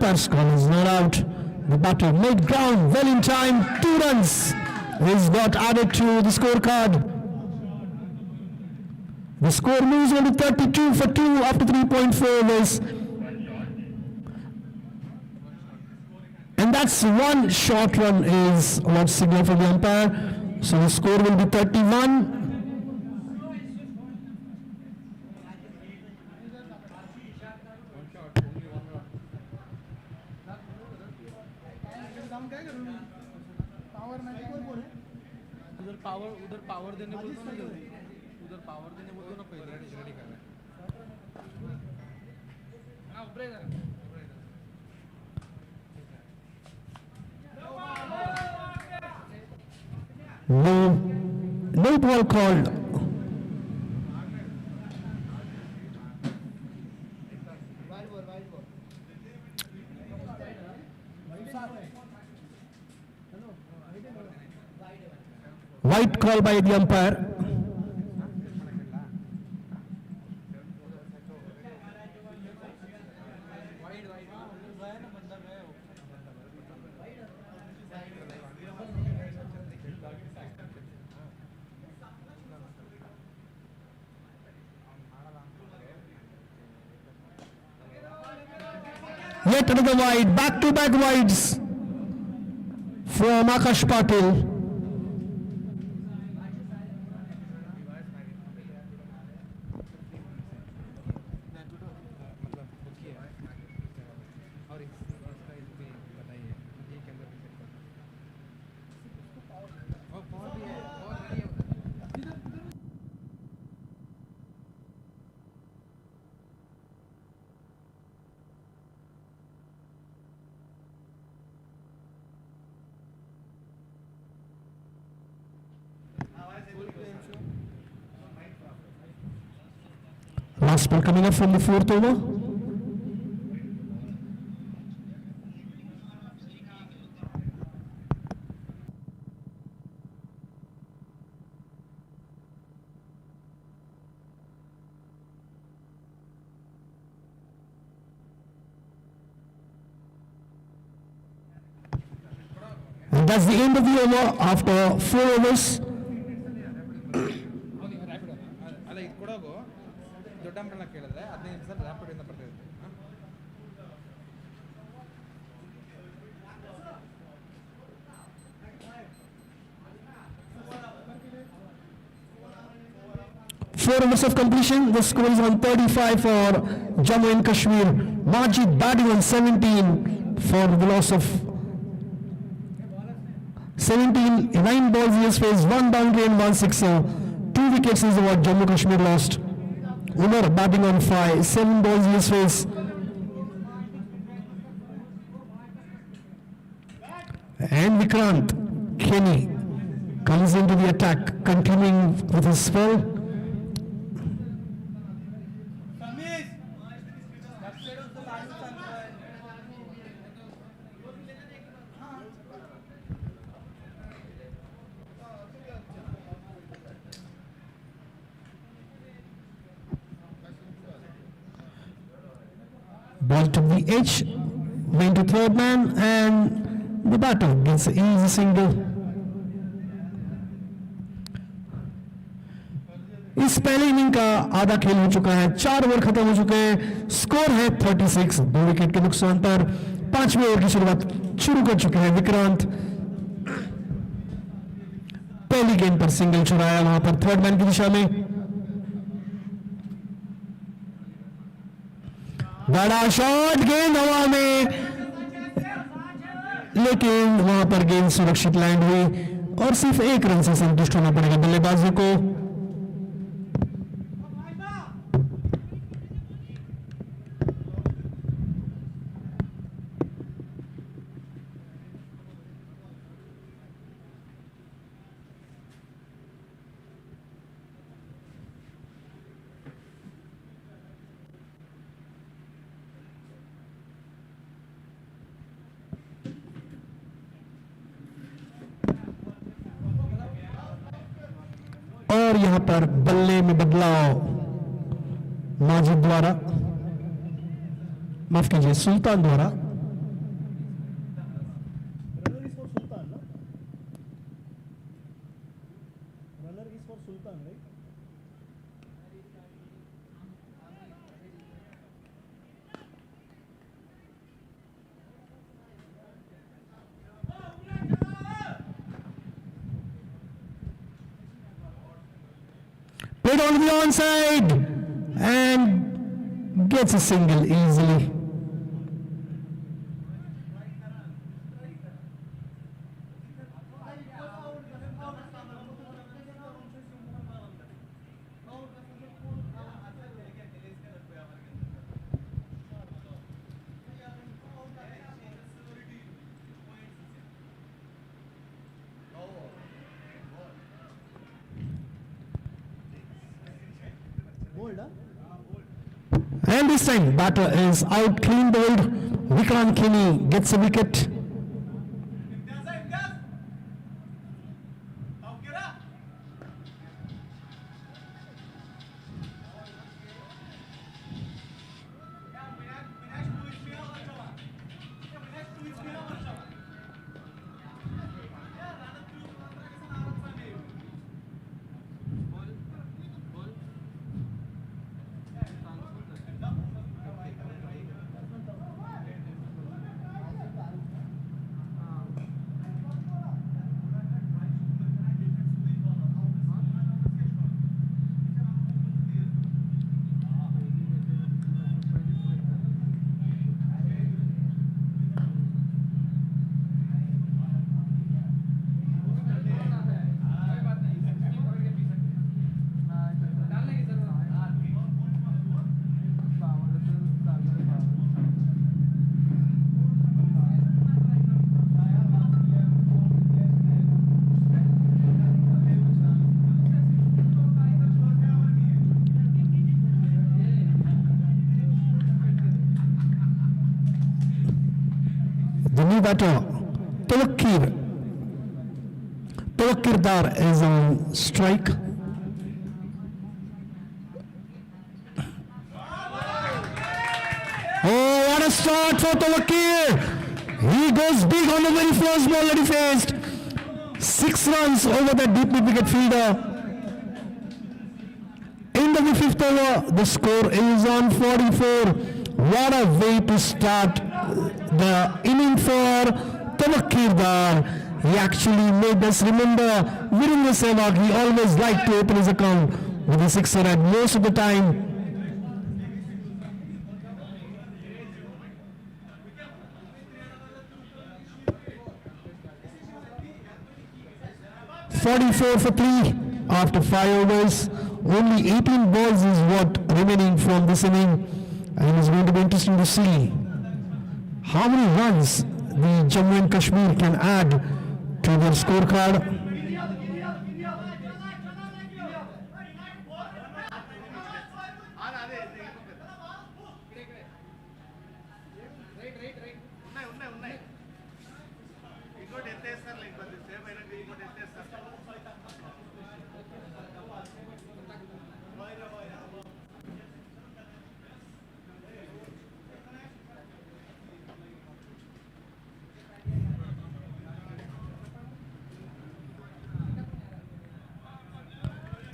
umpire's call is not out. The batter made ground well in time. 2 runs is got added to the scorecard. The score moves on to 32 for 2 after 3.4 overs. And that's one short run is what signal from the umpire. So the score will be 31. उधर power देने बोल दो ना जल्दी उधर power देने बोल दो ना पहले रेडी कर रहे हां ऊपर No ball called. White call by the umpire. Yet another wide, back-to-back wides from Akash Patil. Last ball coming up from the 4th over. And that's the end of the over after 4 overs. Four overs of completion. The score is 135 for Jammu and Kashmir. Majid batting on 17 for the loss of 17. 9 balls he has faced, 1 boundary and 1 sixer. 2 wickets is what Jammu Kashmir lost. Umar batting on 5. 7 balls he has faced. And Vikrant Kenny comes into the attack, continuing with his spell. Ball to the edge, went to third man, and the batter gets an easy single. इस पहले inning का आधा खेल हो चुका है, 4 over खत्म हो चुके हैं, स्कोर है 36, 2 विकेट के नुकसान पर 5वें ओवर की शुरुआत शुरू कर चुके हैं विक्रांत। पहली गेंद पर सिंगल चुराया वहां पर थर्ड मैन की दिशा में, बड़ा शॉट, गेंद हवा में, लेकिन वहां पर गेंद सुरक्षित लैंड हुई और सिर्फ 1 रन से संतुष्ट होना पड़ेगा बल्लेबाजों को। और यहां पर बल्ले में बदलाव माजिद द्वारा, माफ कीजिए सुल्तान द्वारा। straight on the onside and gets a single easily. And this time, batter is out, clean bowled. Vikram Kinney gets a wicket. The new batter, Tawakkir is on strike. Oh, what a start for Tawakkir! He goes big on the very first ball that he faced. 6 runs over that deep mid-wicket fielder. End of the 5th over, the score is on 44. What a way to start the inning for Tawakkir. He actually made us remember Virendra Sehwag. He always liked to open his account with a sixer at most of the time. .44 for 3 after 5 overs. Only 18 balls is what remaining from this inning, and it's going to be interesting to see how many runs the Jammu and Kashmir can add to their scorecard.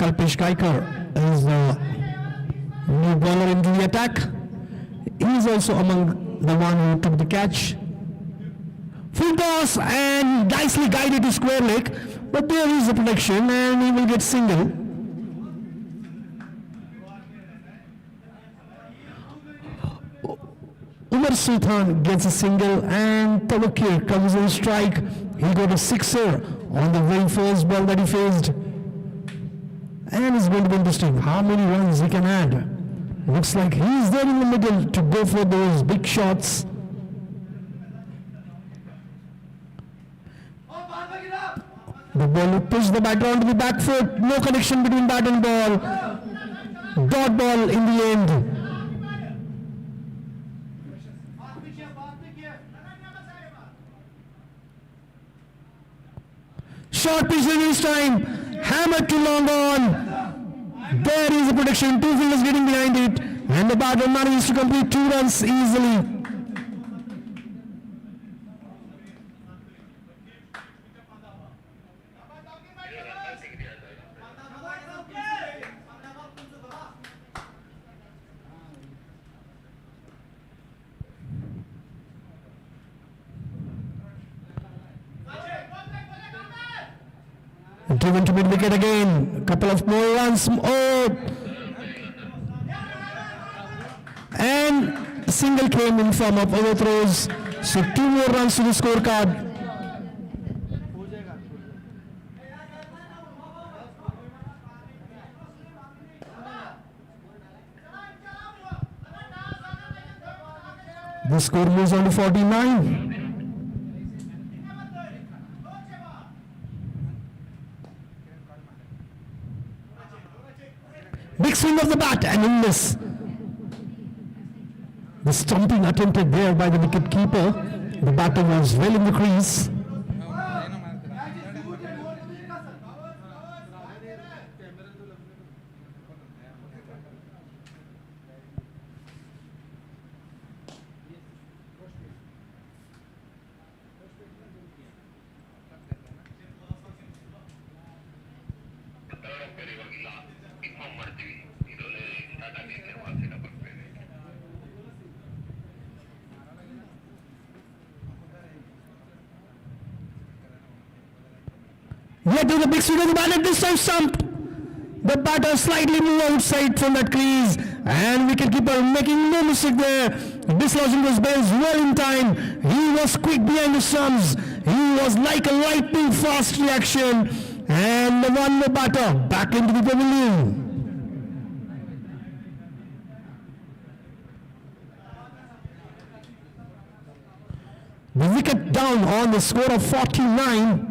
Kalpesh Kaikar is the new bowler into the attack. He is also among the one who took the catch. Full toss and nicely guided to square leg, but there is the protection and he will get single. Umar Sultan gets a single and Tawakkir comes on strike. He got a sixer on the very first ball that he faced. And it's going to be interesting how many runs he can add. Looks like he's there in the middle to go for those big shots. The ball will push the batter onto the back foot. No connection between bat and ball. Dot ball in the end. Short pitch this time. Hammered too long on. There is a protection. 2 fingers getting behind it. And the batter manages to complete 2 runs easily. Driven to mid-wicket again. A couple of more runs. Oh, single came in form of overthrows. So 2 more runs to the scorecard. The score moves on to 49. Big swing of the bat and in miss. The stumping attempted there by the wicket keeper. The batter was well in the crease. Yet to the big swing of the bat, this time stumped. The batter slightly moved outside from that crease, and wicketkeeper making no mistake there, dislodging those balls well in time. He was quick behind the stumps. He was like a lightning fast reaction, and the one more batter back into the pavilion. The wicket down on the score of 49.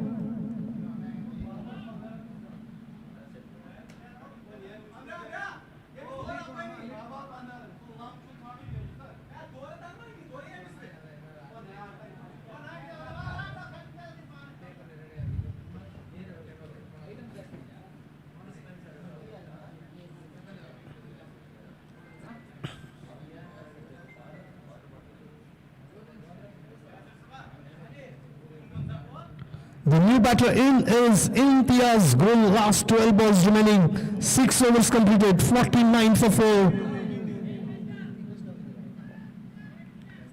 The new batter in is Imtiaz Gul. Last 12 balls remaining. 6 overs completed. 49 for 4.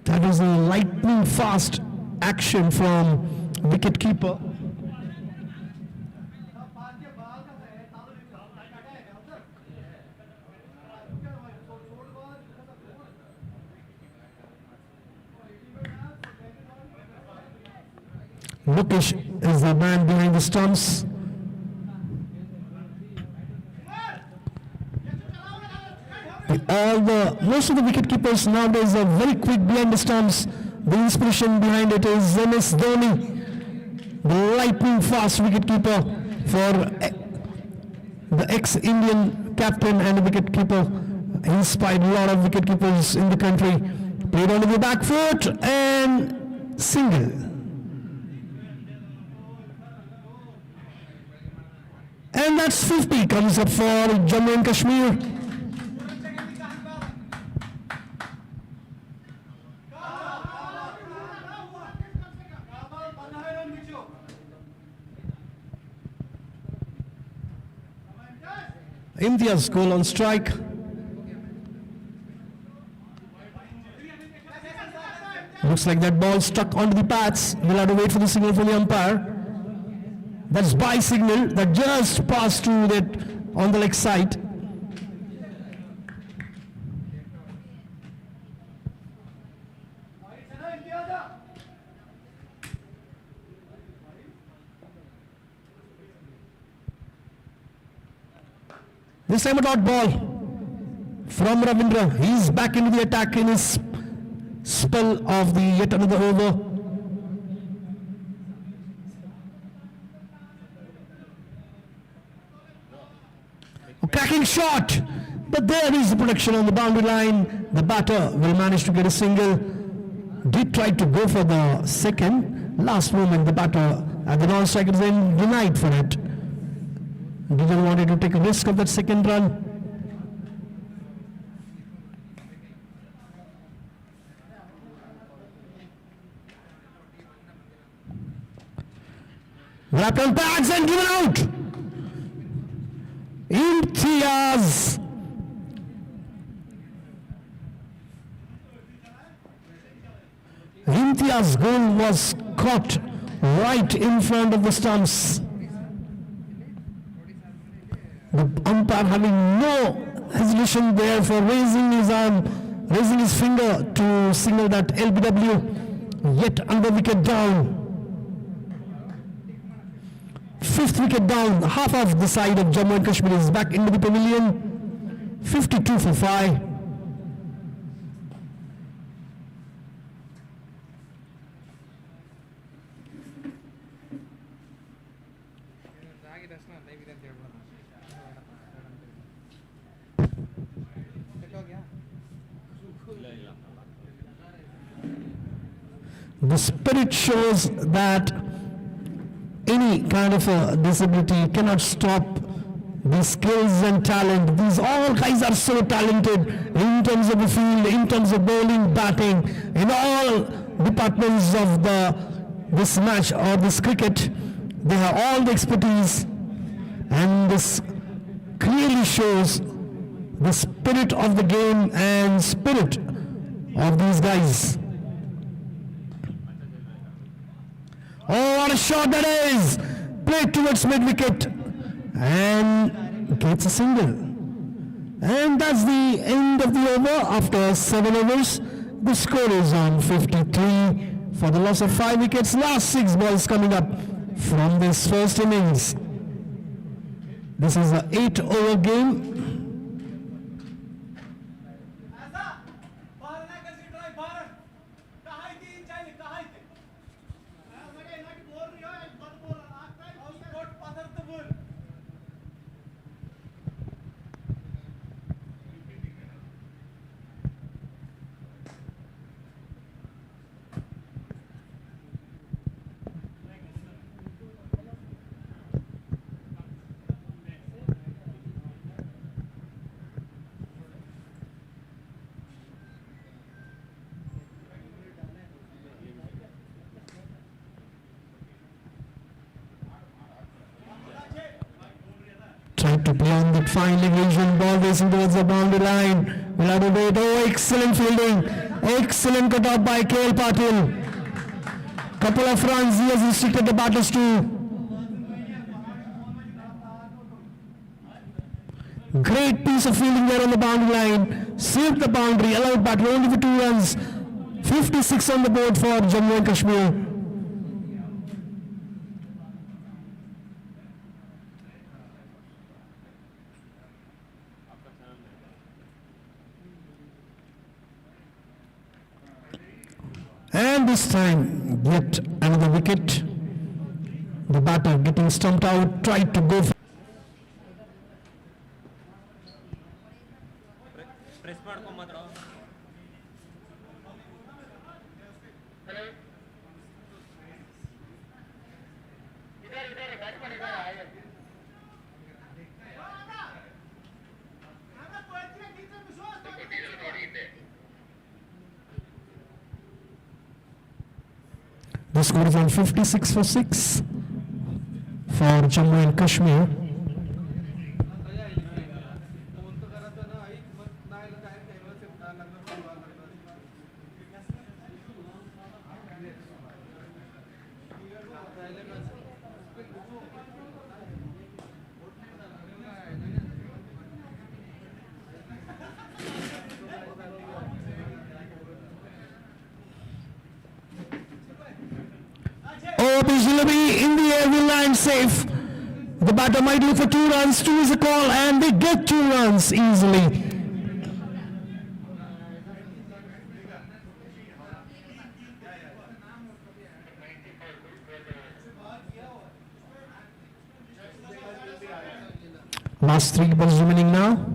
That is a lightning fast action from wicketkeeper. Mukesh is the man behind the stumps. Most of the wicket keepers nowadays are very quick behind the stumps. The inspiration behind it is MS Dhoni, the lightning fast wicket keeper for the ex-Indian captain and wicket keeper. Inspired a lot of wicket keepers in the country. Played onto the back foot and single. And that's 50 comes up for Jammu and Kashmir. India's goal on strike. Looks like that ball stuck onto the pads. We'll have to wait for the signal from the umpire. That's by signal that just passed through that on the leg side. This time a dot ball from Ravindra. He's back into the attack in his spell of the yet another over. A cracking shot, but there is the protection on the boundary line. The batter will manage to get a single. Did try to go for the second. Last moment the batter at the non-strike is then denied for it. Didn't want to take a risk of that second run. Wrapped on pads and given out. Imtiaz. Imtiaz goal was caught right in front of the stumps. The umpire having no hesitation there for raising his arm raising his finger to signal that LBW. Yet another wicket down. Fifth wicket down. Half of the side of Jammu and Kashmir is back into the pavilion. 52 for 5. The spirit shows that any kind of a disability cannot stop the skills and talent. These all guys are so talented in terms of the field, in terms of bowling, batting, in all departments of this match or this cricket. They have all the expertise, and this clearly shows the spirit of the game and spirit of these guys. Oh, what a shot that is! Played towards mid-wicket and gets a single. And that's the end of the over. After 7 overs, the score is on 53 for the loss of 5 wickets. Last 6 balls coming up from this first innings. This is an 8-over game. Tried to play on that fine leg vision, ball racing towards the boundary line. Will have to wait. Oh, excellent fielding. Excellent cut off by KL Patil. Couple of runs he has restricted the batters to. Great piece of fielding there on the boundary line. Saved the boundary, allowed batter only for 2 runs. 56 on the board for Jammu and Kashmir. And this time, yet another wicket. The batter getting stumped out, tried to go for. The score is on 56 for 6 for Jammu and Kashmir. In the air, will land safe. The batter might look for 2 runs. 2 is a call, and they get 2 runs easily. Last 3 balls remaining now.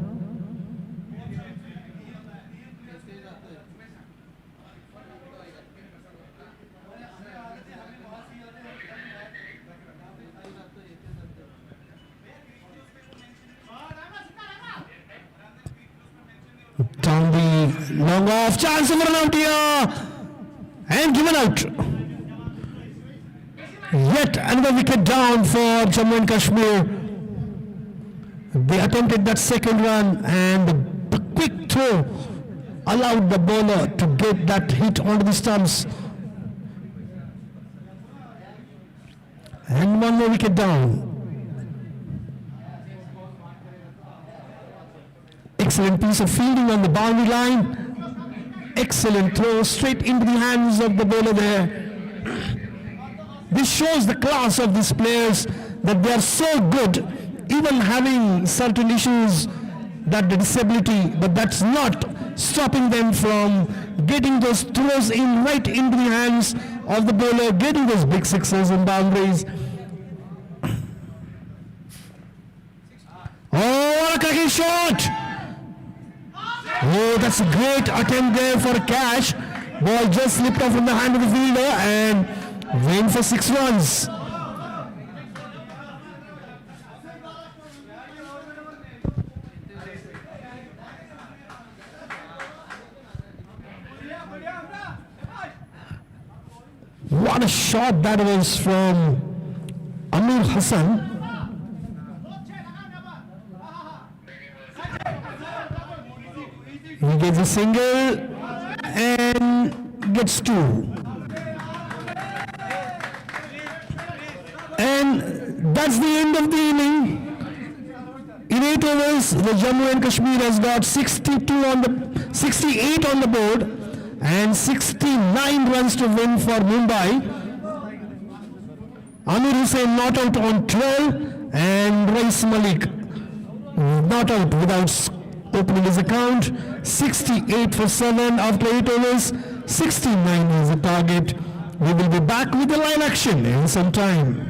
Down the long off, chance of a run out here, and given out. Yet another wicket down for Jammu and Kashmir. They attempted that second run, and the quick throw allowed the bowler to get that hit onto the stumps. And one more wicket down. Excellent piece of fielding on the boundary line. Excellent throw straight into the hands of the bowler there. This shows the class of these players, that they are so good, even having certain issues, that the disability, but that's not stopping them from getting those throws in right into the hands of the bowler, getting those big sixes and boundaries. Oh, what a cracking shot! Oh, that's a great attempt there for a catch. Ball just slipped off from the hand of the fielder and went for 6 runs. What a shot that was from Amir Hassan. He gets a single and gets 2. And that's the end of the inning. In 8 overs, the Jammu and Kashmir has got 68 on the board and 69 runs to win for Mumbai. Amir Hussain not out on 12 and Rais Malik not out without opening his account. 68 for 7 after 8 overs. 69 is the target. We will be back with the live action in some time.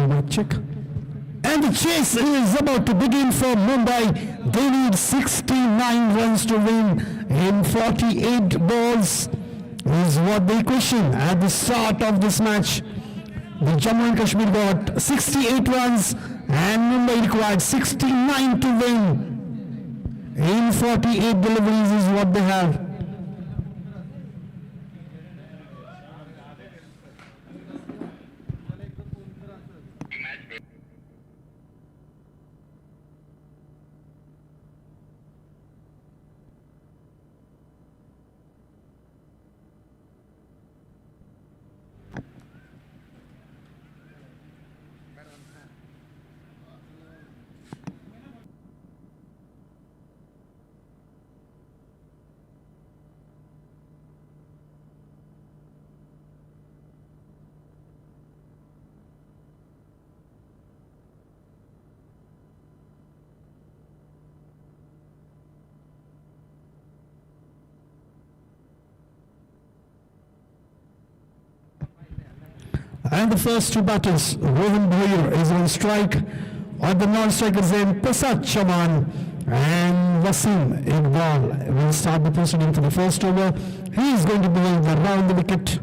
Might check. And the chase is about to begin for Mumbai. They need 69 runs to win in 48 balls is what they question at the start of this match. The Jammu and Kashmir got 68 runs and Mumbai required 69 to win. In 48 deliveries is what they have. And the first two batters, Rohan Bhoir is on strike. On the non-strikers then Prasad Chaman and Wasim Iqbal will start the proceeding for the first over. He is going to bowl around the wicket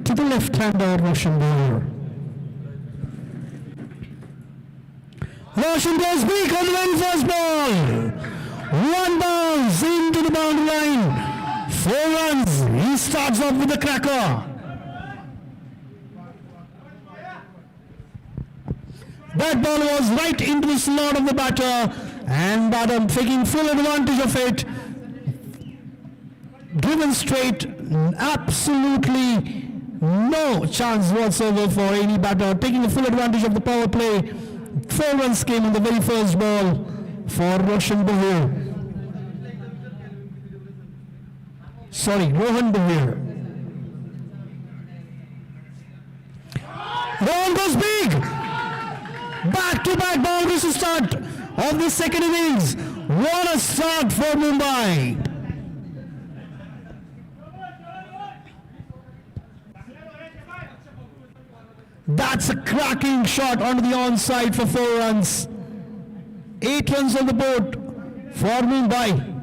to the left-hander Roshan Bhoir. Roshan goes big on the very first ball. One bounce into the boundary line. 4 runs. He starts off with a cracker. That ball was right into the slot of the batter, and Badam taking full advantage of it. Given straight, absolutely no chance whatsoever for any batter. Taking the full advantage of the power play. 4 runs came on the very first ball for Roshan Bhoir. Sorry, Rohan Bhoir. Rohan goes big. Back-to-back boundaries to start of the second innings. What a start for Mumbai. That's a cracking shot onto the onside for 4 runs. 8 runs on the board for Mumbai.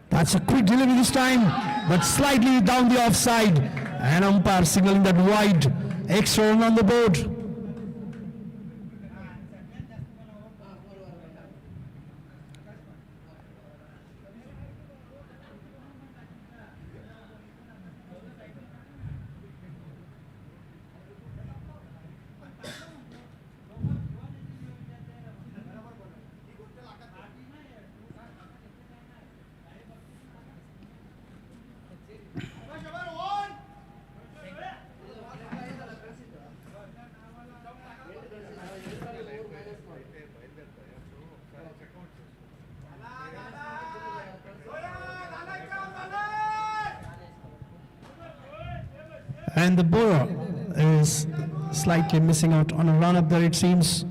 That's a quick delivery this time, but slightly down the offside. And umpire signaling that wide. Extra run on the board. And the bowler is slightly missing out on a run-up there, it seems.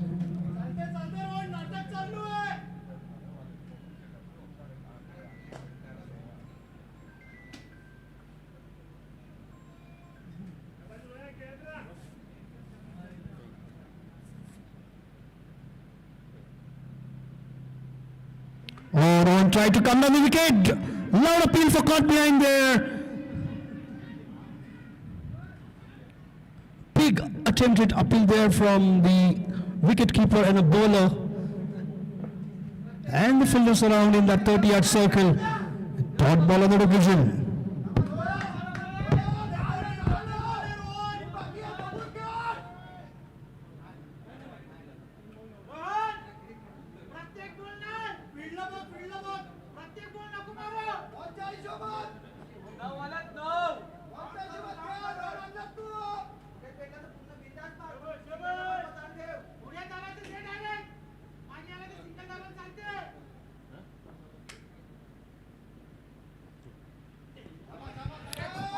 Rohan tried to come down the wicket. Loud appeal for caught behind there. Big attempted appeal there from the wicketkeeper and a bowler. And the fielders around in that 30-yard circle. Dot ball on the division.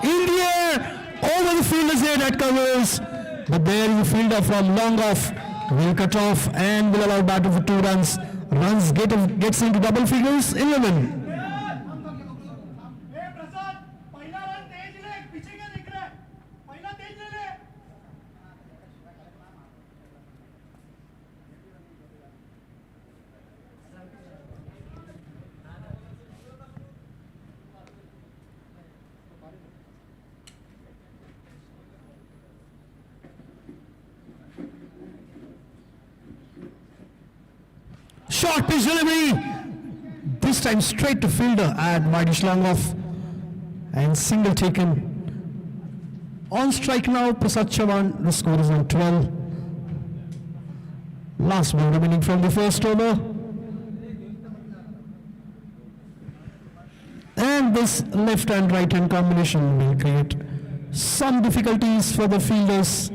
In the air, over the fielder's head at covers. But there is a fielder from long off. Will cut off and will allow batter for 2 runs. Gets into double figures, 11. Short pitch delivery. This time straight to fielder at Mighty long off. And single taken. On strike now, Prasad Chavan. The score is on 12. Last ball remaining from the first over. And this left and right hand combination will create some difficulties for the fielders.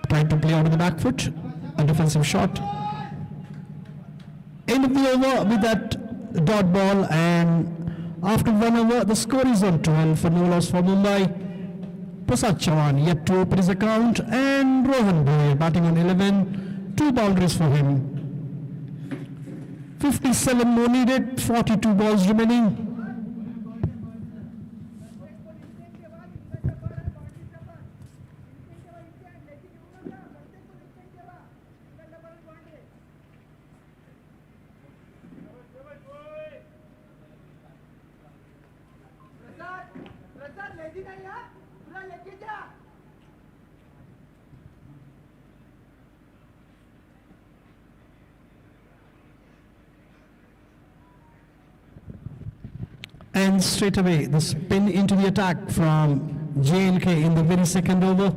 Trying to play out of the back foot, a defensive shot. End of the over with that dot ball, and after 1 over, the score is on 12 for no loss for Mumbai. Prasad Chavan yet to open his account, and Rohan Boyer batting on 11, 2 boundaries for him. 57 more needed, 42 balls remaining. And straight away the spin into the attack from J&K in the very second over.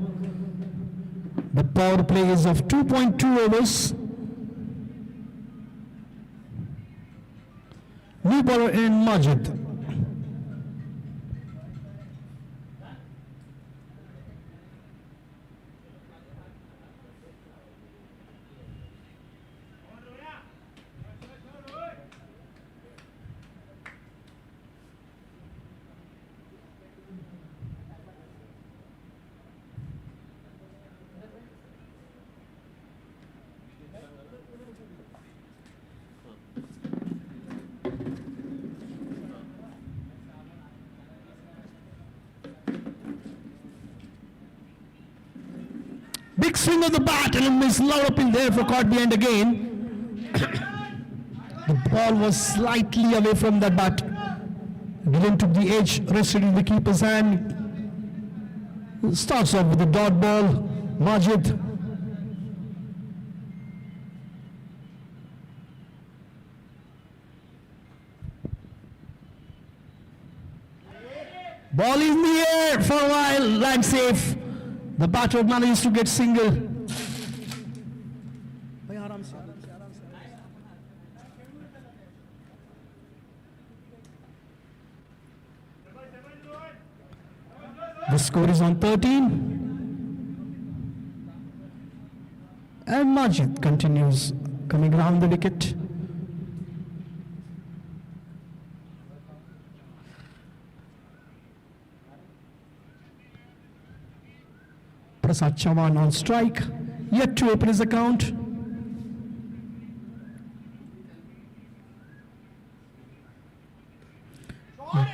The power play is of 2.2 overs. New bowler in Majid. Big swing of the bat and a miss low up in there for caught behind again. The ball was slightly away from that bat. Dylan took the edge, rested in the keeper's hand. Starts off with the dot ball. Majid. Ball in the air for a while, land safe. The batter manages to get single. The score is on 13. And Majid continues coming around the wicket. Prasad Chavan on strike, yet to open his account.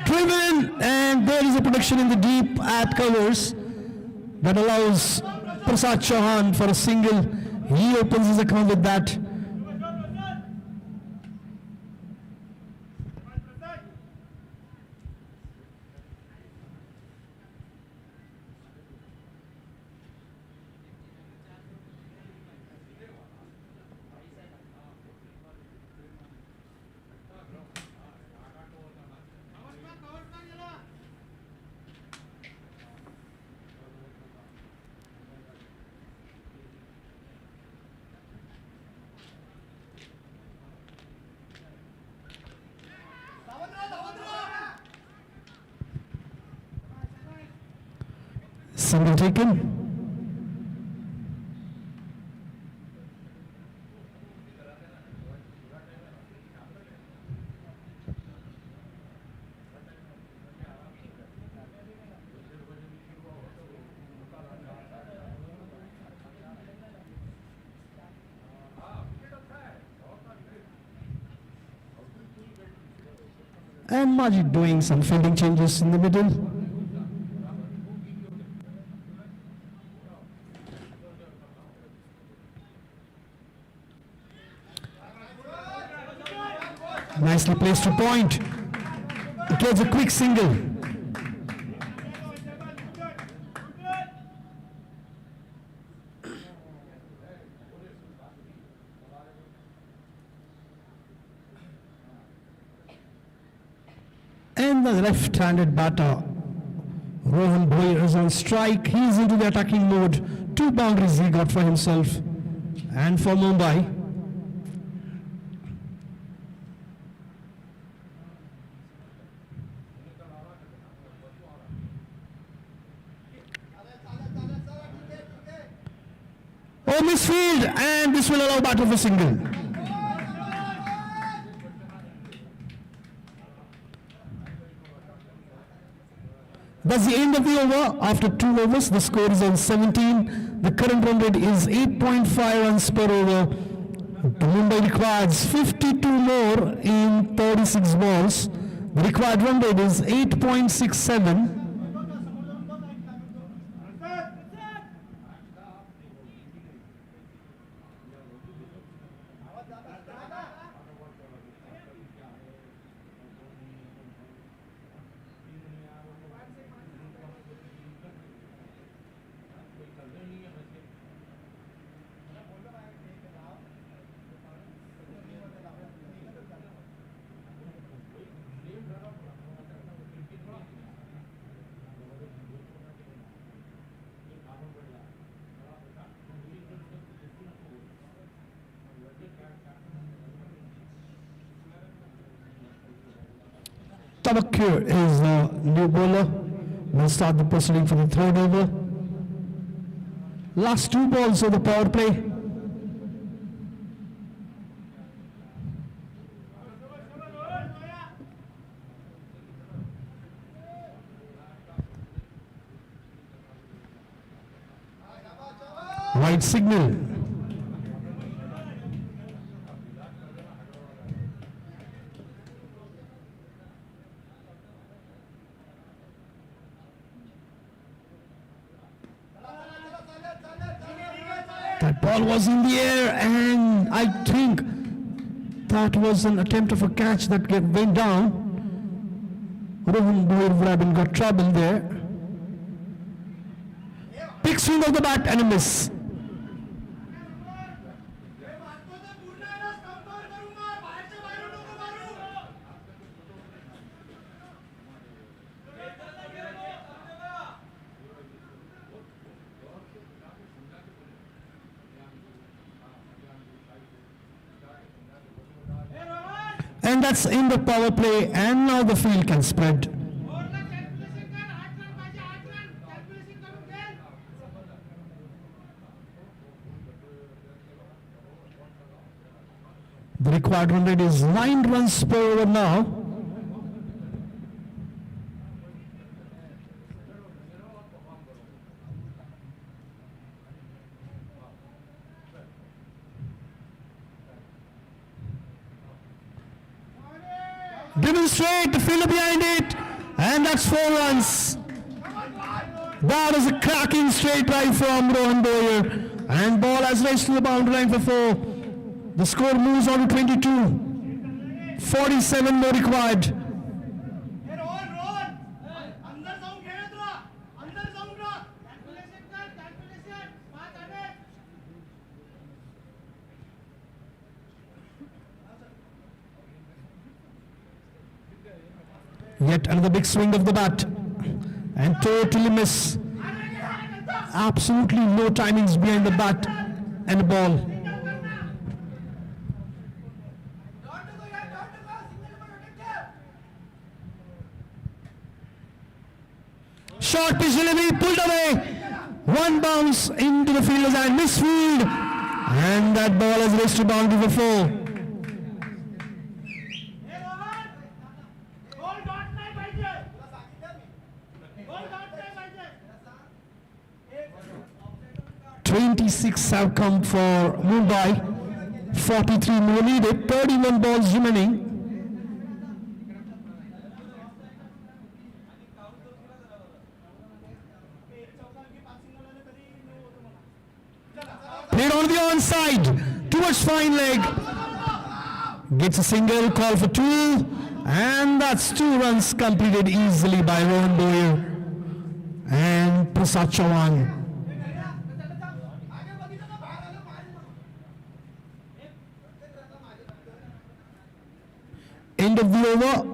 Driven, and there is a protection in the deep at covers that allows Prasad Chavan for a single. He opens his account with that. Single taken. And Majid doing some fielding changes in the middle. Nicely placed to point. It gets a quick single. And the left-handed batter, Rohan Bhoyer, is on strike. He's into the attacking mode. 2 boundaries he got for himself and for Mumbai. Oh, misfield, and this will allow batter for single. That's the end of the over. After 2 overs, the score is on 17. The current run rate is 8.5 runs per over. Mumbai requires 52 more in 36 balls. The required run rate is 8.67. Tabakir is the new bowler. Will start the proceeding for the 3rd over. Last 2 balls of the power play. White signal. That ball was in the air, and I think that was an attempt of a catch that went down. Rohan Bhoyer would have been got trouble there. Big swing of the bat and a miss. And that's in the power play, and now the field can spread. The required run rate is 9 runs per over now. Driven straight, the fielder behind it, and that's 4 runs. That is a cracking straight drive from Rohan Bhoyer, and ball has raced to the boundary line for 4. The score moves on to 22. 47 more required. Yet another big swing of the bat, and totally miss. Absolutely no timings behind the bat and the ball. Short pitch delivery, pulled away. One bounce into the fielder's hand, misfield, and that ball has raced to boundary for 4. "26 have come for Mumbai, 43 more needed, 31 balls remaining. Played on the onside towards fine leg. Gets a single, call for 2, and that's 2 runs completed easily by Rohan Boyer and Prasad Chauhan. End of the over.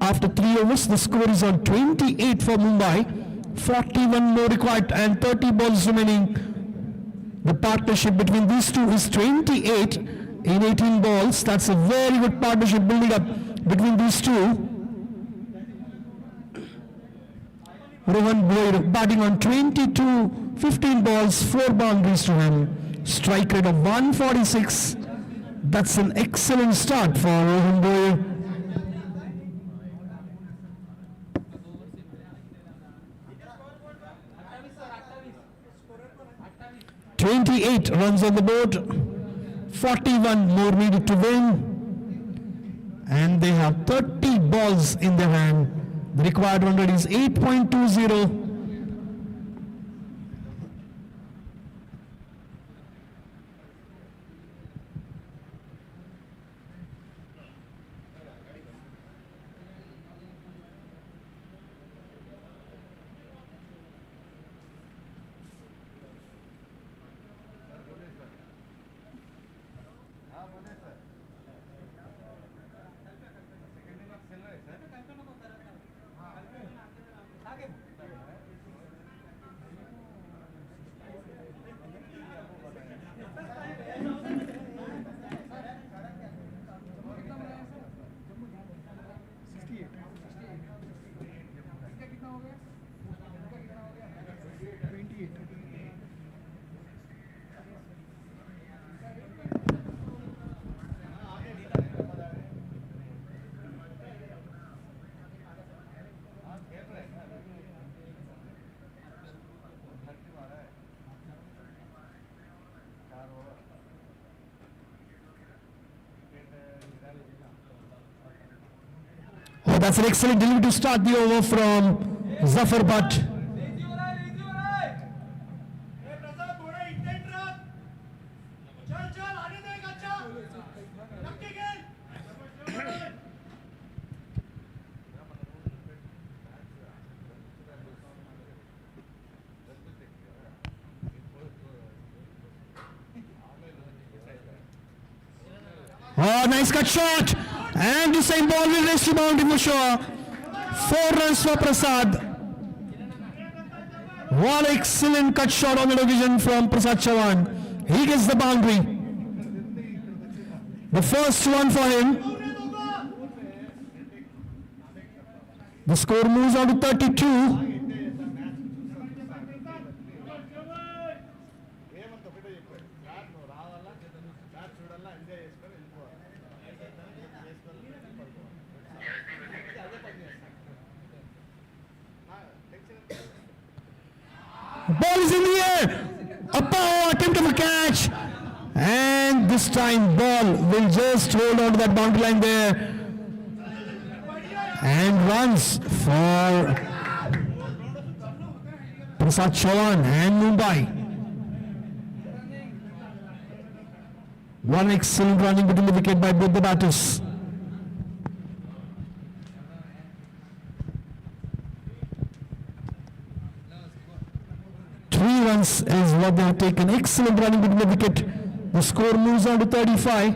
After 3 overs, the score is on 28 for Mumbai, 41 more required and 30 balls remaining. The partnership between these two is 28 in 18 balls. That's a very good partnership building up between these two. Rohan Boyer batting on 22, 15 balls, 4 boundaries to him. Strike rate of 146. That's an excellent start for Rohan Boyer. "28 runs on the board, 41 more needed to win, and they have 30 balls in their hand. The required run rate is 8.20. That's an excellent delivery to start the over from Zafar Butt. Oh, nice cut shot. And the same ball will race to boundary for sure. 4 runs for Prasad. One excellent cut shot on the division from Prasad Chauhan. He gets the boundary. The first one for him. The score moves on to 32. Ball is in the air. A power attempt of a catch. And this time ball will just hold on to that boundary line there. And runs for Prasad Chauhan and Mumbai. One excellent running between the wicket by both the batters. Runs is what they have taken. Excellent running between the wicket. The score moves on to 35.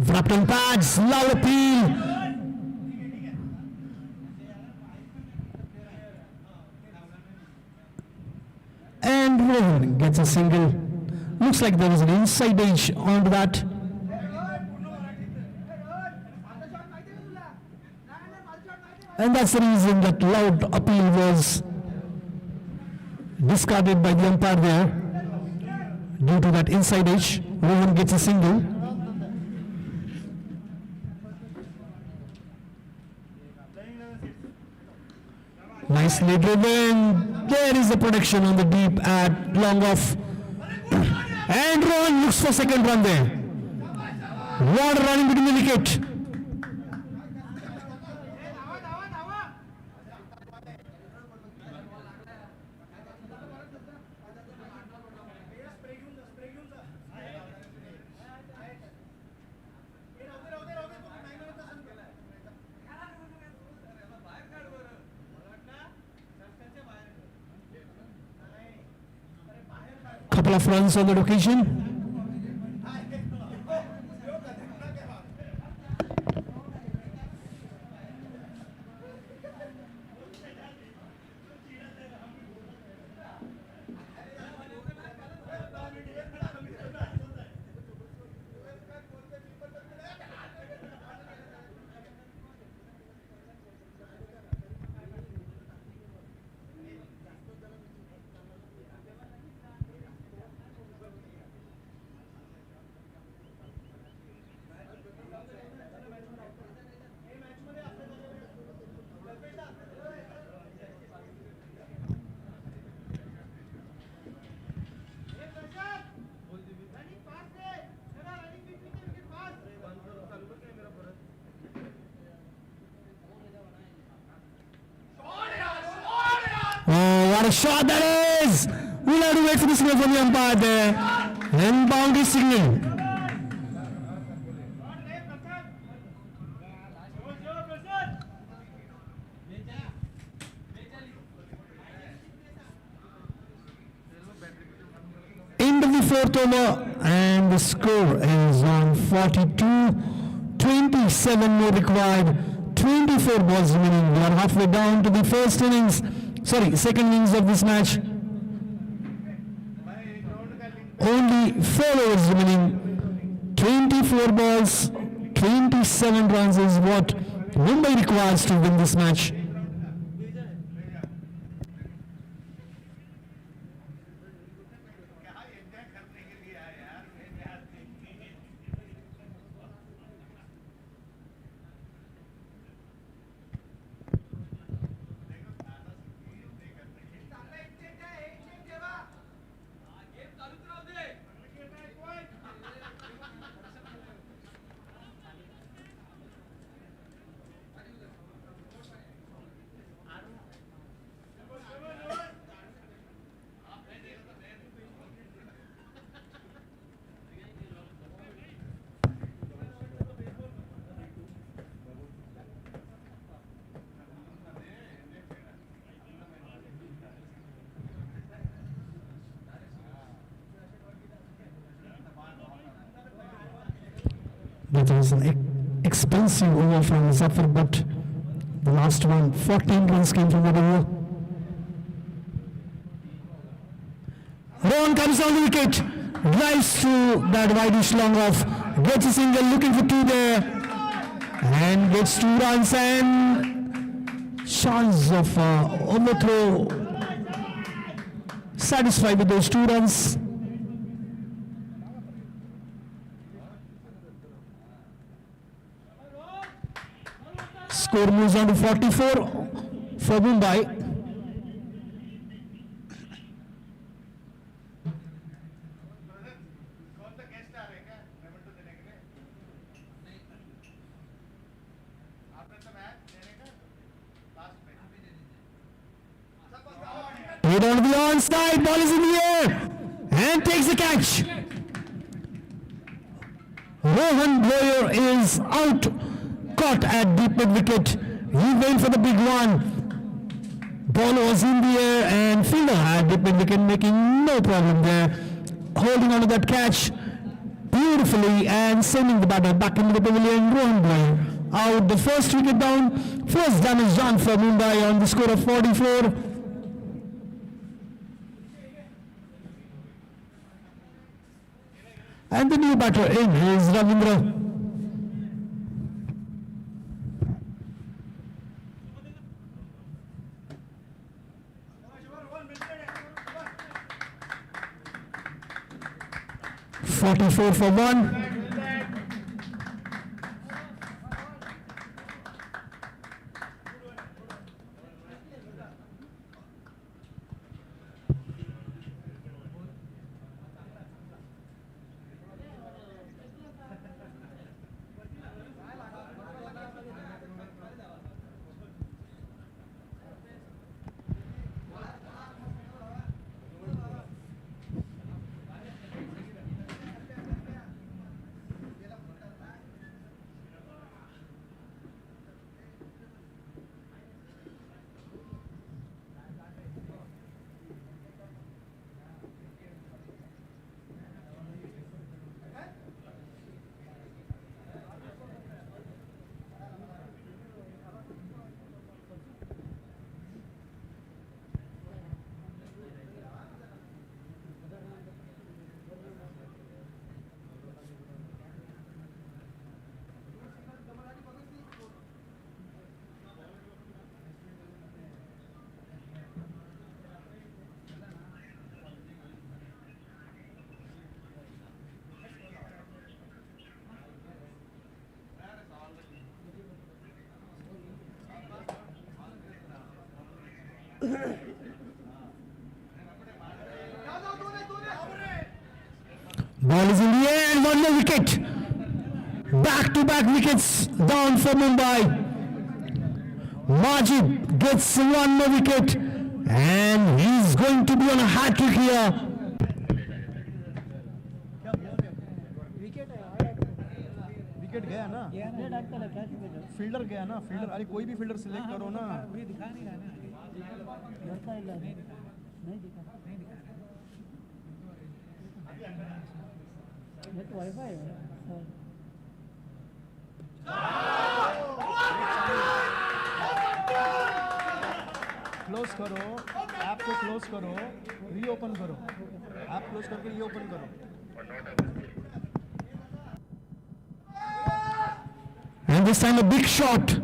Wrapped on pads, loud appeal. And Rohan gets a single. Looks like there was an inside edge onto that. And that's the reason that loud appeal was discarded by the umpire there. Due to that inside edge, Rohan gets a single. Nicely driven. There is the protection on the deep at long off. And Rohan looks for second run there. Water running between the wicket. Couple of runs on that occasion. Oh, what a shot that is! We'll have to wait for the signal from the umpire there. And boundary signal. End of the fourth over, and the score is on 42. 27 more required. 24 balls remaining. We are halfway down to the first innings. Sorry, second innings of this match. Only 4 overs remaining. 24 balls, 27 runs is what Mumbai requires to win this match. That was an expensive over from Zafar, but the last one, 14 runs came from that over. Rohan comes on the wicket, drives to that wideish long off, gets a single, looking for 2 there, and gets 2 runs and chance of overthrow. Satisfied with those 2 runs. Score moves on to 44 for Mumbai. Hit on the onside, ball is in the air and takes the catch. Rohan Boyer is out. Caught at deep mid wicket. He went for the big one. Ball was in the air and fielder had deep mid wicket, making no problem there. Holding on to that catch. beautifully and sending the batter back into the pavilion. Rohan Blair out the first wicket down. First damage done for Mumbai on the score of 44. And the new batter in is Ravindra. .44 for one. Ball is in the air and one more wicket. Back-to-back wickets down for Mumbai. Majid gets one more wicket and he's going to be on a hat-trick here. Wicket गया ना fielder गया ना fielder अरे कोई भी fielder select करो ना दिखा नहीं रहा क्लोज करो ऐप को क्लोज करो रीओपन करो ऐप क्लोज करके रीओपन करो And this time a big shot.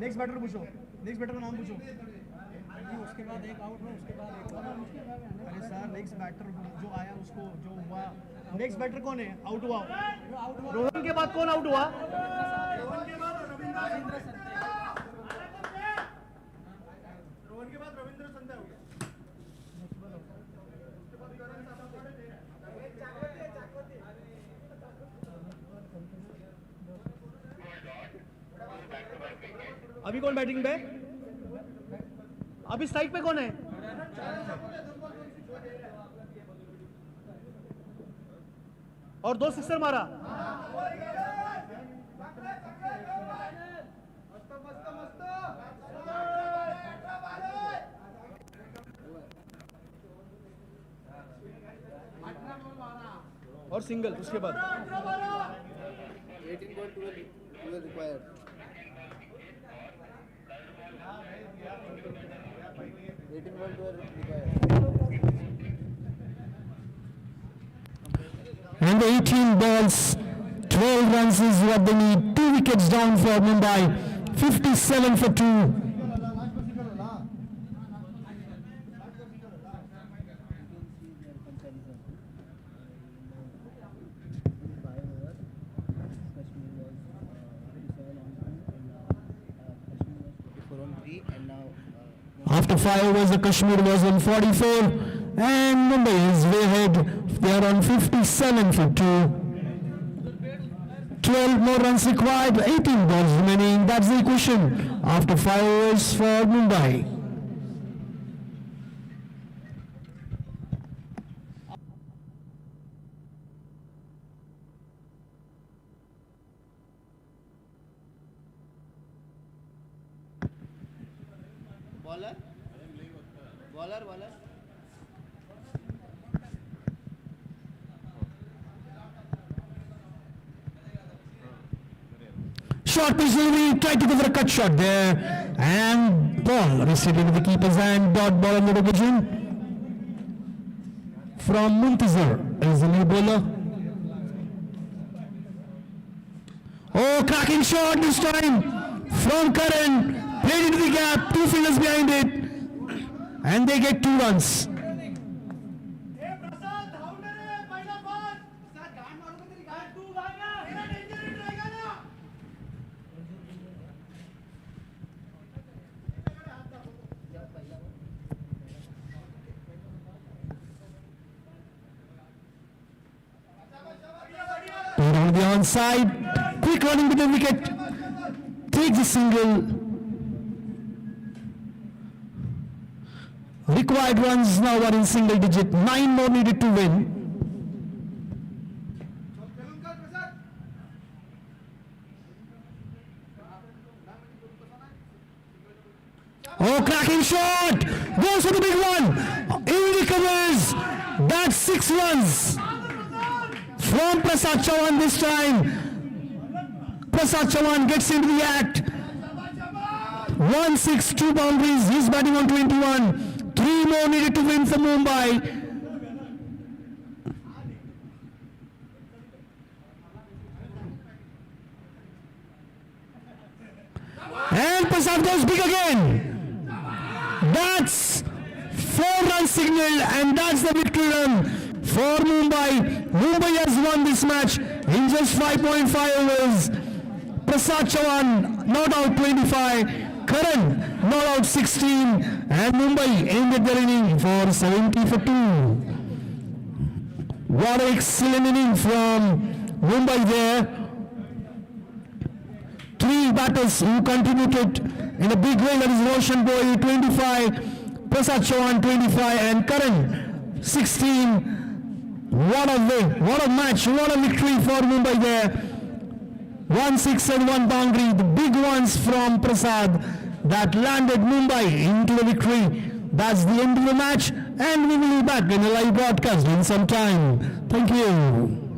Next batter पूछो नेक्स्ट बैटर का नाम पूछो उसके बाद एक आउट हो उसके बाद एक अरे सर नेक्स्ट बैटर जो आया उसको जो हुआ नेक्स्ट बैटर कौन है आउट हुआ रोहन के बाद कौन आउट हुआ रोहन के बाद रविंद्र संध्या हो गया अभी कौन बैटिंग पे अभी स्ट्राइक पे कौन है और 2 सिक्सर मारा और सिंगल उसके बाद 18.12 required. And the 18 balls, 12 runs is what they need. 2 wickets down for Mumbai. 57 for 2. After 5 overs, the Kashmir was on 44 and Mumbai is way ahead. They are on 57 for 2. 12 more runs required, 18 balls remaining. That's the equation after 5 overs for Mumbai. Bowler? Bowler? Short pitch delivery, tried to go for a cut shot there, and ball received into the keeper's hand. Dot ball on the occasion from Muntazir is the new bowler. Oh, cracking shot this time from Karan, played into the gap, 2 fielders behind it, and they get 2 runs. On the onside, quick running with the wicket, takes a single. Required runs now are in single digit, 9 more needed to win. Oh, cracking shot! Goes for the big one! He recovers! That's 6 runs! From Prasad Chauhan this time. Prasad Chauhan gets into the act. 1-6, 2 boundaries. He's batting on 21. 3 more needed to win for Mumbai. And Prasad goes big again. That's 4 run signal, and that's the victory run for Mumbai. Mumbai has won this match in just 5.5 overs. Prasad Chauhan not out 25, Karan not out 16, and Mumbai ended their inning for 70 for 2. What an excellent inning from Mumbai there. 3 batters who contributed in a big way, that is Roshan Boy 25, Prasad Chauhan 25, and Karan 16. What a win, what a match, what a victory for Mumbai there. 1-6 and 1 boundary, the big ones from Prasad that landed Mumbai into the victory. That's the end of the match, and we will be back in a live broadcast in some time. Thank you.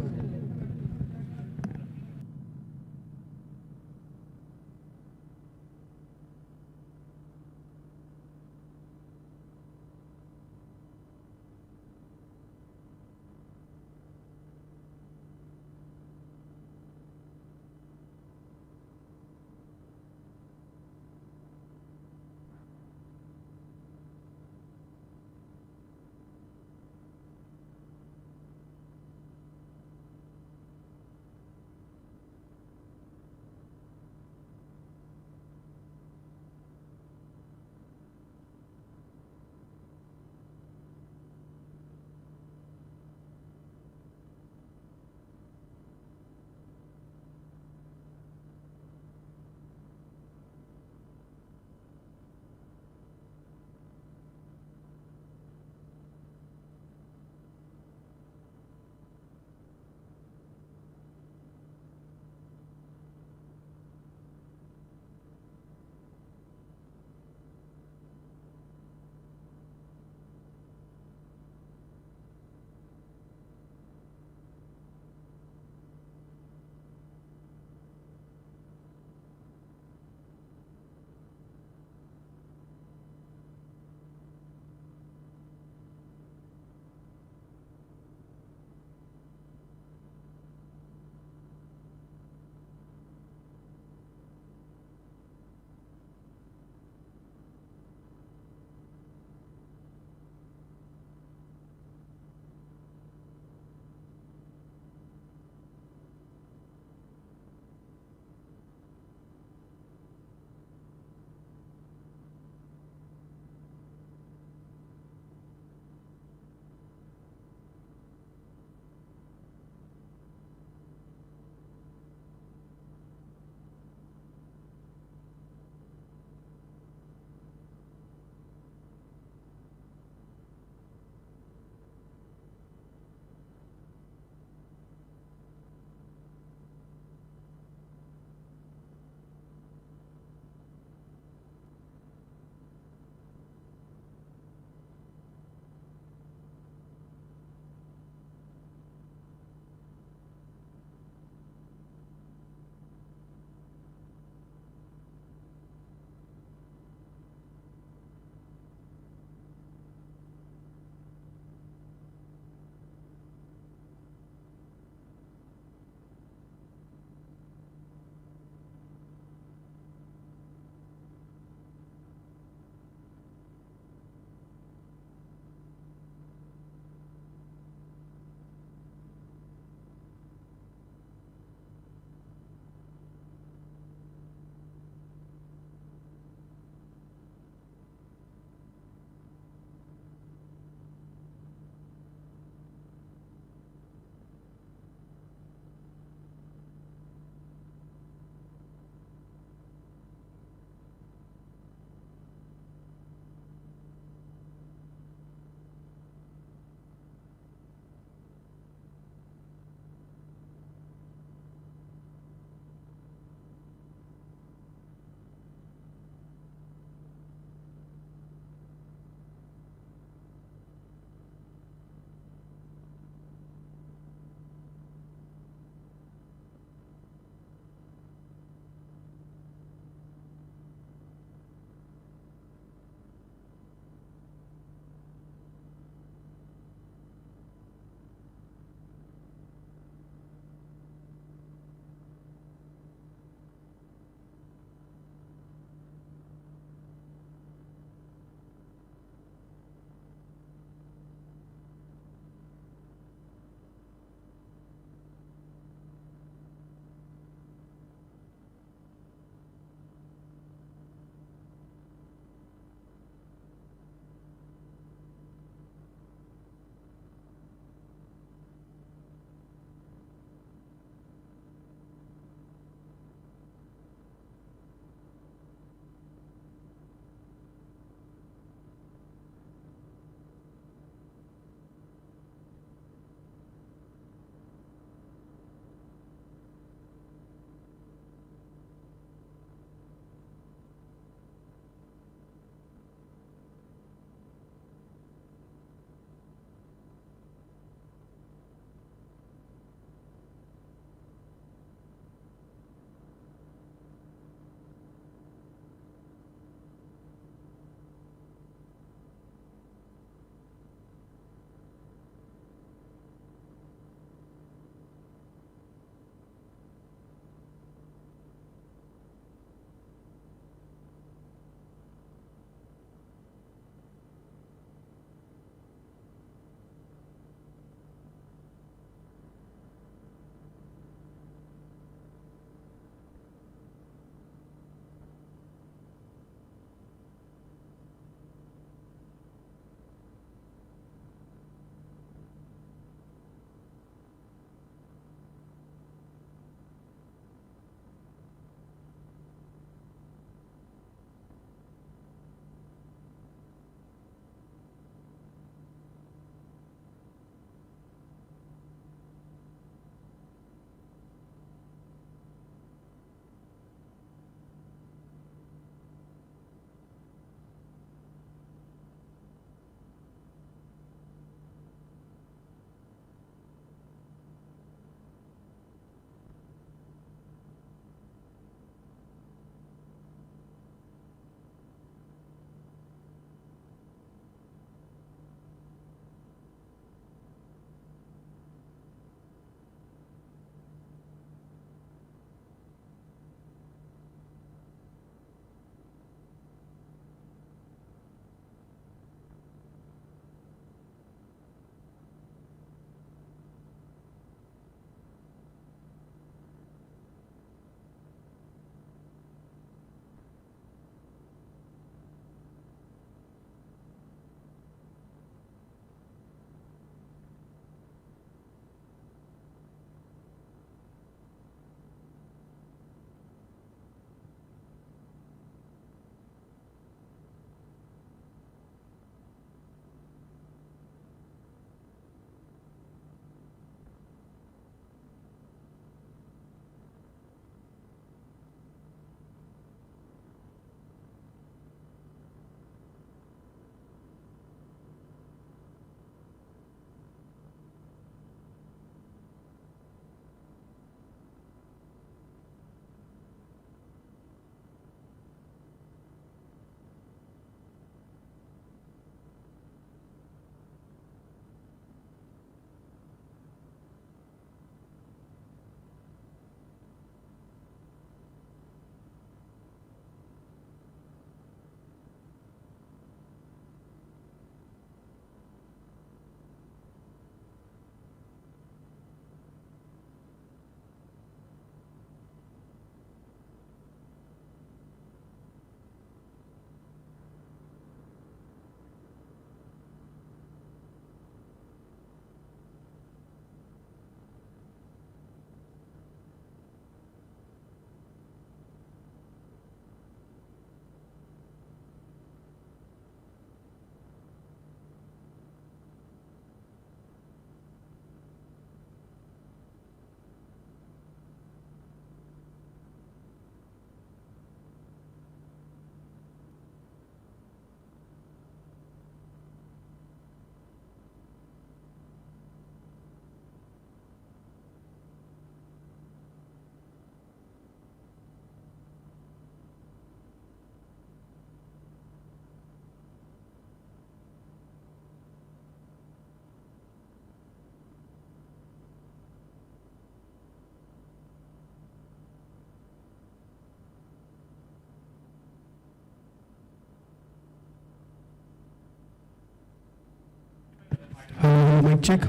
check.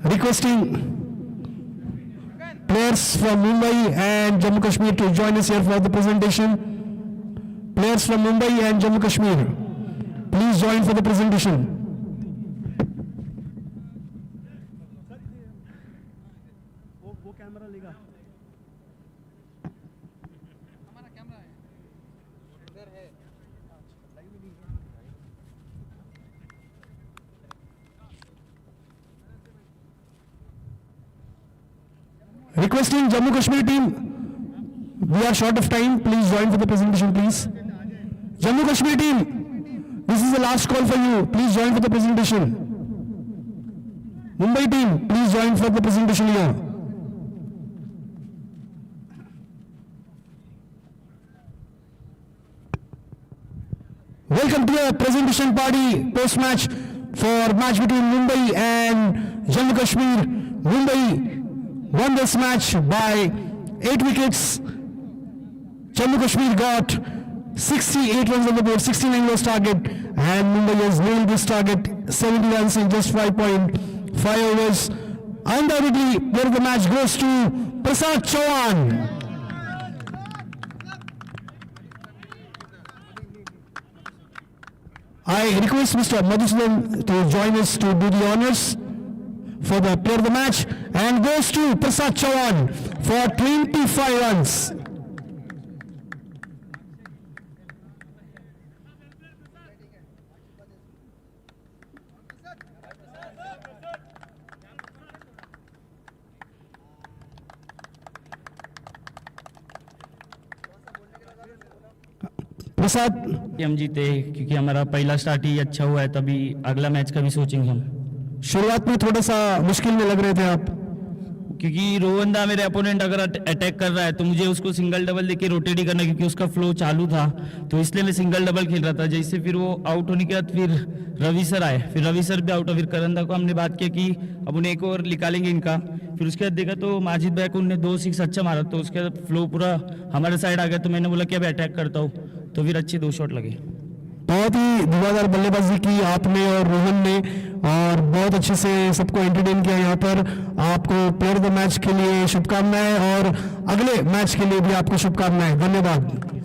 Requesting players from Mumbai and Jammu Kashmir to join us here for the presentation. Players from Mumbai and Jammu Kashmir, please join for the presentation. वो camera लेगा Requesting Jammu Kashmir team, we are short of time, please join for the presentation, please. Jammu Kashmir team, this is the last call for you, please join for the presentation. Mumbai team, please join for the presentation here. Welcome to a presentation party post-match for match between Mumbai and Jammu Kashmir. Mumbai won this match by 8 wickets. Jammu Kashmir got 68 runs on the board, 69 was target, and Mumbai has nailed this target, 70 runs in just 5.5 overs. Undoubtedly, player of the match goes to Prasad Chauhan. I request Mr. Madhusudan to join us to do the honors for the player of the match, and goes to Prasad Chauhan for 25 runs. प्रसाद, हम जीते क्योंकि हमारा पहला start ही अच्छा हुआ है, तभी अगला मैच का भी सोचेंगे हम। शुरुआत में थोड़ा सा मुश्किल में लग रहे थे आप, क्योंकि रोहन दा मेरे अपोनेंट अगर अटैक कर रहा है तो मुझे उसको सिंगल डबल देके रोटेट ही करना, क्योंकि उसका फ्लो चालू था, तो इसलिए मैं सिंगल डबल खेल रहा था। जैसे फिर वो आउट होने के बाद फिर रवि सर आए, फिर रवि सर भी आउट, फिर करण दा को हमने बात किया कि अब उन्हें एक और निकालेंगे इनका। फिर उसके बाद देखा तो माजिद भाई को उन्होंने 2 6 अच्छा मारा, तो उसके बाद फ्लो पूरा हमारे साइड आ गया, तो मैंने बोला कि अब अटैक करता हूँ, तो फिर अच्छे 2 शॉट लगे। बहुत ही धुआंधार बल्लेबाजी की आपने और रोहन ने, और बहुत अच्छे से सबको एंटरटेन किया। यहाँ पर आपको प्लेयर ऑफ द मैच के लिए शुभकामनाएं, और अगले मैच के लिए भी आपको शुभकामनाएं। धन्यवाद।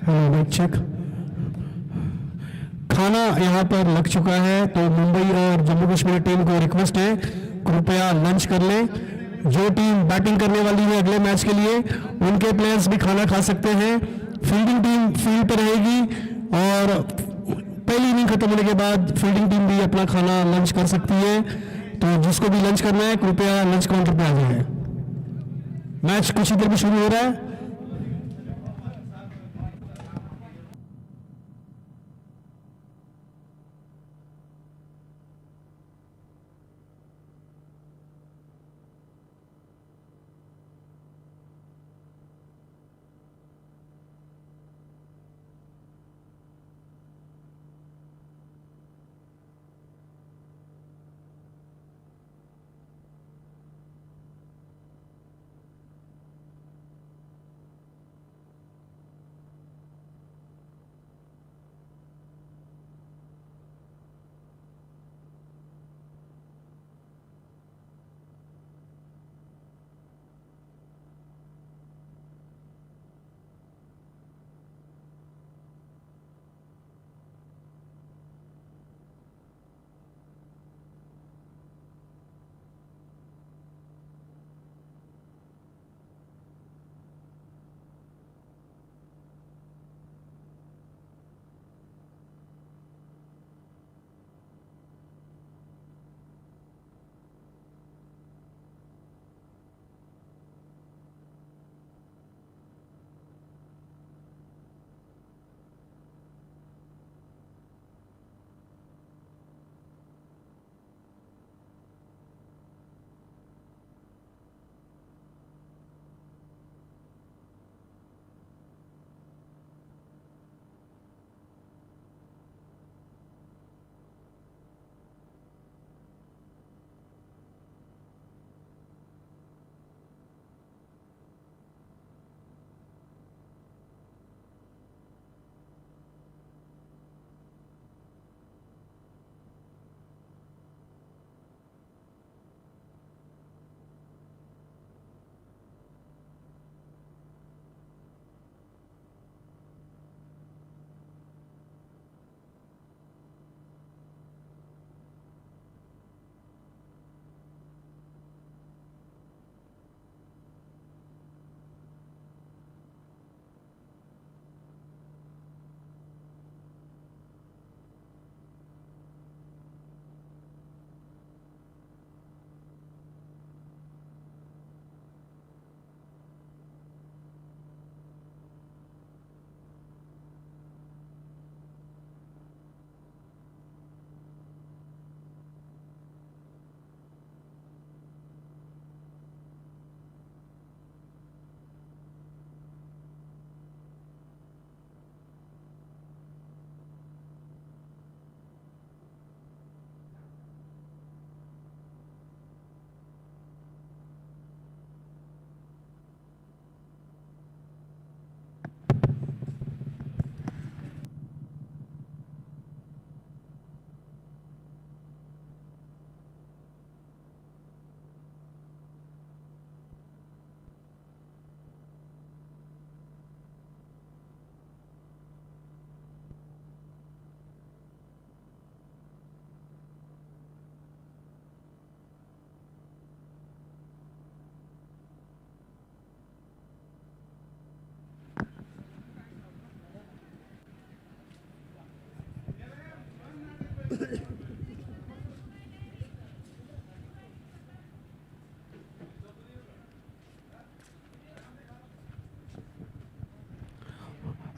Mic check. खाना यहाँ पर लग चुका है, तो मुंबई और जम्मू कश्मीर टीम को रिक्वेस्ट है कृपया लंच कर लें। जो टीम बैटिंग करने वाली है अगले मैच के लिए, उनके प्लेयर्स भी खाना खा सकते हैं। फील्डिंग टीम फील्ड पर रहेगी और पहली इनिंग खत्म होने के बाद फील्डिंग टीम भी अपना खाना लंच कर सकती है। तो जिसको भी लंच करना है कृपया लंच काउंटर पर आ जाए। मैच कुछ ही देर में शुरू हो रहा है।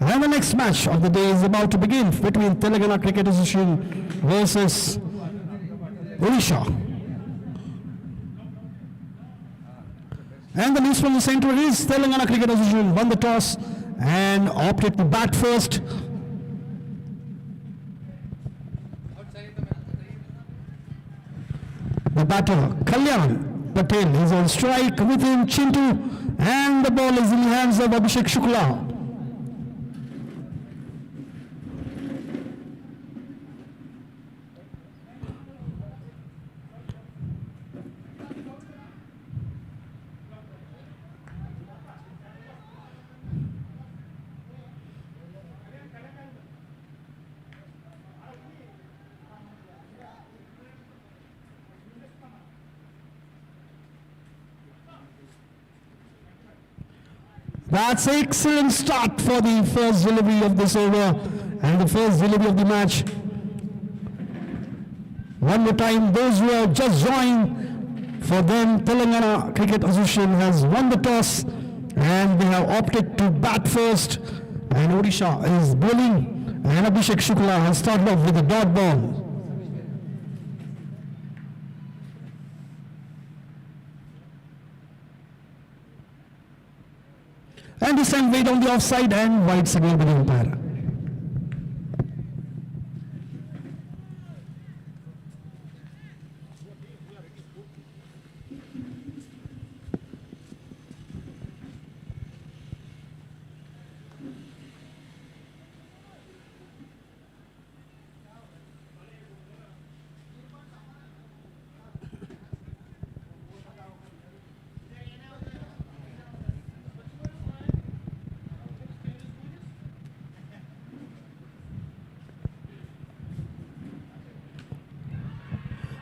And the next match of the day is about to begin between Telangana Cricket Association versus Odisha. And the news from the center is Telangana Cricket Association won the toss and opted to bat first. The batter Kalyan Patel is on strike with him Chintu, and the ball is in the hands of Abhishek Shukla. That's an excellent start for the first delivery of this over and the first delivery of the match. One more time, those who have just joined, for them, Telangana Cricket Association has won the toss and they have opted to bat first. And Odisha is bowling and Abhishek Shukla has started off with a dot ball. And this time wait on the offside and wide signal by the umpire.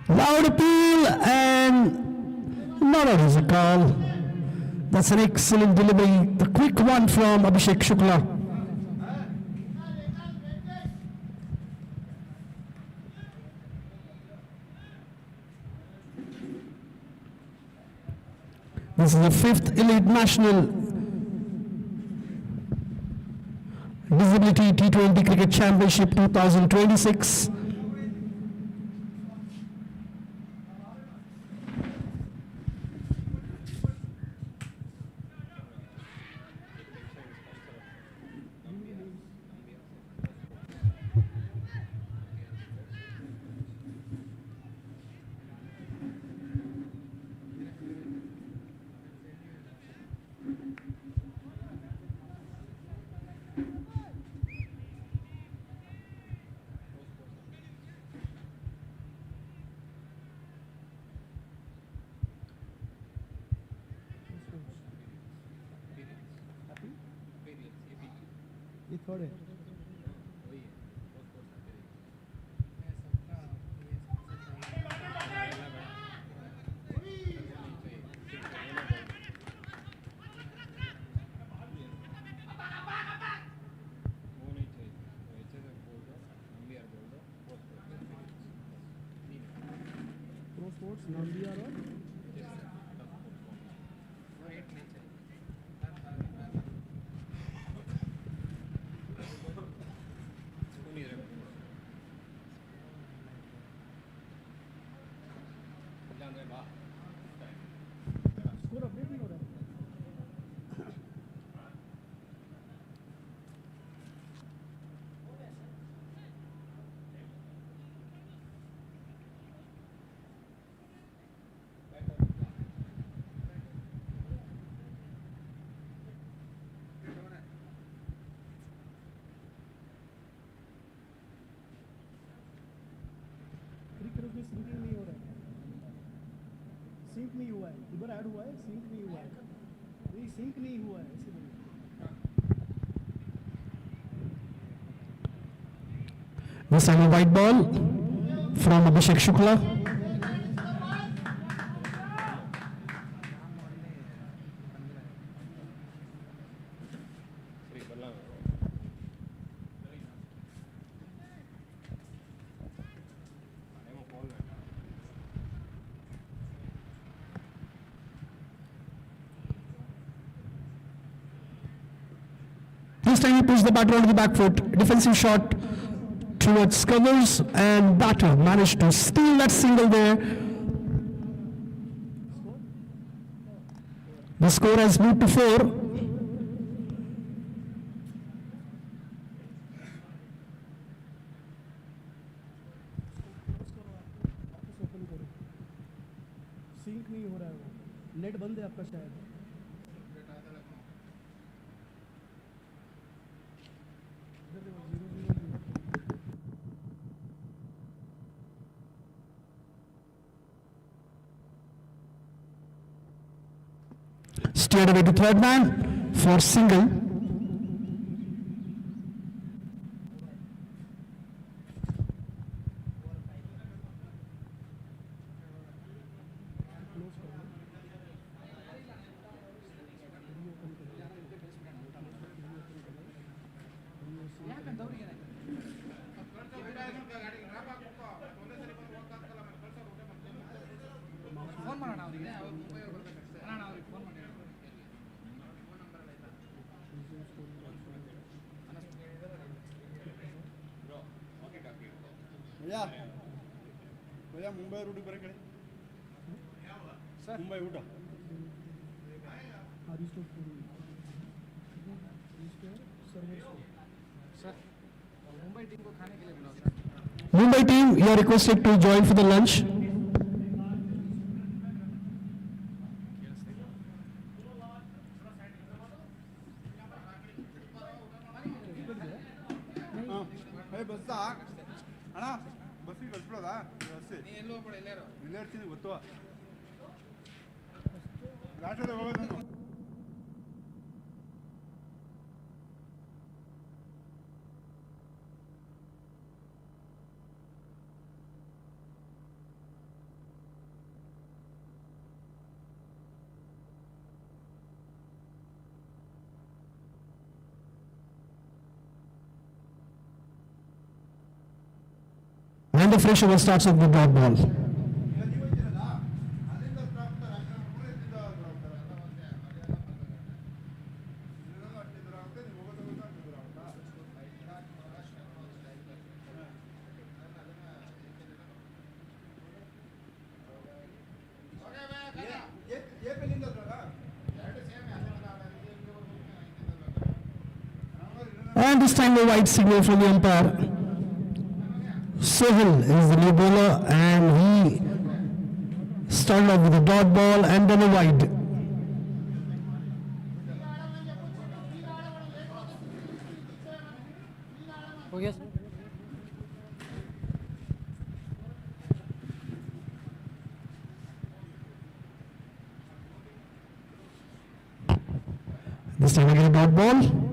Loud appeal and not a easy call. That's an excellent delivery. The quick one from Abhishek Shukla. This is the 5th Elite National Disability T20 Cricket Championship 2026. ये थोड़े pro sports Namibia और score update नहीं हो रहा है sinking नहीं हो रहा है सिंक नहीं हुआ है इधर ऐड हुआ है सिंक नहीं हुआ है नहीं सिंक नहीं हुआ है इसीलिए This time a white ball from Abhishek Shukla. This time he pushed the batter onto the back foot. Defensive shot towards covers and batter managed to steal that single there. The score has moved to 4. Sink नहीं हो रहा है वो net बंद है आपका शायद Steered away to third man for single. भैया भैया मुंबई रूट बरे कड़े Mumbai ऊಟ Mumbai team, you are requested to join for the lunch. Bus ಅಣ್ಣ ಬಸ್ಸಿಗೆ ಕಳ್ಸ್ಬಿಡೋದಾ ಬಸ್ಸಿ ಇಲ್ಲೇ ಇರ್ತೀನಿ ಗೊತ್ತು ಘಾಟಲ್ಲಿ ಹೋಗೋದು ನಾನು And the fresh over starts with the dot ball. And this time a white signal from the umpire. Sohail is the new bowler and he started off with a dot ball and then a wide. This time again a dot ball.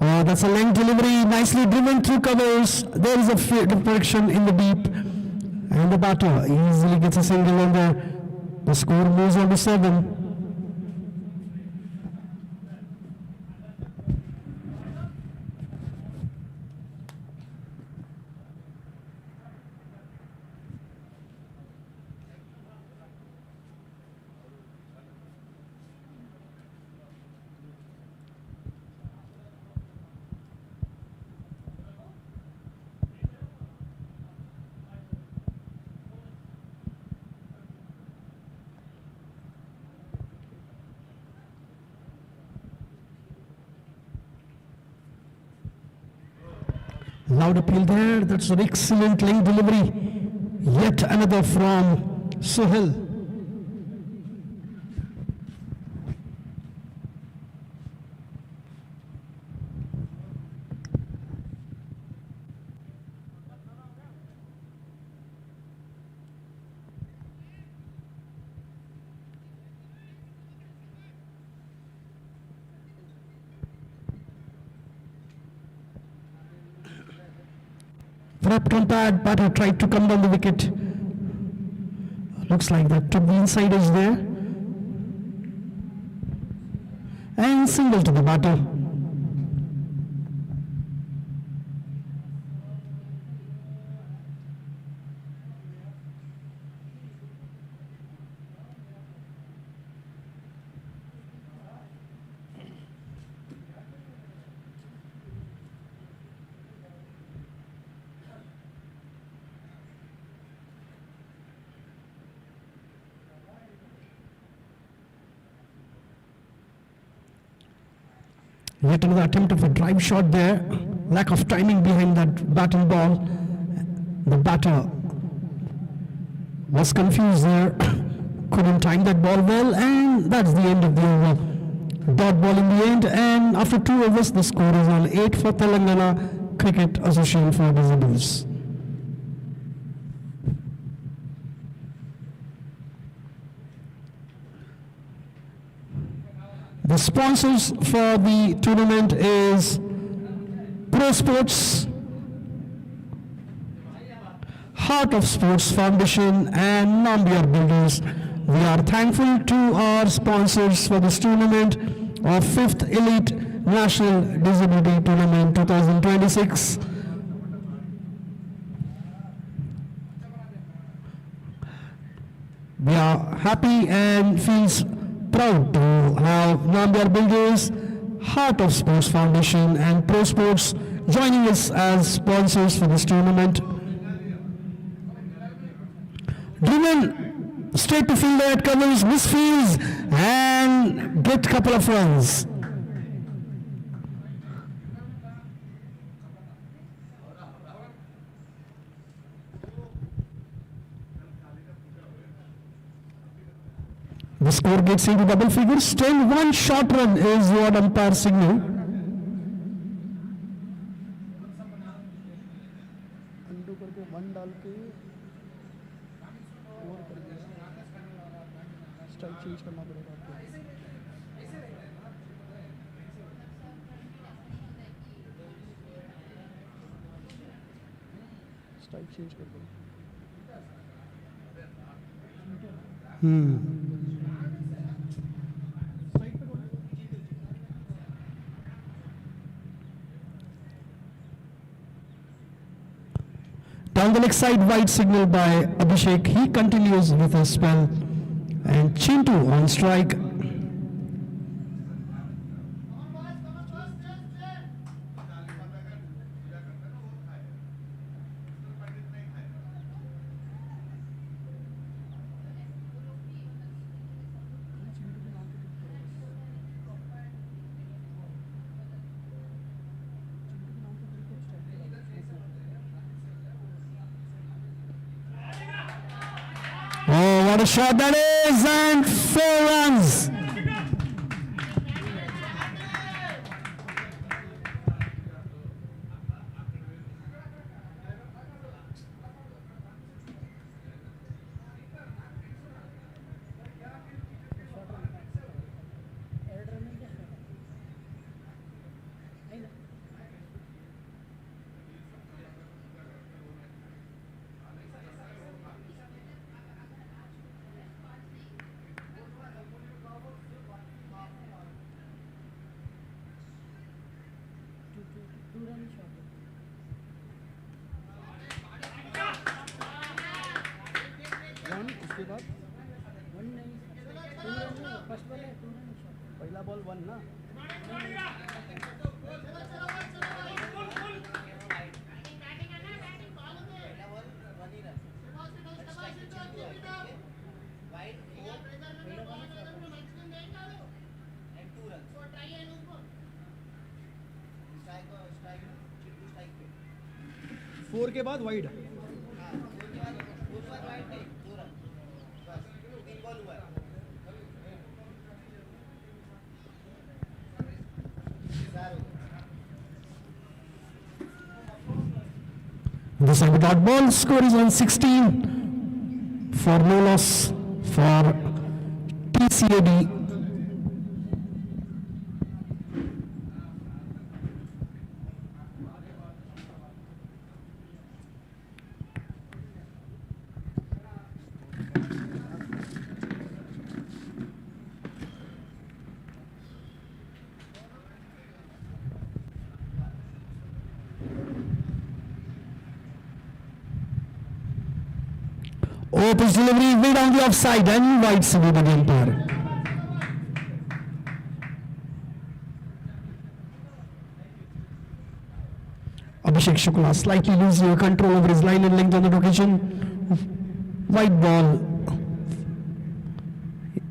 Oh, that's a length delivery, nicely driven through covers. There is a field direction in the deep. And the batter easily gets a single on there. The score moves on to 7. Loud appeal there. That's an excellent length delivery. Yet another from Sohail. Wrapped on pad, batter tried to come down the wicket. Looks like that took the inside edge there. And single to the batter. Yet another attempt of a drive shot there. Lack of timing behind that bat and ball. The batter was confused there. couldn't time that ball well, and that's the end of the over. Dot ball in the end, and after 2 overs, the score is on 8 for Telangana Cricket Association for Disables. The sponsors for the tournament is Pro Sports, Heart of Sports Foundation, and Nambiar Builders. We are thankful to our sponsors for this tournament of 5th Elite National Disability Tournament 2026. We are happy and feels proud to have Nambiar Builders, Heart of Sports Foundation, and Pro Sports joining us as sponsors for this tournament. Driven straight to fielder at covers, misfields, and get couple of runs. The score gets into double figures. Still one short run is what umpire signal. Undo करके 1 डाल के over कर दिया, strike change करना पड़ेगा आपको। Strike change कर दो। Down the leg side, wide signal by Abhishek. He continues with his spell. And Chintu on strike. Oh, what a shot that is, and 4 runs. उसके बाद पहला बॉल 1 ना। फोर के बाद wide. This is the dot ball. Score is on 16 for no loss for TCAD. Oh, pitch delivery way down the offside and wide signal by the umpire. Abhishek Shukla slightly losing control over his line and length on that occasion. White ball.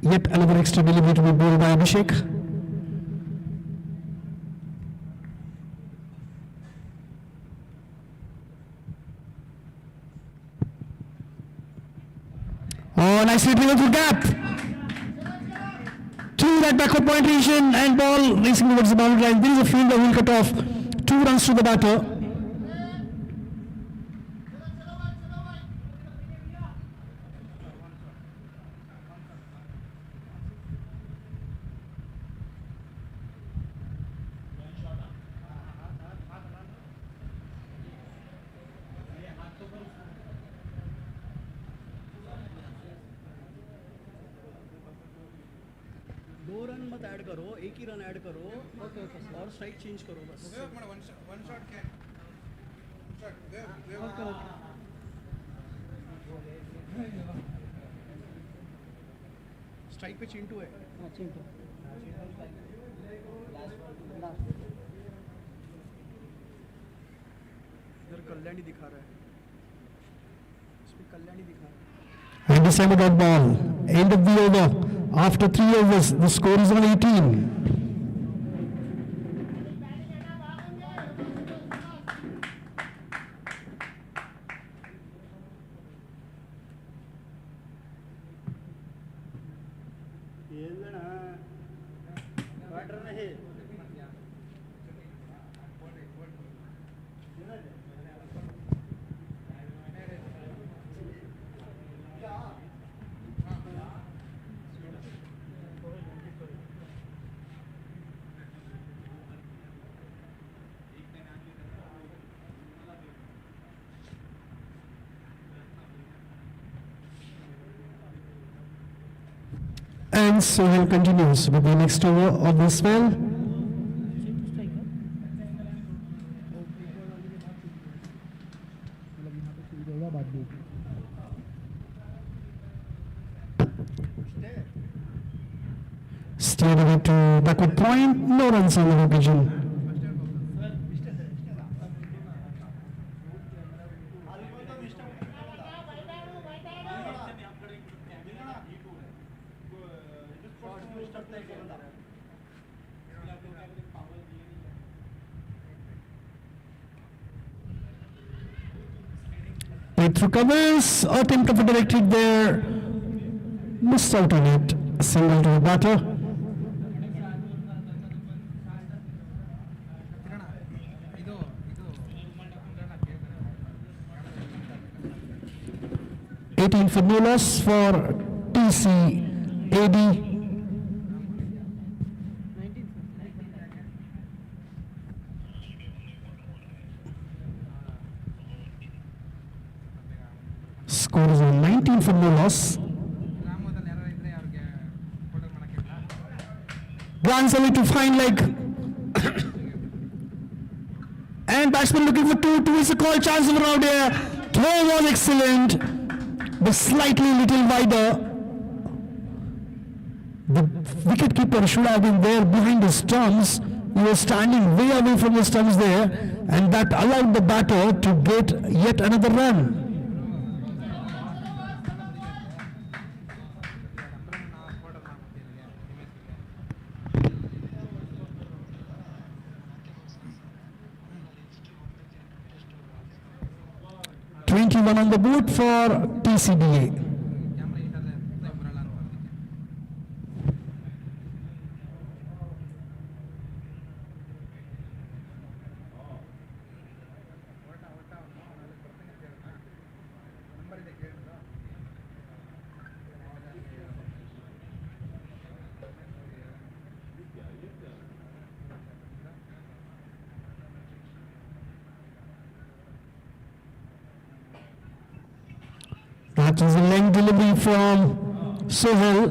Yet another extra delivery to be bowled by Abhishek. Oh, nicely driven through gap. To that backward point region and ball racing towards the boundary line. There is a fielder who will cut off. 2 runs to the batter. दो run मत add करो, एक ही run add करो और strike change करो बस. one shot can. Shot. There. Strike पे चिंटू है. इधर कल्याणी दिखा रहा है, इसमें कल्याणी दिखा रहा है. And the semi dot ball. End of the over. After 3 overs, the score is on 18. And Sohail continues with the next over of this spell. Steered away to backward point, no runs on the occasion. Through covers, attempt of a direct hit there, missed out on it, single to the batter. $18 for no loss for TCAD. Score is on 19 for no loss. Glance away to fine leg. And batsman looking for 2 is a call, chance of around here. Throw was excellent, but slightly little wider. The wicketkeeper should have been there behind the stumps. He was standing way away from the stumps there, and that allowed the batter to get yet another run. $21 on the board for TCDA. That is a length delivery from Sohail.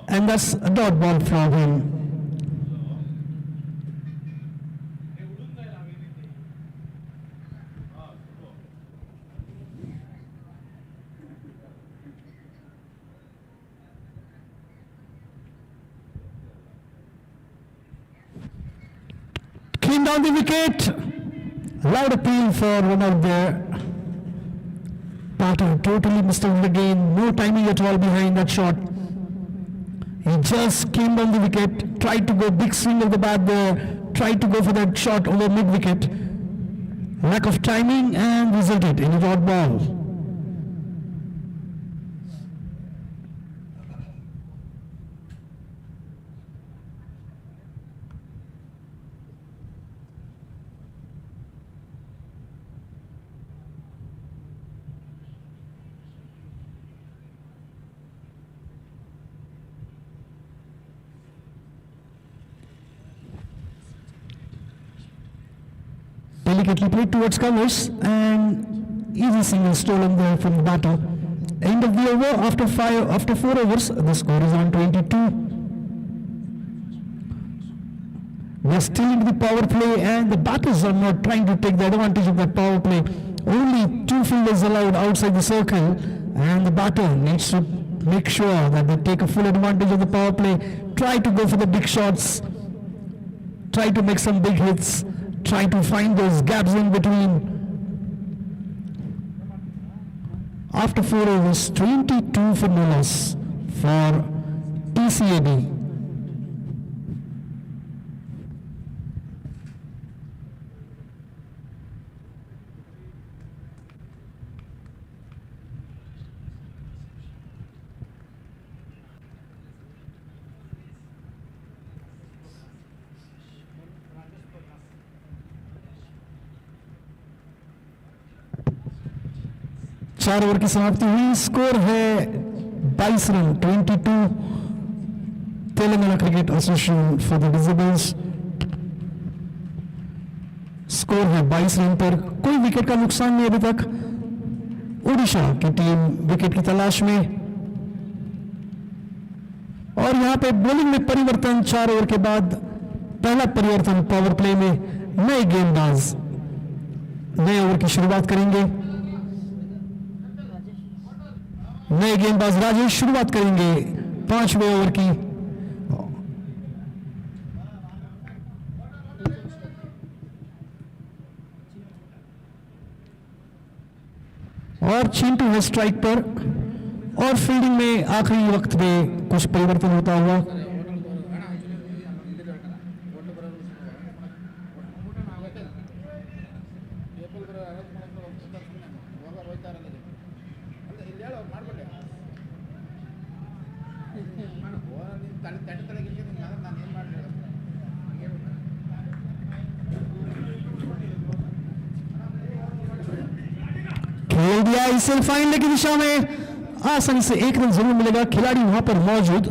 And that's a dot ball from him. Clean down the wicket. Loud appeal for one out there. Batter totally missed out again. No timing at all behind that shot. He just came down the wicket, tried to go big swing of the bat there, tried to go for that shot over mid wicket. lack of timing and resulted in a dot ball. Delicately played towards covers and easy single stolen there from the batter. End of the over after 4 overs. The score is on 22. We are still into the power play and the batters are not trying to take the advantage of that power play. Only 2 fielders allowed outside the circle and the batter needs to make sure that they take a full advantage of the power play. Try to go for the big shots. Try to make some big hits. Try to find those gaps in between. After 4 overs, 22 for no loss for TCAB. चार over की समाप्ति हुई. Score है 22 run. 22 Telangana cricket association for the disables. Score है 22 run पर. कोई wicket का नुकसान नहीं अभी तक. ओडिशा की टीम विकेट की तलाश में और यहां पे बॉलिंग में परिवर्तन 4 ओवर के बाद. पहला परिवर्तन पावर प्ले में. नए गेंदबाज नए ओवर की शुरुआत करेंगे. नए गेंदबाज राजेश शुरुआत करेंगे 5वें ओवर की. और चिंटू है स्ट्राइक पर और फील्डिंग में आखिरी वक्त में कुछ परिवर्तन होता हुआ. खेल दिया इसे फाइनल की दिशा में. आसानी से 1 रन जरूर मिलेगा. खिलाड़ी वहां पर मौजूद.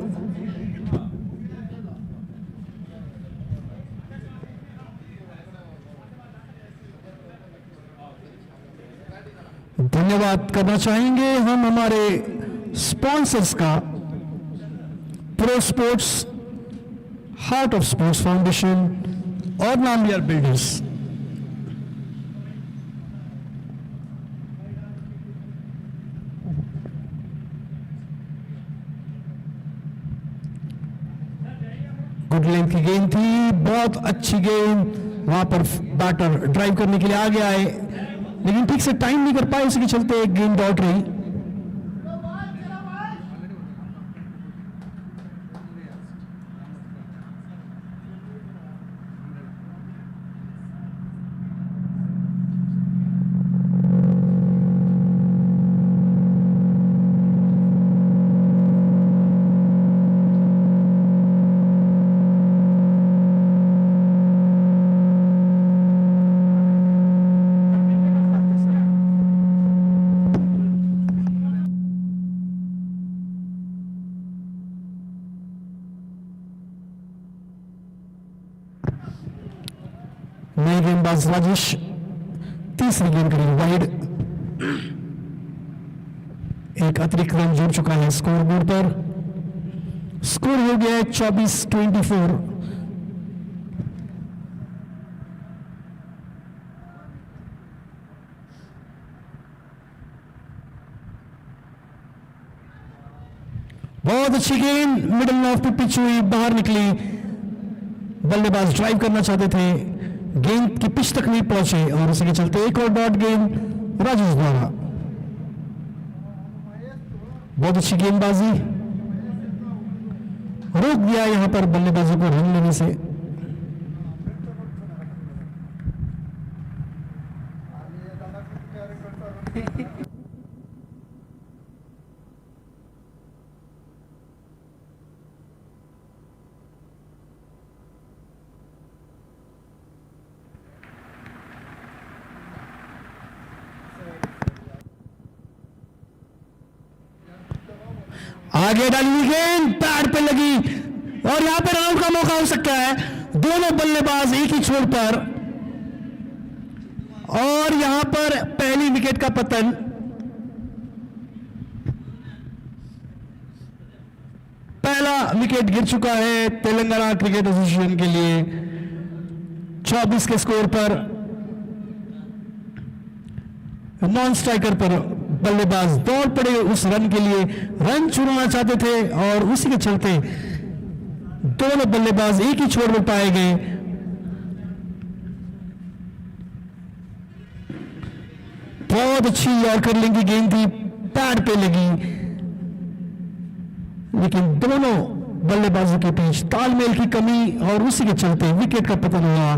धन्यवाद करना चाहेंगे हम हमारे स्पॉन्सर्स का. Pro sports, heart of sports foundation और नामलियर बिल्डर्स. गुड लेंथ की गेंद थी. बहुत अच्छी गेंद. वहां पर बैटर ड्राइव करने के लिए आगे आए लेकिन ठीक से टाइम नहीं कर पाए. उसके चलते एक गेंद आउट रही. नए गेंदबाज राजेश तीसरी गेंद करेंगे वाइड. एक अतिरिक्त रन जुड़ चुका है स्कोर बोर्ड पर. स्कोर हो गया है 24-24. बहुत अच्छी गेंद मिडिल ऑफ द पिच हुई. बाहर निकली. बल्लेबाज ड्राइव करना चाहते थे. गेंद की पिच तक नहीं पहुंचे और उसी के चलते एक और डॉट गेंद राजेश द्वारा. बहुत अच्छी गेंदबाजी. रोक दिया यहां पर बल्लेबाजों को रन लेने से. आगे डाली हुई गेंद पैड पे लगी और यहां पर आउट का मौका हो सकता है। दोनों बल्लेबाज एक ही छोर पर और यहां पर पहली विकेट का पतन। पहला विकेट गिर चुका है तेलंगाना क्रिकेट एसोसिएशन के लिए 24 के स्कोर पर। नॉन स्ट्राइकर पर बल्लेबाज दौड़ पड़े उस रन के लिए, रन चुराना चाहते थे और उसी के चलते दोनों बल्लेबाज एक ही छोर में पाए गए। बहुत अच्छी यॉर्कर लिंक की गेंद थी, पैड पे लगी, लेकिन दोनों बल्लेबाजों के बीच तालमेल की कमी और उसी के चलते विकेट का पतन हुआ।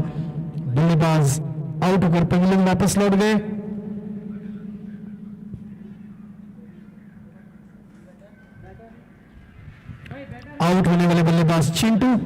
बल्लेबाज आउट होकर पवेलियन वापस लौट गए। आउट होने वाले बल्लेबाज चिंटू।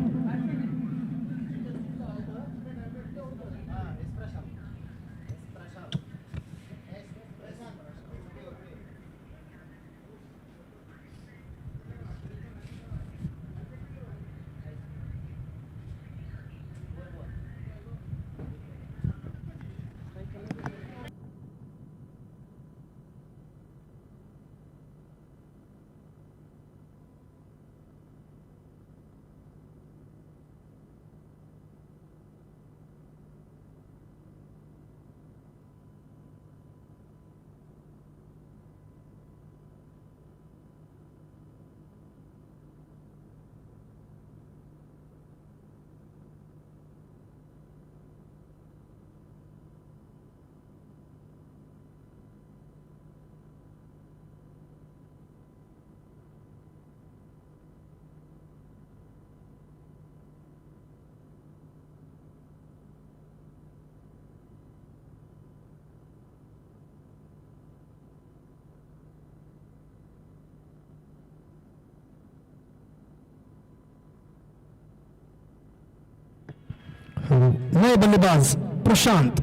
नए बल्लेबाज प्रशांत।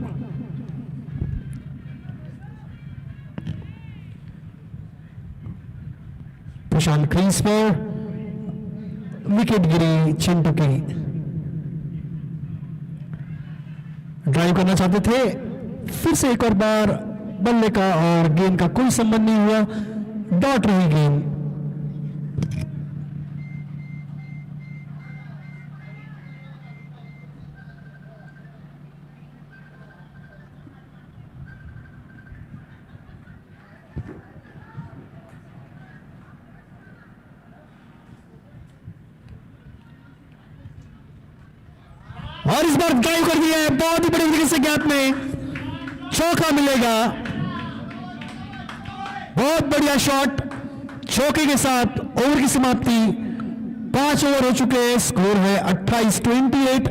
प्रशांत क्रीज पर, विकेट गिरी चिंटू की। ड्राइव करना चाहते थे, फिर से एक और बार बल्ले का और गेंद का कोई संबंध नहीं हुआ, डॉट रही गेंद। और इस बार ड्राइव कर दिया है, बहुत ही बड़ी विकेट से गैप में चौका मिलेगा। बहुत बढ़िया शॉट, चौके के साथ ओवर की समाप्ति। 5 ओवर हो चुके हैं, स्कोर है 28-28,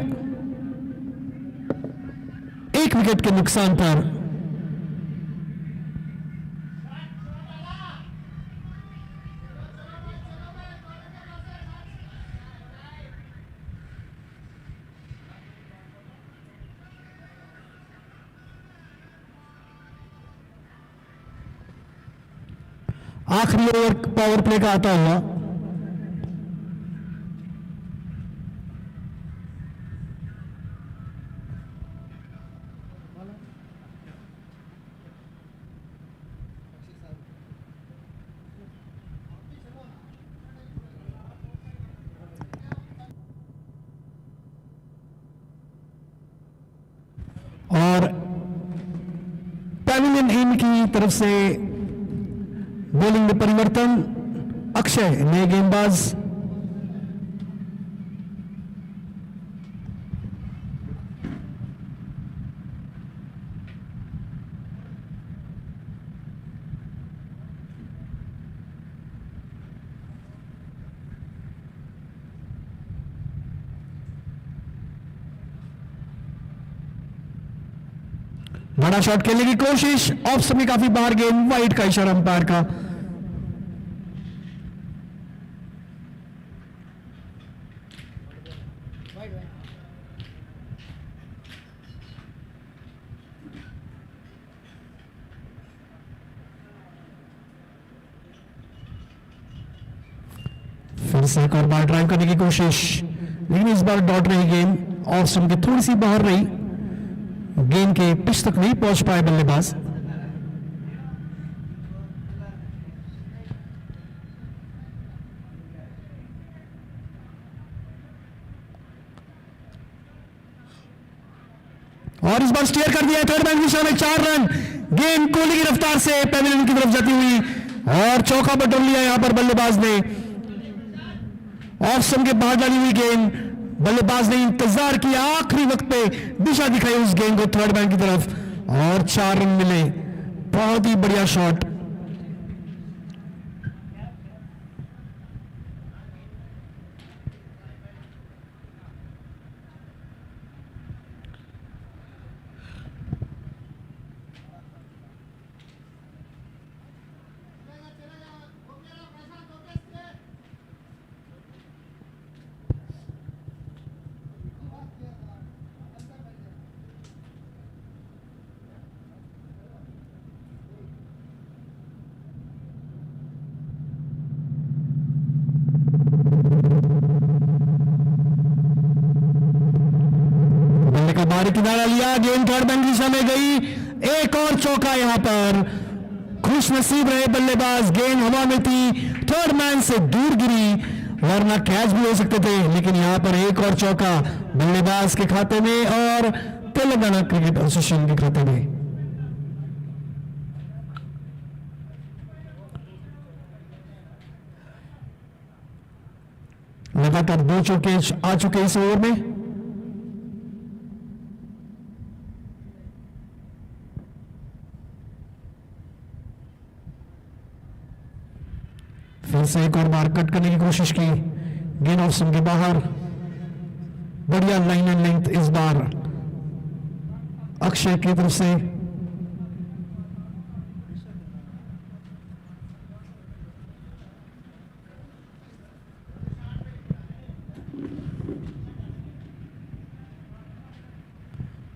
एक विकेट के नुकसान पर। आखिरी ओवर पावर प्ले का आता हुआ। और पैविलियन इन की तरफ से बॉलिंग में परिवर्तन, अक्षय नए गेंदबाज। बड़ा शॉट खेलने की कोशिश, ऑफ समय काफी बाहर, गेंद वाइड का इशारा अंपायर का। फिर से एक और बार ड्राइव करने की कोशिश, लेकिन इस बार डॉट रही गेंद, ऑफ स्टंप की थोड़ी सी बाहर रही, गेंद के पिच तक नहीं पहुंच पाए बल्लेबाज। और इस बार स्टीयर कर दिया थर्ड मैन की दिशा में, 4 रन, गेंद कोहली की रफ्तार से पेविलियन की तरफ जाती हुई और चौका बटोर लिया यहां पर बल्लेबाज ने। ऑफ स्टंप के बाहर डाली हुई गेंद, बल्लेबाज ने इंतजार किया, आखिरी वक्त पे दिशा दिखाई उस गेंद को थर्ड मैन की तरफ और 4 रन मिले। बहुत ही बढ़िया शॉट। बाहरी किनारा लिया, गेंद थर्ड मैन की दिशा में गई, एक और चौका यहां पर। खुश नसीब रहे बल्लेबाज, गेंद हवा में थी, थर्ड मैन से दूर गिरी, वरना कैच भी हो सकते थे, लेकिन यहां पर एक और चौका बल्लेबाज के खाते में और तेलंगाना क्रिकेट एसोसिएशन के खाते में। लगातार 2 चौके आ चुके इस ओवर में। फिर से एक और बार कट करने की कोशिश की, गेंद ऑफ स्टंप के बाहर, बढ़िया लाइन एंड लेंथ इस बार अक्षय की तरफ से।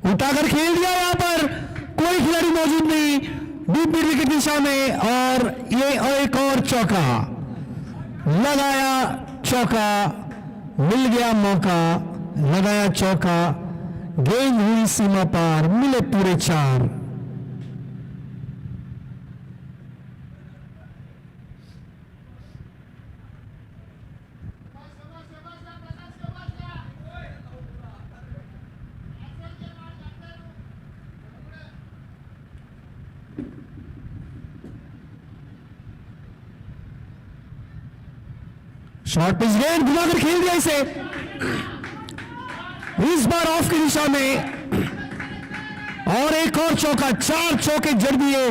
उठाकर खेल दिया, यहां पर कोई खिलाड़ी मौजूद नहीं, डीप मिड विकेट की दिशा में, और ये एक और चौका लगाया, चौका मिल गया मौका, लगाया चौका, गेंद हुई सीमा पार, मिले पूरे 4। शॉर्ट पिच गेंद घुमाकर खेल दिया इसे, इस बार ऑफ की दिशा में, और एक और चौका, 4 चौके जड़ दिए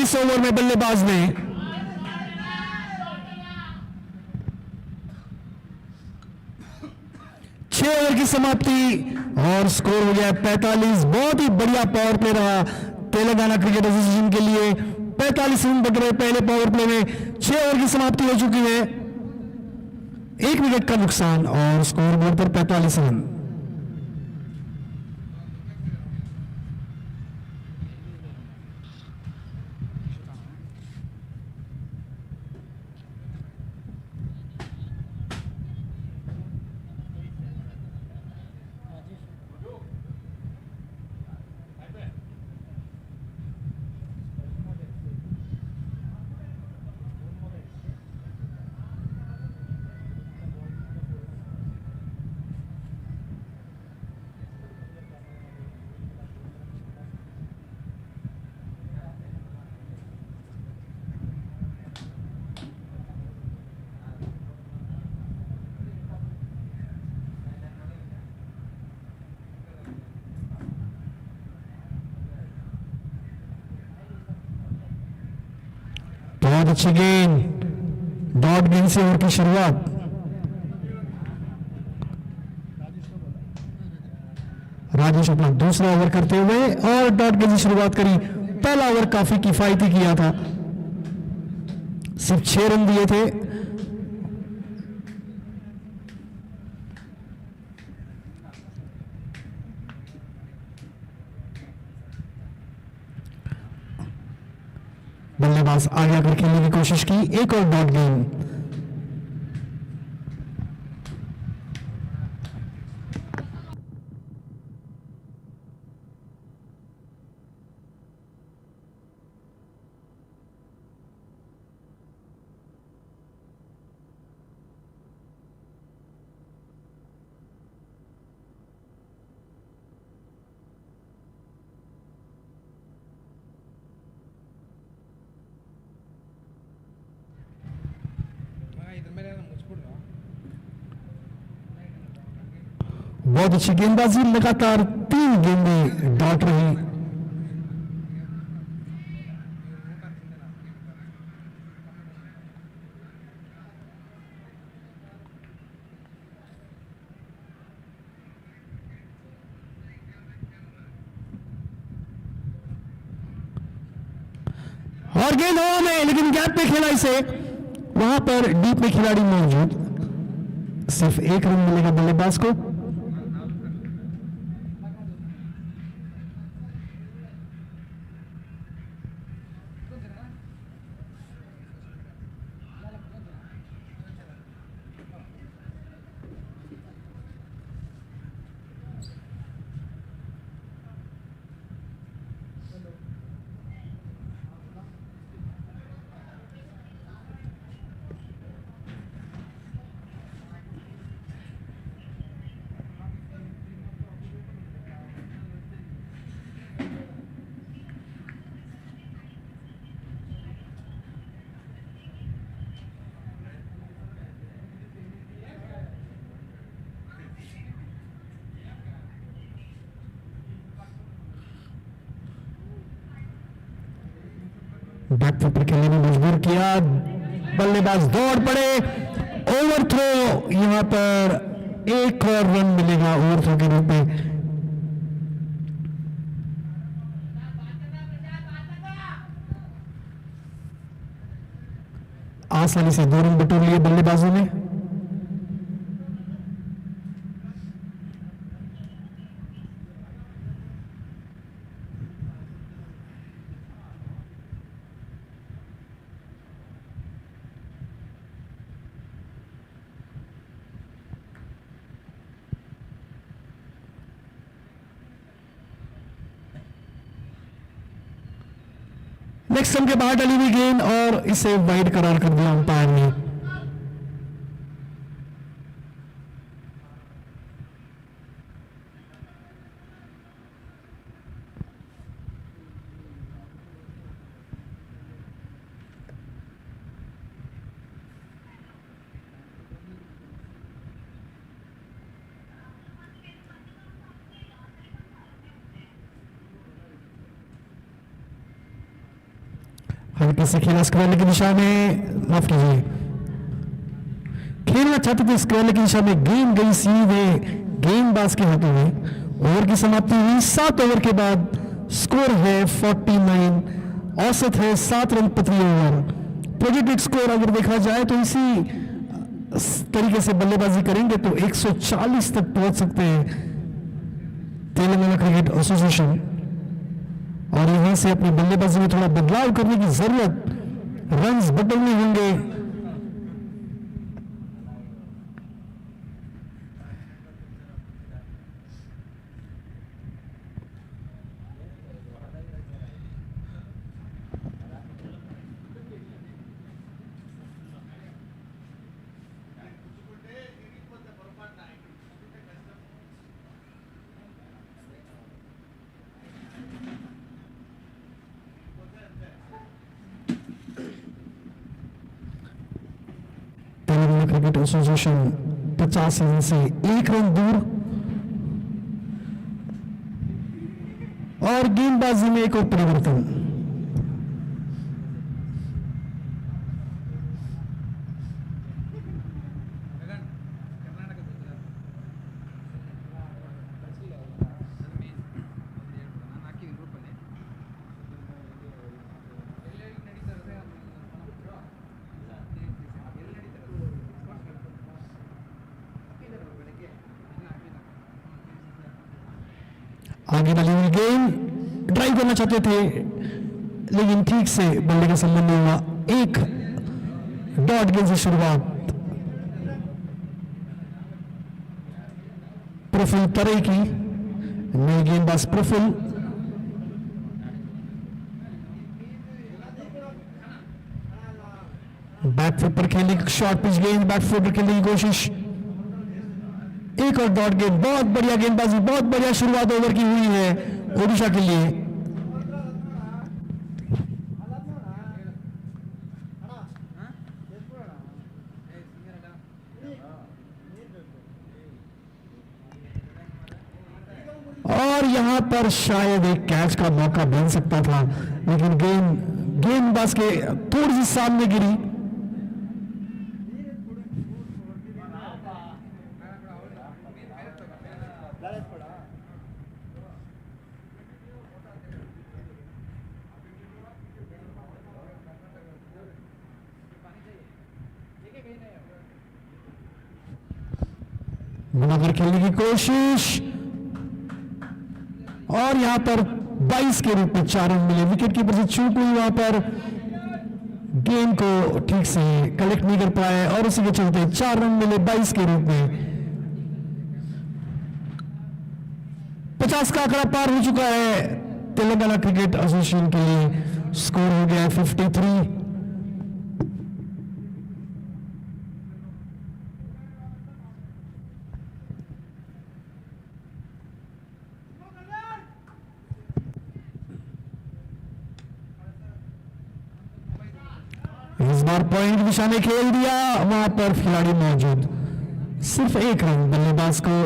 इस ओवर में बल्लेबाज ने। छह ओवर की समाप्ति और स्कोर हो गया 45। बहुत ही बढ़िया पावर प्ले रहा तेलंगाना क्रिकेट एसोसिएशन के लिए। 45 रन बट रहे पहले पावर प्ले में। 6 ओवर की समाप्ति हो चुकी है, 1 विकेट का नुकसान और स्कोर बोर्ड पर 45 रन। बहुत अच्छी गेंद, डॉट गेंद से ओवर की शुरुआत। राजेश अपना दूसरा ओवर करते हुए और डॉट गेंद की शुरुआत करी। पहला ओवर काफी किफायती किया था, सिर्फ 6 रन दिए थे। बल्लेबाज आगे आकर खेलने की कोशिश की, एक और डॉट गेंद। इधर मेरे मुझको बहुत अच्छी गेंदबाजी, लगातार 3 गेंदें डॉट रही। और गेंद हवा में, लेकिन गैप पे खेला इसे, वहां पर डीप में खिलाड़ी मौजूद। सिर्फ 1 रन मिलेगा बल्लेबाज को। बैक फुट पर खेलने में मजबूर किया, बल्लेबाज दौड़ पड़े, ओवर थ्रो। यहां पर एक और रन मिलेगा ओवर थ्रो के रूप में। आसानी से 2 रन बटोर लिए बल्लेबाजों ने। नेक्स्ट रन के बाहर डली हुई गेंद और इसे वाइड करार कर दिया अंपायर ने। हल्के से खेला स्क्वायर की दिशा में, माफ कीजिए, खेलना चाहते थे स्क्वायर की दिशा में, गेंद गई सीधे गेंदबाज के हाथों में। ओवर की समाप्ति हुई 7 ओवर के बाद। स्कोर है 49, औसत है 7 रन प्रति ओवर। प्रोजेक्टेड स्कोर अगर देखा जाए तो इसी तरीके से बल्लेबाजी करेंगे तो 140 तक पहुंच सकते हैं तेलंगाना क्रिकेट एसोसिएशन। और यहां से अपनी बल्लेबाजी में थोड़ा बदलाव करने की जरूरत, रन्स बदलने होंगे। तेलंगाना क्रिकेट एसोसिएशन 50 रन से 1 रन दूर। और गेंदबाजी में एक और परिवर्तन। आगे डाली हुई गेंद, ड्राइव करना चाहते थे लेकिन ठीक से बल्ले का संबंध नहीं हुआ। एक डॉट गेंद से शुरुआत प्रफुल्ल तरई की, नई गेंदबाज प्रफुल्ल। बैकफुट पर खेलने की शॉर्ट पिच गेंद, बैकफुट पर खेलने की कोशिश, एक और डॉट गेंद। बहुत बढ़िया गेंदबाजी, बहुत बढ़िया शुरुआत ओवर की हुई है ओडिशा के लिए। और यहां पर शायद एक कैच का मौका बन सकता था लेकिन गेंदबाज के थोड़ी सी सामने गिरी। बनाकर खेलने की कोशिश और यहां पर 22 के रूप में 4 रन मिले। विकेट कीपर से चूक हुई, वहां पर गेंद को ठीक से कलेक्ट नहीं कर पाए और उसी के चलते 4 रन मिले 22 के रूप में। 50 का आंकड़ा पार हो चुका है तेलंगाना क्रिकेट एसोसिएशन के लिए। स्कोर हो गया है 53। इस बार पॉइंट दिशा ने खेल दिया, वहां पर खिलाड़ी मौजूद, सिर्फ एक रन बल्लेबाज को।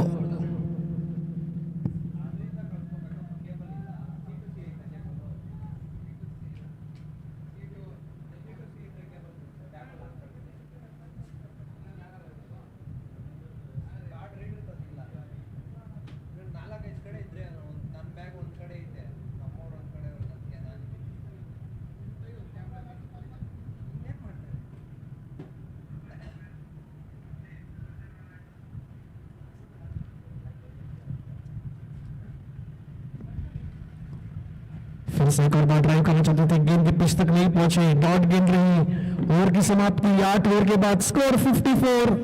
फिर से एक और बार ड्राइव करना चाहते थे, गेंद के पिच तक नहीं पहुंचे, डॉट गेंद रही। ओवर की समाप्ति 8 ओवर के बाद, स्कोर 54।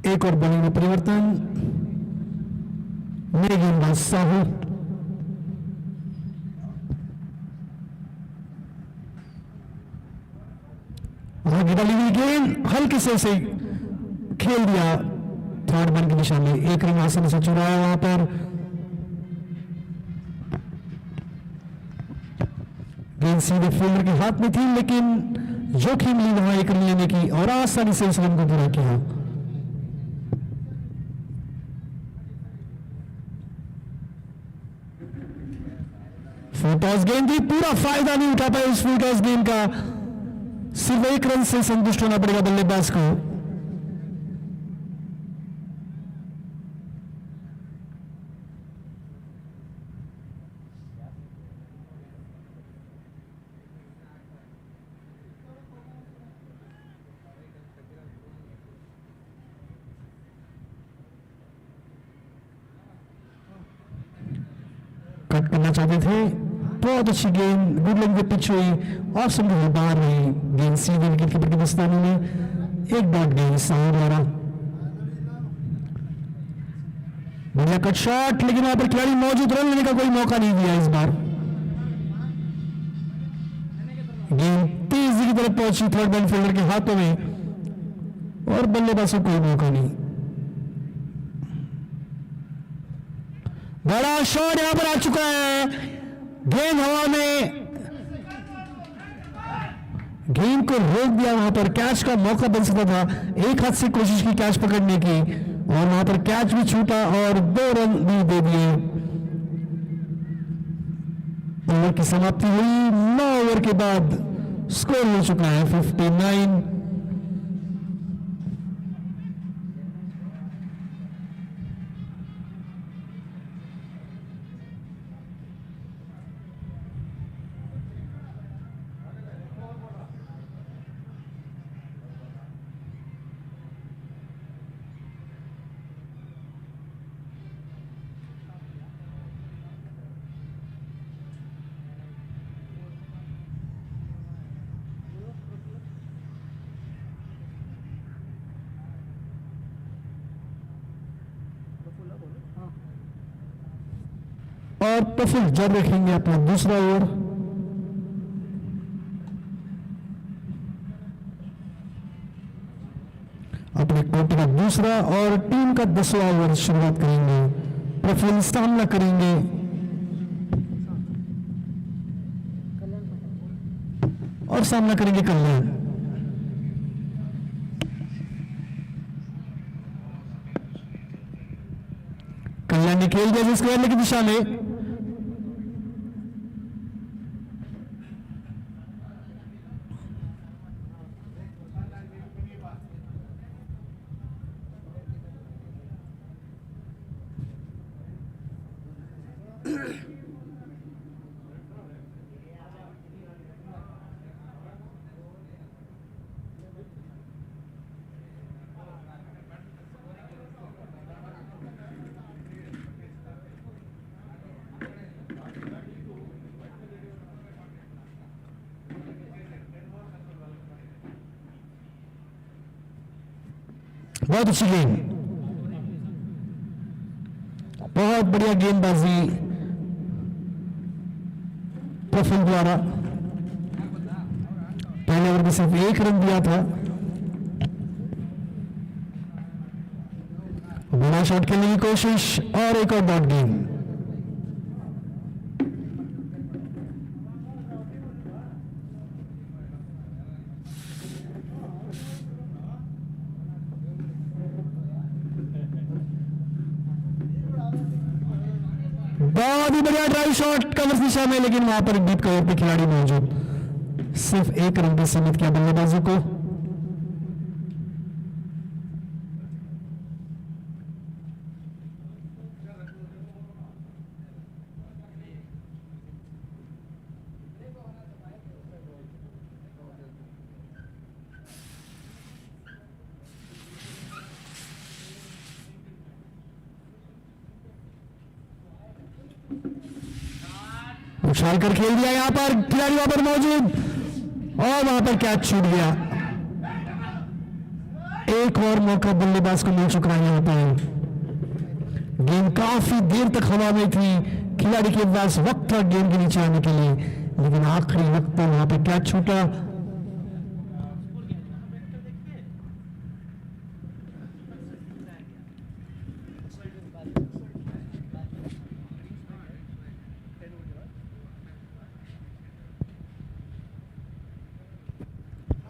एक और बॉलिंग में परिवर्तन, नए गेंदबाज साहू। आगे डाली हुई गेंद हल्के से उसे खेल दिया थर्ड मैन की दिशा में, एक रन आसानी से चुराया वहां पर। गेंद सीधे फील्डर के हाथ में थी लेकिन जोखिम ली वहां एक रन लेने की और आसानी से इस रन को पूरा किया। टॉस गेंद थी, पूरा फायदा नहीं उठा पाया इस फुल टॉस गेंद का, सिर्फ 1 रन से संतुष्ट होना पड़ेगा बल्लेबाज को। कट करना चाहते थे, बहुत अच्छी गेंद, गुड लेंथ पे पिच हुई, ऑसम की बाहर रही गेंद, सीधे विकेट कीपर के दस्ताने में, एक डॉट गेंद साहू द्वारा। बढ़िया कट शॉट, लेकिन वहां पर खिलाड़ी मौजूद, रन लेने का कोई मौका नहीं दिया इस बार। गेंद तेजी की तरफ पहुंची थर्ड बैन फील्डर के हाथों में, और बल्लेबाज को कोई मौका नहीं। बड़ा शॉट यहां पर आ चुका है, गेंद हवा में, गेंद को रोक दिया, वहां पर कैच का मौका बन सकता था, एक हाथ से कोशिश की कैच पकड़ने की, और वहां पर कैच भी छूटा और 2 रन भी दे दिए। ओवर की समाप्ति हुई, 9 ओवर के बाद स्कोर हो चुका है 59। और प्रफुल्ल जब रखेंगे अपना दूसरा ओवर। अपने कोर्ट का दूसरा और टीम का 10वां ओवर शुरुआत करेंगे। प्रफुल्ल सामना करेंगे और सामना करेंगे कल्याण। कल्याण ने खेल दिया जिसके की दिशा में, बहुत अच्छी गेंद, बहुत बढ़िया गेंदबाजी प्रफुल्ल द्वारा। पहले ओवर में सिर्फ 1 रन दिया था। बड़ा शॉट खेलने की कोशिश और एक और डॉट गेंद। बहुत ही बढ़िया ड्राइव शॉट कवर दिशा में, लेकिन वहां पर डीप कवर पे खिलाड़ी मौजूद, सिर्फ 1 रन पे सीमित किया बल्लेबाजों को। उछाल कर खेल दिया, यहां पर खिलाड़ी वहां पर मौजूद और वहां पर कैच छूट गया। एक और मौका बल्लेबाज को मिल चुका है। यहां पर गेंद काफी देर तक हवा में थी, खिलाड़ी के पास वक्त था गेंद के नीचे आने के लिए, लेकिन आखिरी वक्त पर वहां पर कैच छूटा।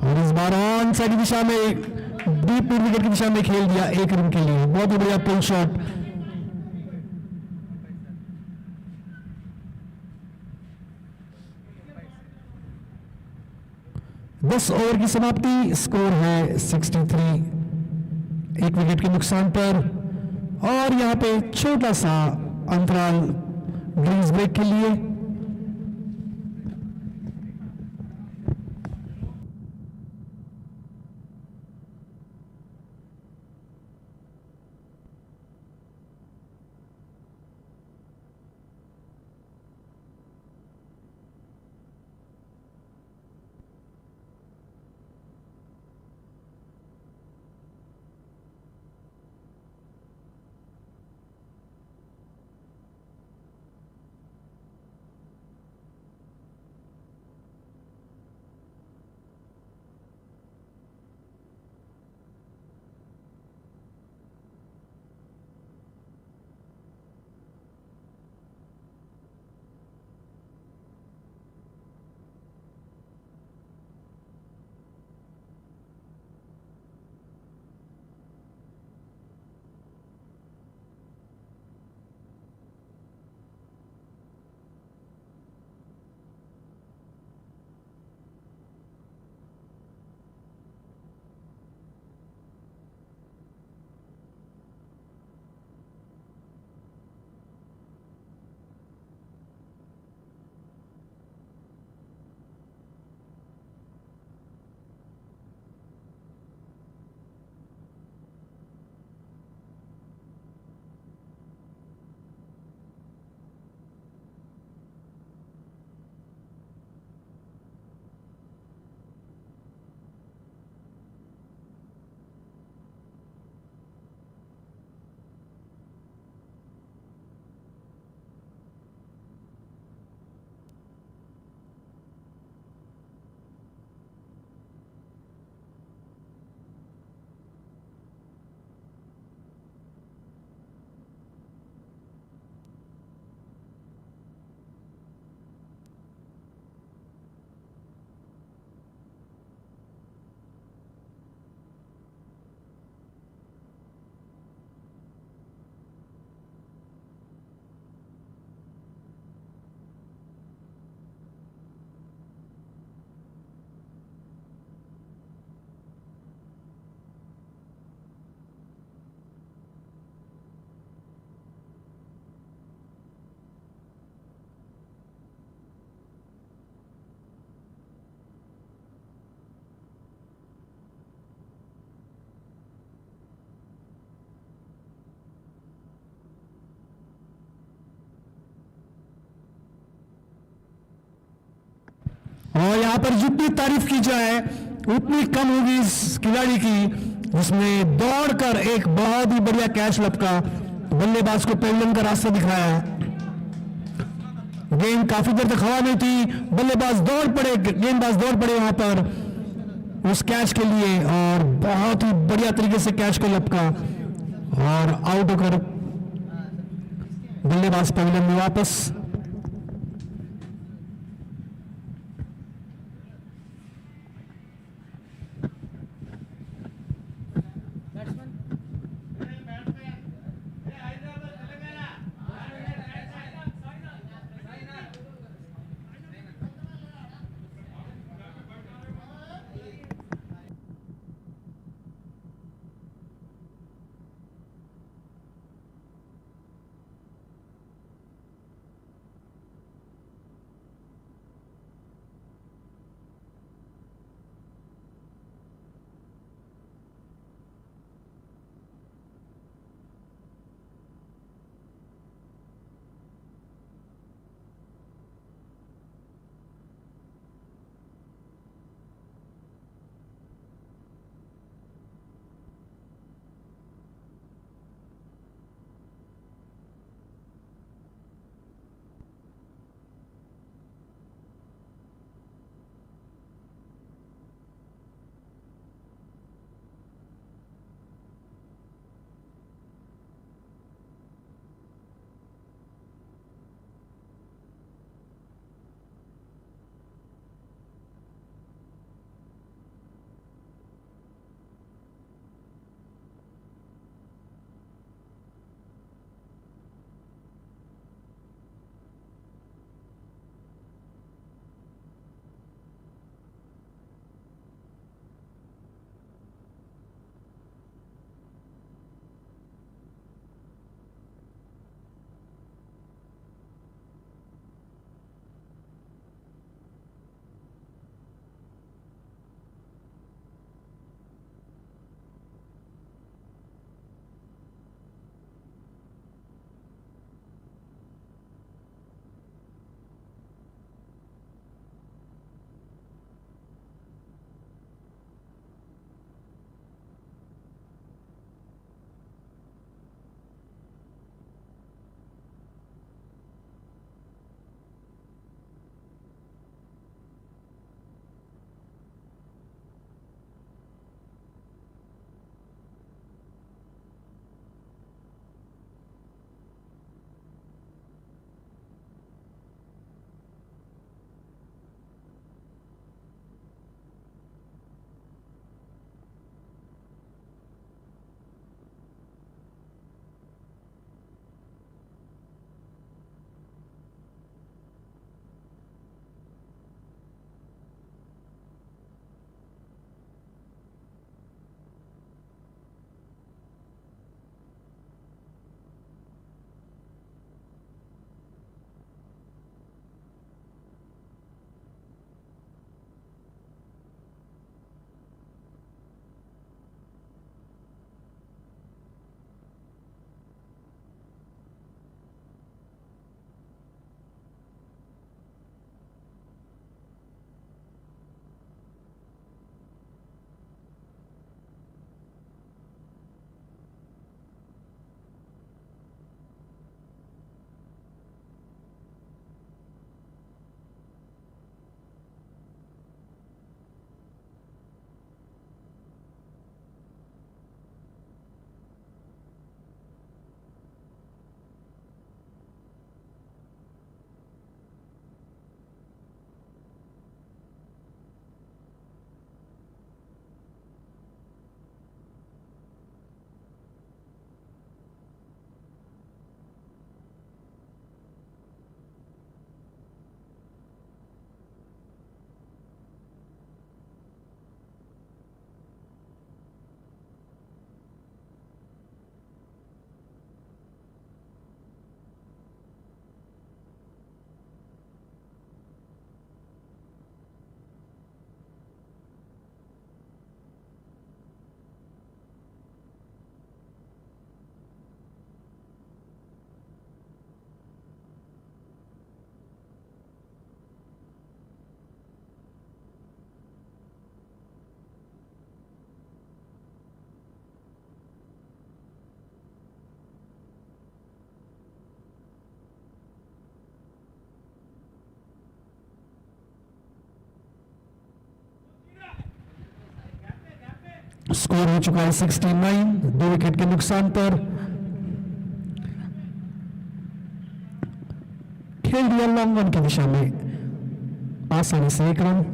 और इस बार ऑन साइड की दिशा में, डीप मिड विकेट की दिशा में खेल दिया 1 रन के लिए। बहुत ही बढ़िया पुल शॉट। 10 ओवर की समाप्ति, स्कोर है 63, एक विकेट के नुकसान पर। और यहाँ पे छोटा सा अंतराल ड्रिंक्स ब्रेक के लिए। और यहाँ पर जितनी तारीफ की जाए उतनी कम होगी इस खिलाड़ी की, जिसने दौड़कर एक बहुत ही बढ़िया कैच लपका, बल्लेबाज को पेंडुलम का रास्ता दिखाया। गेंद काफी देर तक हवा में थी, बल्लेबाज दौड़ पड़े, गेंदबाज दौड़ पड़े वहां पर उस कैच के लिए, और बहुत ही बढ़िया तरीके से कैच को लपका और आउट होकर बल्लेबाज पेंडुलम में वापस। स्कोर हो चुका है 69, 2 विकेट के नुकसान पर। खेल दिया लॉन्ग रन की दिशा में, आसानी से 1 रन।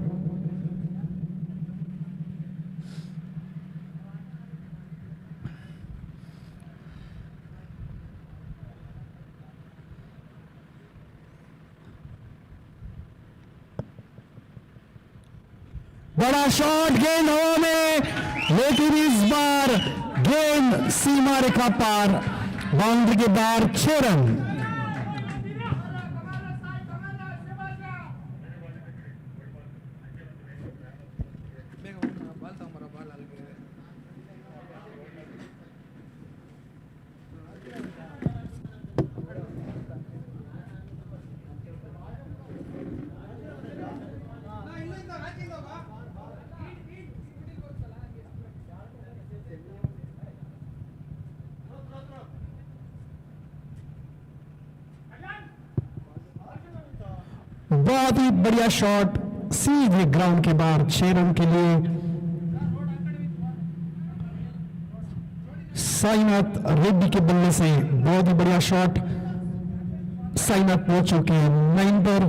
बड़ा शॉट, गेंद हवा में, लेकिन इस बार गेंद सीमा रेखा पार, बाउंड्री के बाहर 6 रन। बहुत ही बढ़िया शॉट, सीधे ग्राउंड के बाहर 6 रन के लिए। साईनाथ रेड्डी के बल्ले से बहुत ही बढ़िया शॉट। साईनाथ पहुंच चुके हैं 9 पर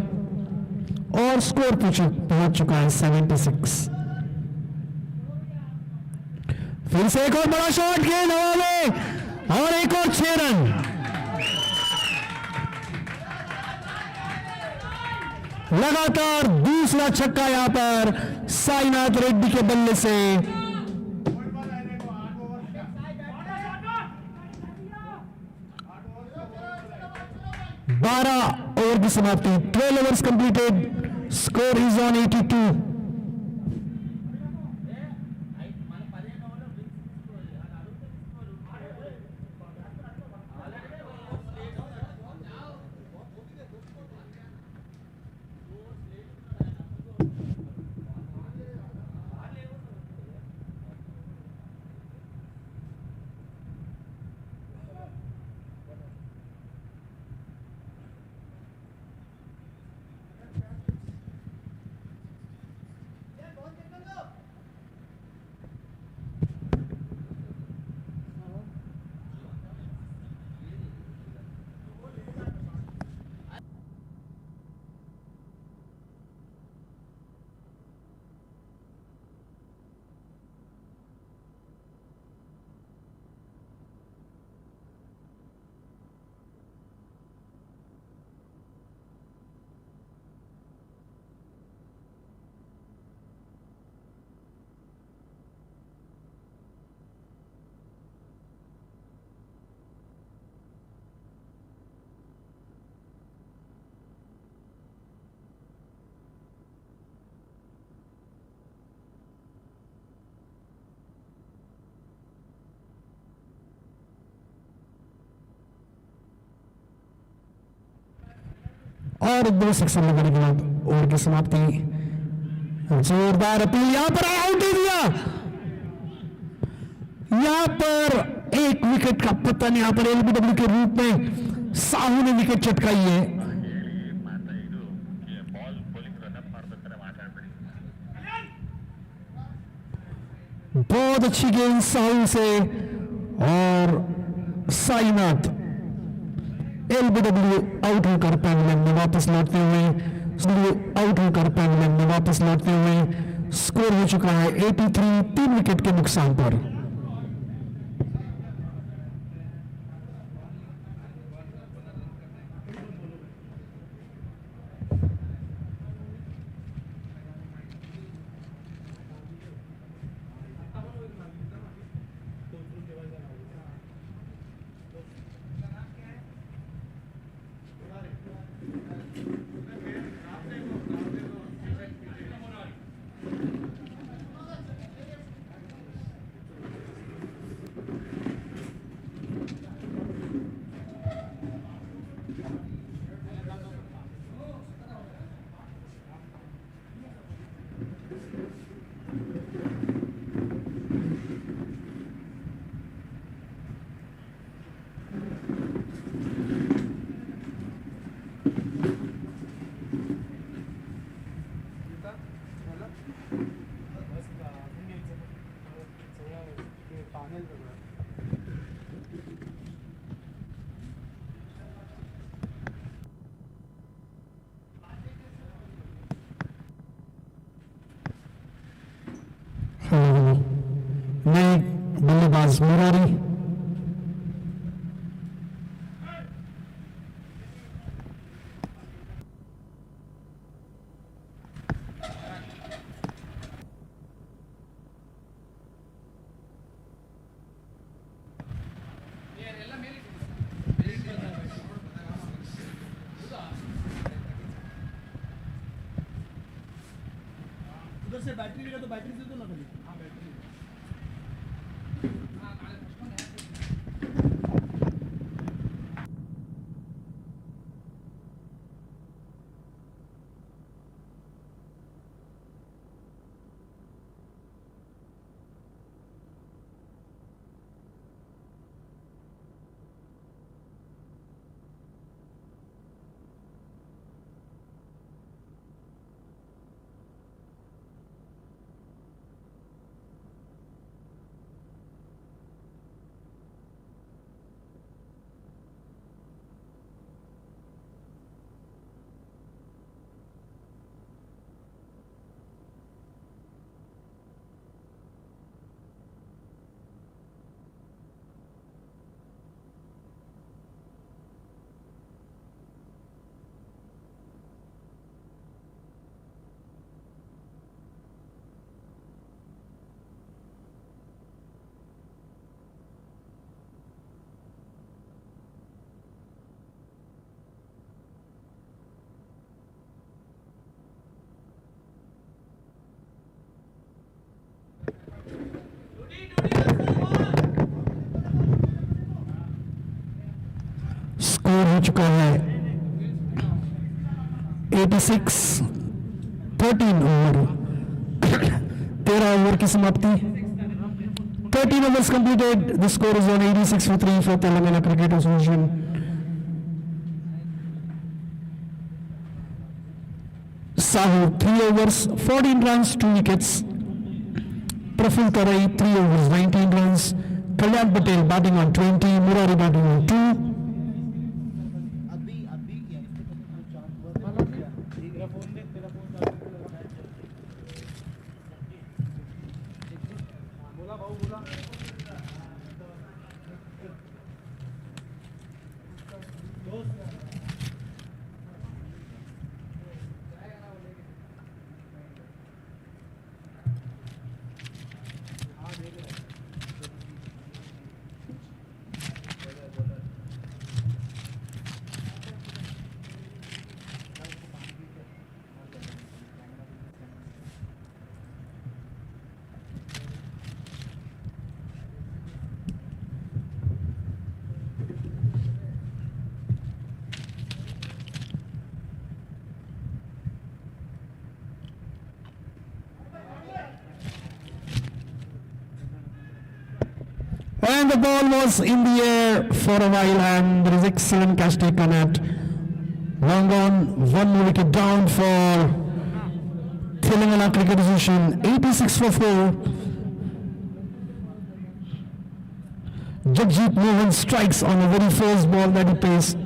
और स्कोर पहुंच चुका है 76। फिर से एक और बड़ा शॉट, गेंद हवा में और एक और 6 रन। लगातार दूसरा छक्का यहां पर साईनाथ रेड्डी के बल्ले से। बारह ओवर की समाप्ति, 12 overs completed, score is on 82। और 2 सिक्सर लगाने के बाद ओवर की समाप्ति। जोरदार अपील, यहां पर आउट दे दिया। यहां पर 1 विकेट का पतन, यहां पर एलबीडब्ल्यू के रूप में साहू ने विकेट चटकाई है। बहुत अच्छी गेंद साहू से और साईनाथ एलबीडब्ल्यू आउट होकर पैविलियन में वापस लौटते हुए, आउट होकर पैविलियन में वापस लौटते हुए स्कोर हो चुका है 83, 3 विकेट के नुकसान पर। नए बल्लेबाज मुरारी। उधर से बैटरी लेगा तो बैटरी से तो ना खाली। स्कोर हो चुका है 86, 13 ओवर। 13 ओवर की समाप्ति। 13 overs completed. The score is on 86 for 3 for Telangana Cricket Association. Sahu 3 overs, 14 runs, 2 wickets. Praful Tarai 3 overs, 19 runs. Kalyan Patel batting on 20, Murari batting on 2. And the ball was in the air for a while, and there is excellent catch taken at long on. One more wicket down for Telangana Cricket Association, 86 for 4. Jagjit Mohan strikes on the very first ball that he plays.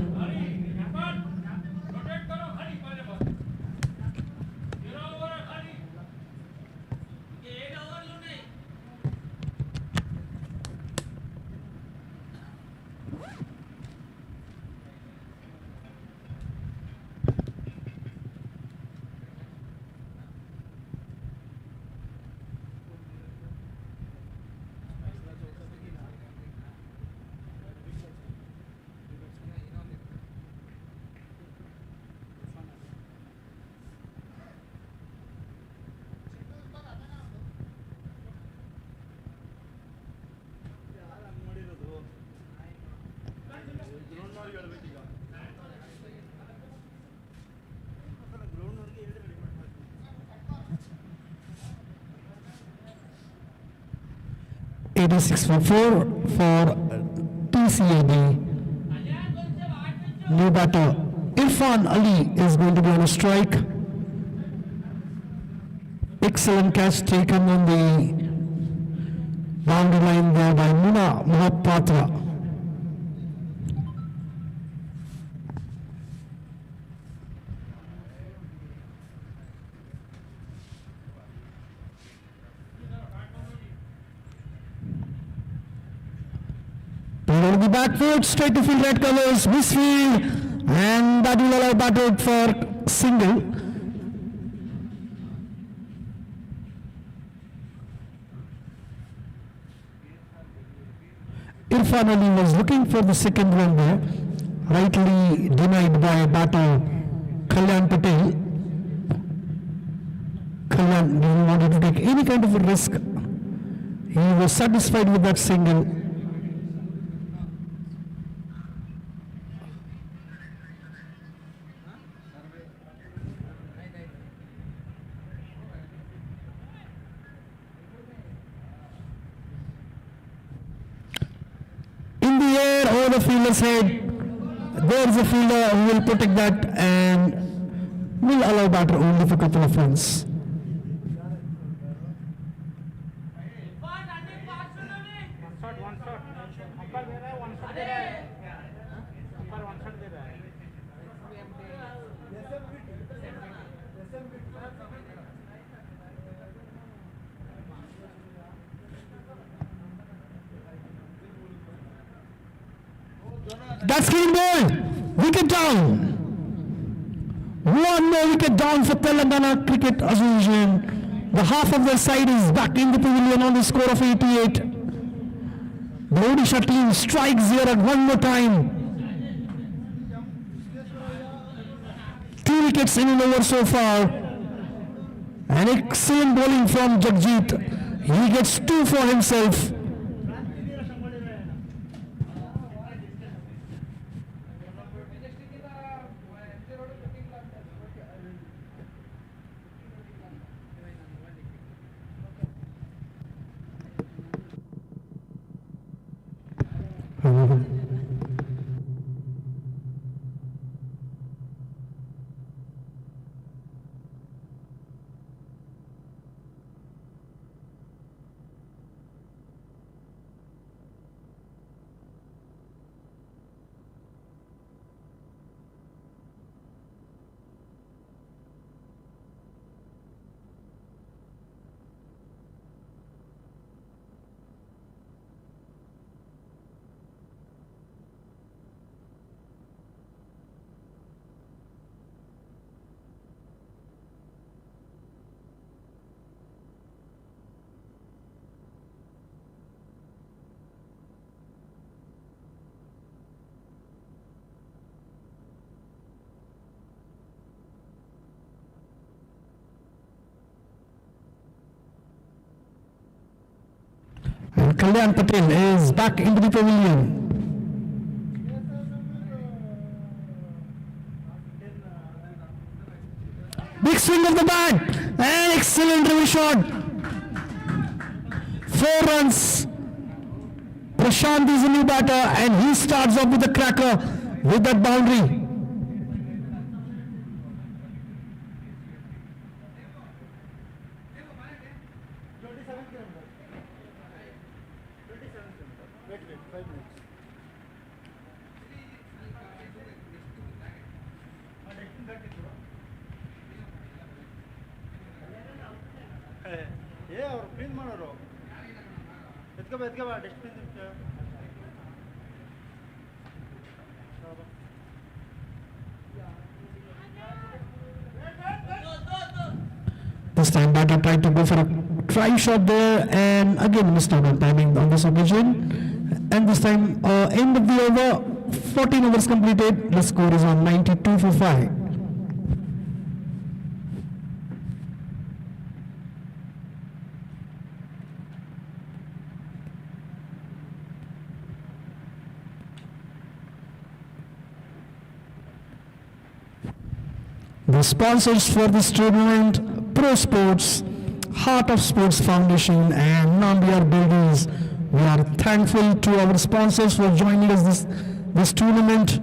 Six for 4 for TCAB. New batter Irfan Ali is going to be on a strike. Excellent catch taken on the boundary line there by Muna Mohapatra. on the back foot, straight to field, red covers, misfield, and that will allow batter for single. Irfan Ali was looking for the second run there, rightly denied by batter Kalyan Patel. Kalyan didn't want to take any kind of a risk. He was satisfied with that single. In the air, over the fielder's head, there's a fielder who will protect that and will allow batter only for a couple of runs. That's clean ball. Wicket down. One more wicket down for Telangana Cricket Association. The half of their side is back in the pavilion on the score of 88. The Odisha team strikes here at one more time. 2 wickets in an over so far. An excellent bowling from Jagjit. He gets 2 for himself. And Kalyan Patel is back into the pavilion. Big swing of the bat and excellent review shot. 4 runs. Prashant is a new batter and he starts off with a cracker with that boundary. This time batter tried to go for a try shot there and again missed out on timing on this occasion. And this time end of the over, 14 overs completed, the score is on 92 for 5. The sponsors for this tournament, Pro Sports, Heart of Sports Foundation and Nambiar Buildings. We are thankful to our sponsors for joining us this tournament.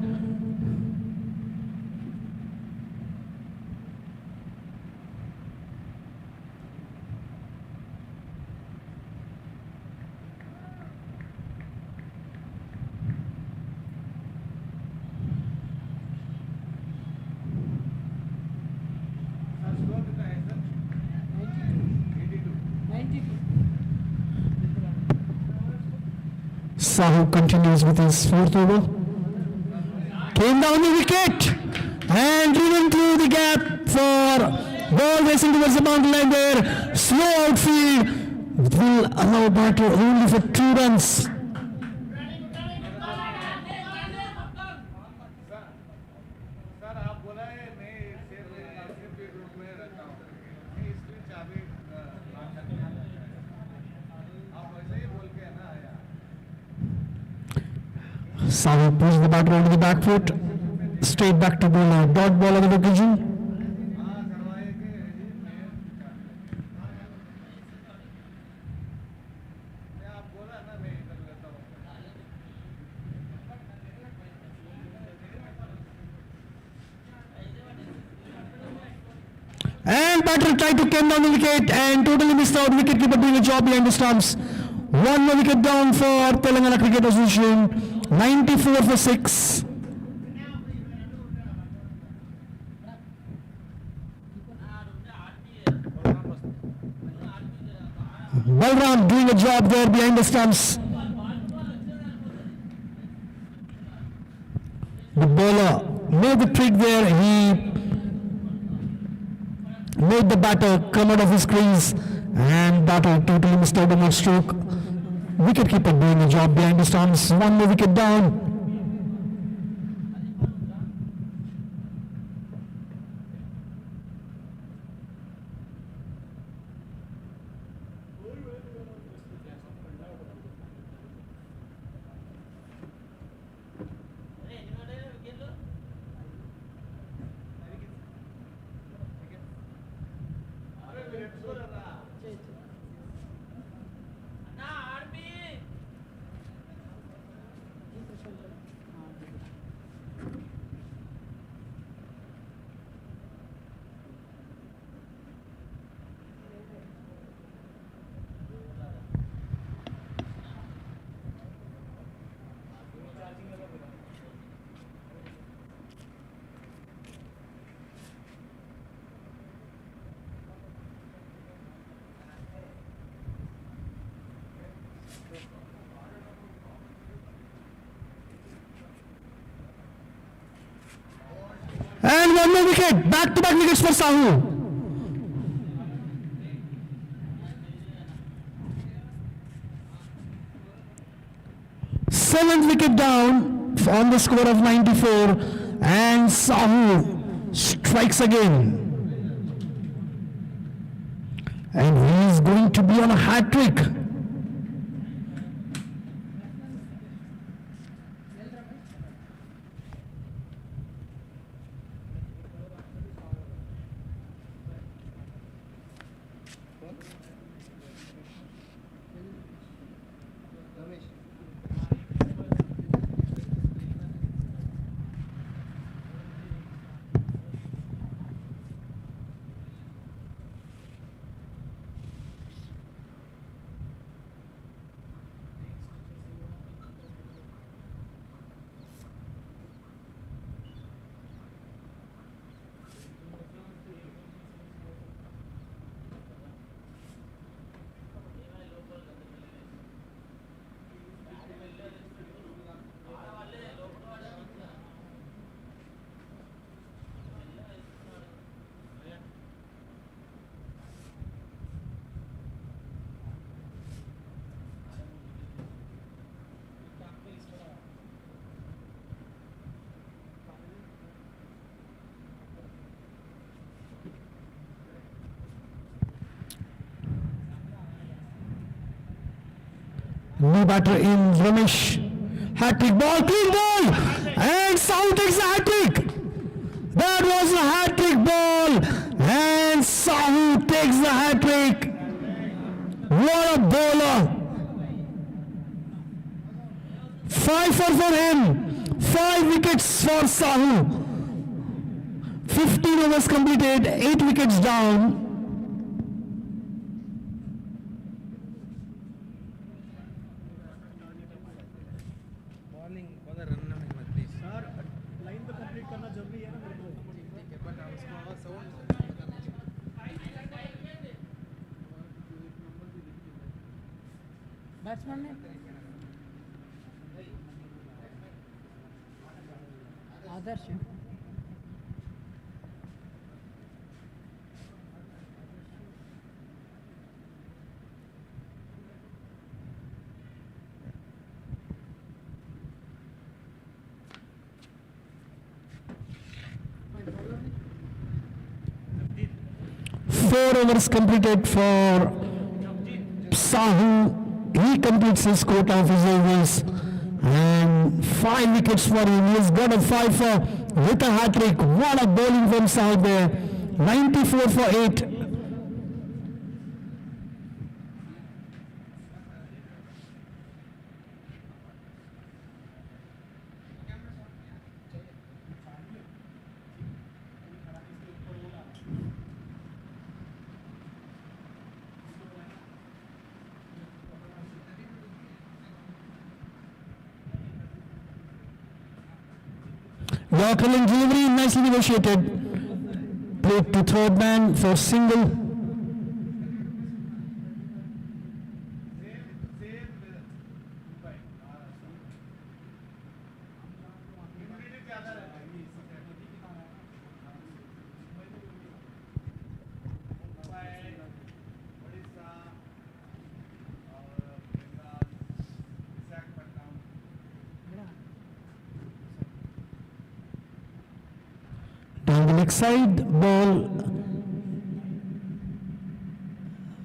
Sahu continues with his fourth over. Came down the wicket and driven through the gap for ball racing towards the boundary line there. Slow outfield will allow batter only for 2 runs. Sir आप बोला है मैं सिर्फ एक group में रहता हूँ मैं इसकी चाबी आप वैसे ही बोल के है ना यार Sahu pushes the batter onto the back foot. Straight back to bowler. Dot ball on the occasion. हाँ करवाए के मैं आप बोला ना मैं इधर रहता हूँ And batter tried to came down the wicket and totally missed out. Wicketkeeper doing a job behind the stumps. 1 more wicket down for Telangana Cricket Association. 94 for 6. Balram doing a job there behind the stumps. The bowler made the trick there. He made the batter come out of his crease and batter totally missed out on that stroke. Wicketkeeper doing a job behind the stumps. 1 more wicket down. And 1 more wicket. Back-to-back wickets for Sahu. Seventh wicket down on the score of 94, and Sahu strikes again. And he is going to be on a hat trick. New batter in Ramesh. Hat-trick ball, clean ball, and Sahu takes a hat-trick. That was a hat-trick ball, and Sahu takes the hat-trick. What a bowler! 5 for him. 5 wickets for Sahu. 15 overs completed, 8 wickets down. Bowling bowler run में मत please sir line तो complete करना जरूरी है ना मेरे को ठीक है बट उसको आवाज साउंड बैट्समैन ने Four overs completed for Sahu. He completes his quota of his overs. And 5 wickets for him. He's got a 5 with a hat-trick. What a bowling from Sahu there. 94 for 8. Yorker and delivery nicely negotiated. Played to third man for single. Down the leg side, ball.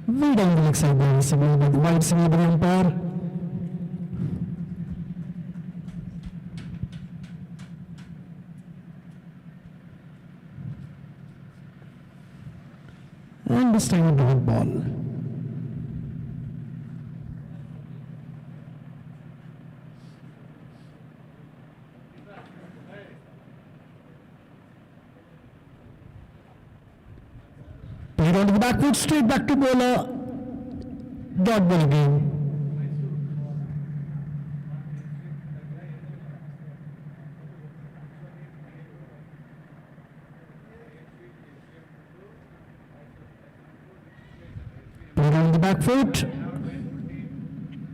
Way down the leg side, ball signal by the wide signal by the umpire. And this time a dot ball. Played onto the back foot, straight back to bowler. Dot ball again. Played on the back foot.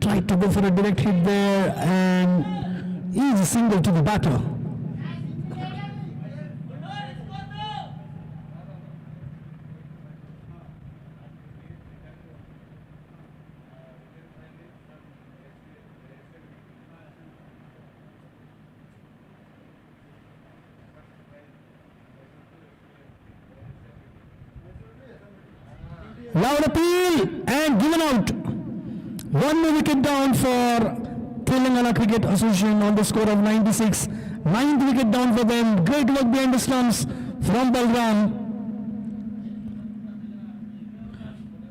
Tried to go for a direct hit there and easy single to the batter. Loud appeal and given out. One more wicket down for Telangana Cricket Association on the score of 96. 9th wicket down for them. Great work behind the stumps from Balram.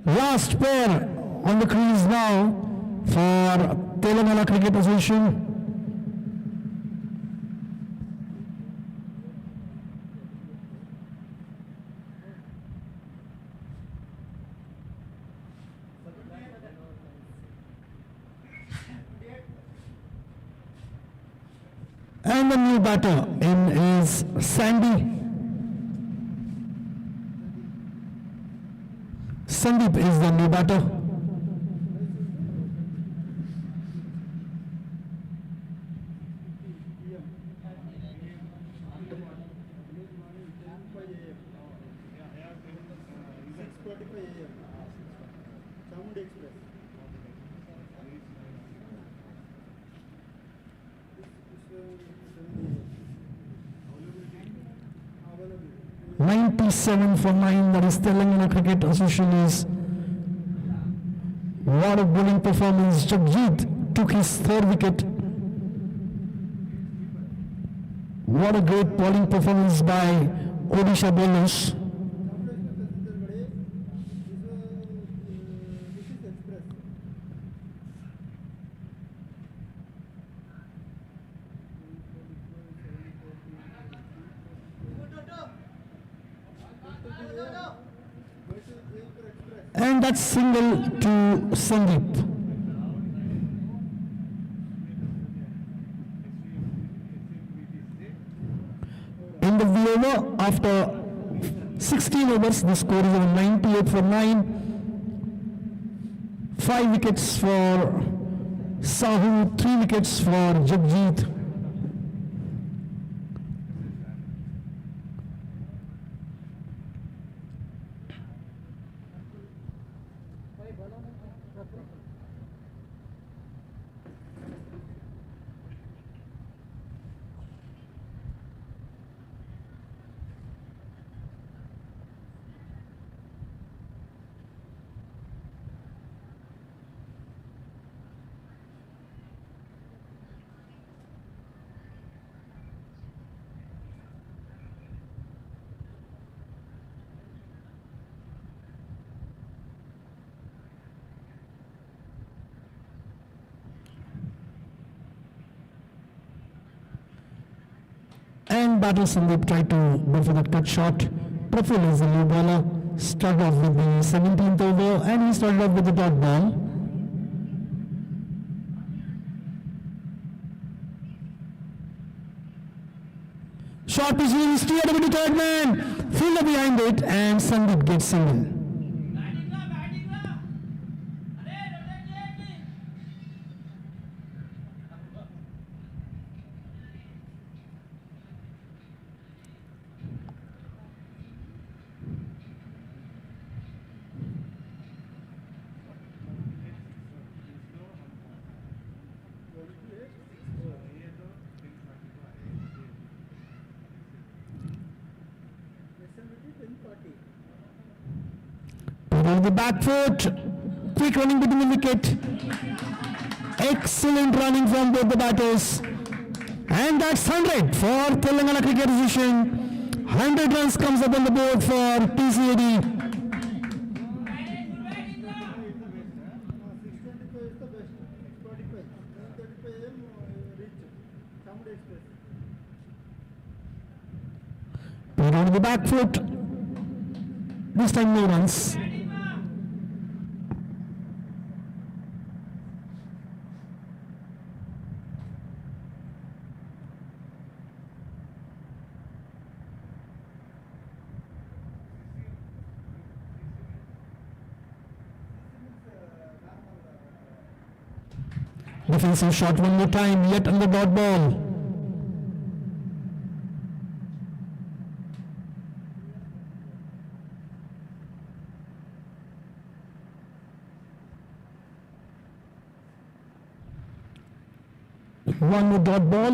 Last pair on the crease now for Telangana Cricket Association. And the new batter in is Sandy. Sandeep is the new batter. Jammu Express. 97 for 9, that is Telangana Cricket Association is. What a bowling performance. Jagjit took his 3rd wicket. What a great bowling performance by Odisha bowlers. And that's single to Sandeep. In the over, after 16 overs, the score is 98 for 9. 5 wickets for Sahu, 3 wickets for Jagjit. And batter Sandeep tried to go for that cut shot. Pravin is the new bowler. Started off with the 17th over and he started off with the dot ball. Short pitch really steered over the third man. Fielder behind it and Sandeep gets single. On the back foot, quick running between the wicket. Excellent running from both the batters. And that's 100 for Telangana Cricket Association. 100 runs comes up on the board for TCAD. Put on the back foot. This time no runs. Defensive shot one more time, yet on the dot ball. One more dot ball.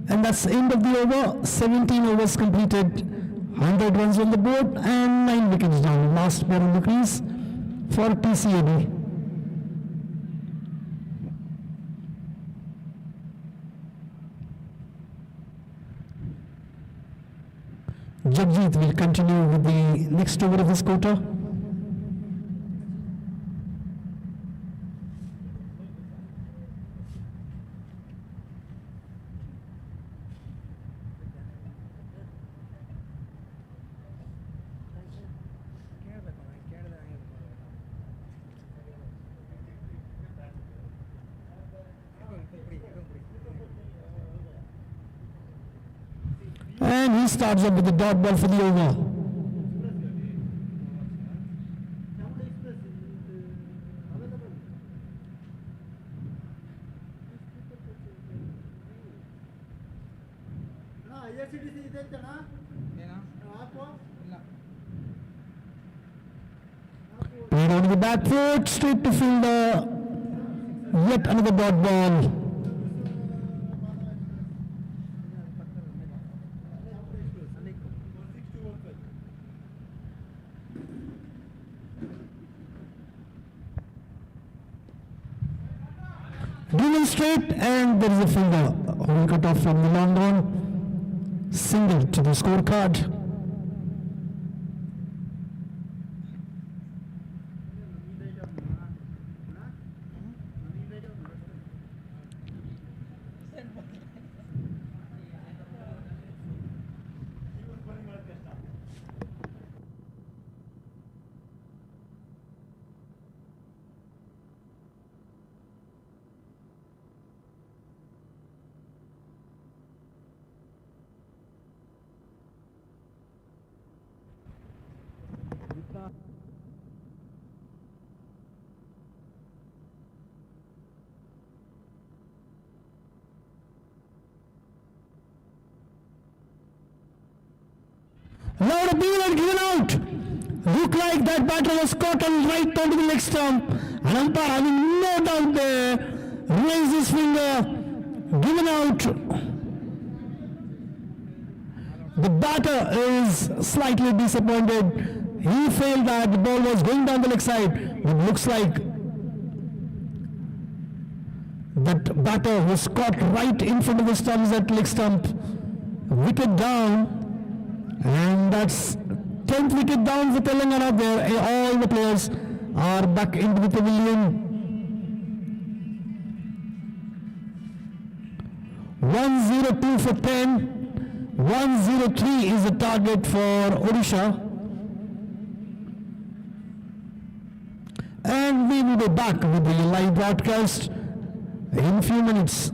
And that's the end of the over. 17 overs completed. 100 runs on the board and 9 wickets down. Last ball in the crease for TCAD. Jagjeet will continue with the next over of this quarter. And he starts up with the dot ball for the over. Played on the back foot, straight to fielder. Yet another dot ball. Driven straight and there is a fielder who will cut off from the long on. Single to the scorecard. Loud appeal and given out. Looked like that batter was caught on right onto the leg stump. And umpire having no doubt there, raised his finger, given out. The batter is slightly disappointed. He failed that the ball was going down the leg side. It looks like that batter was caught right in front of the stumps at leg stump. Wicket down. And that's 10th wicket down for Telangana there. All the players are back into the pavilion. 102 for 10. 103 is the target for Odisha. And we will be back with the live broadcast in a few minutes.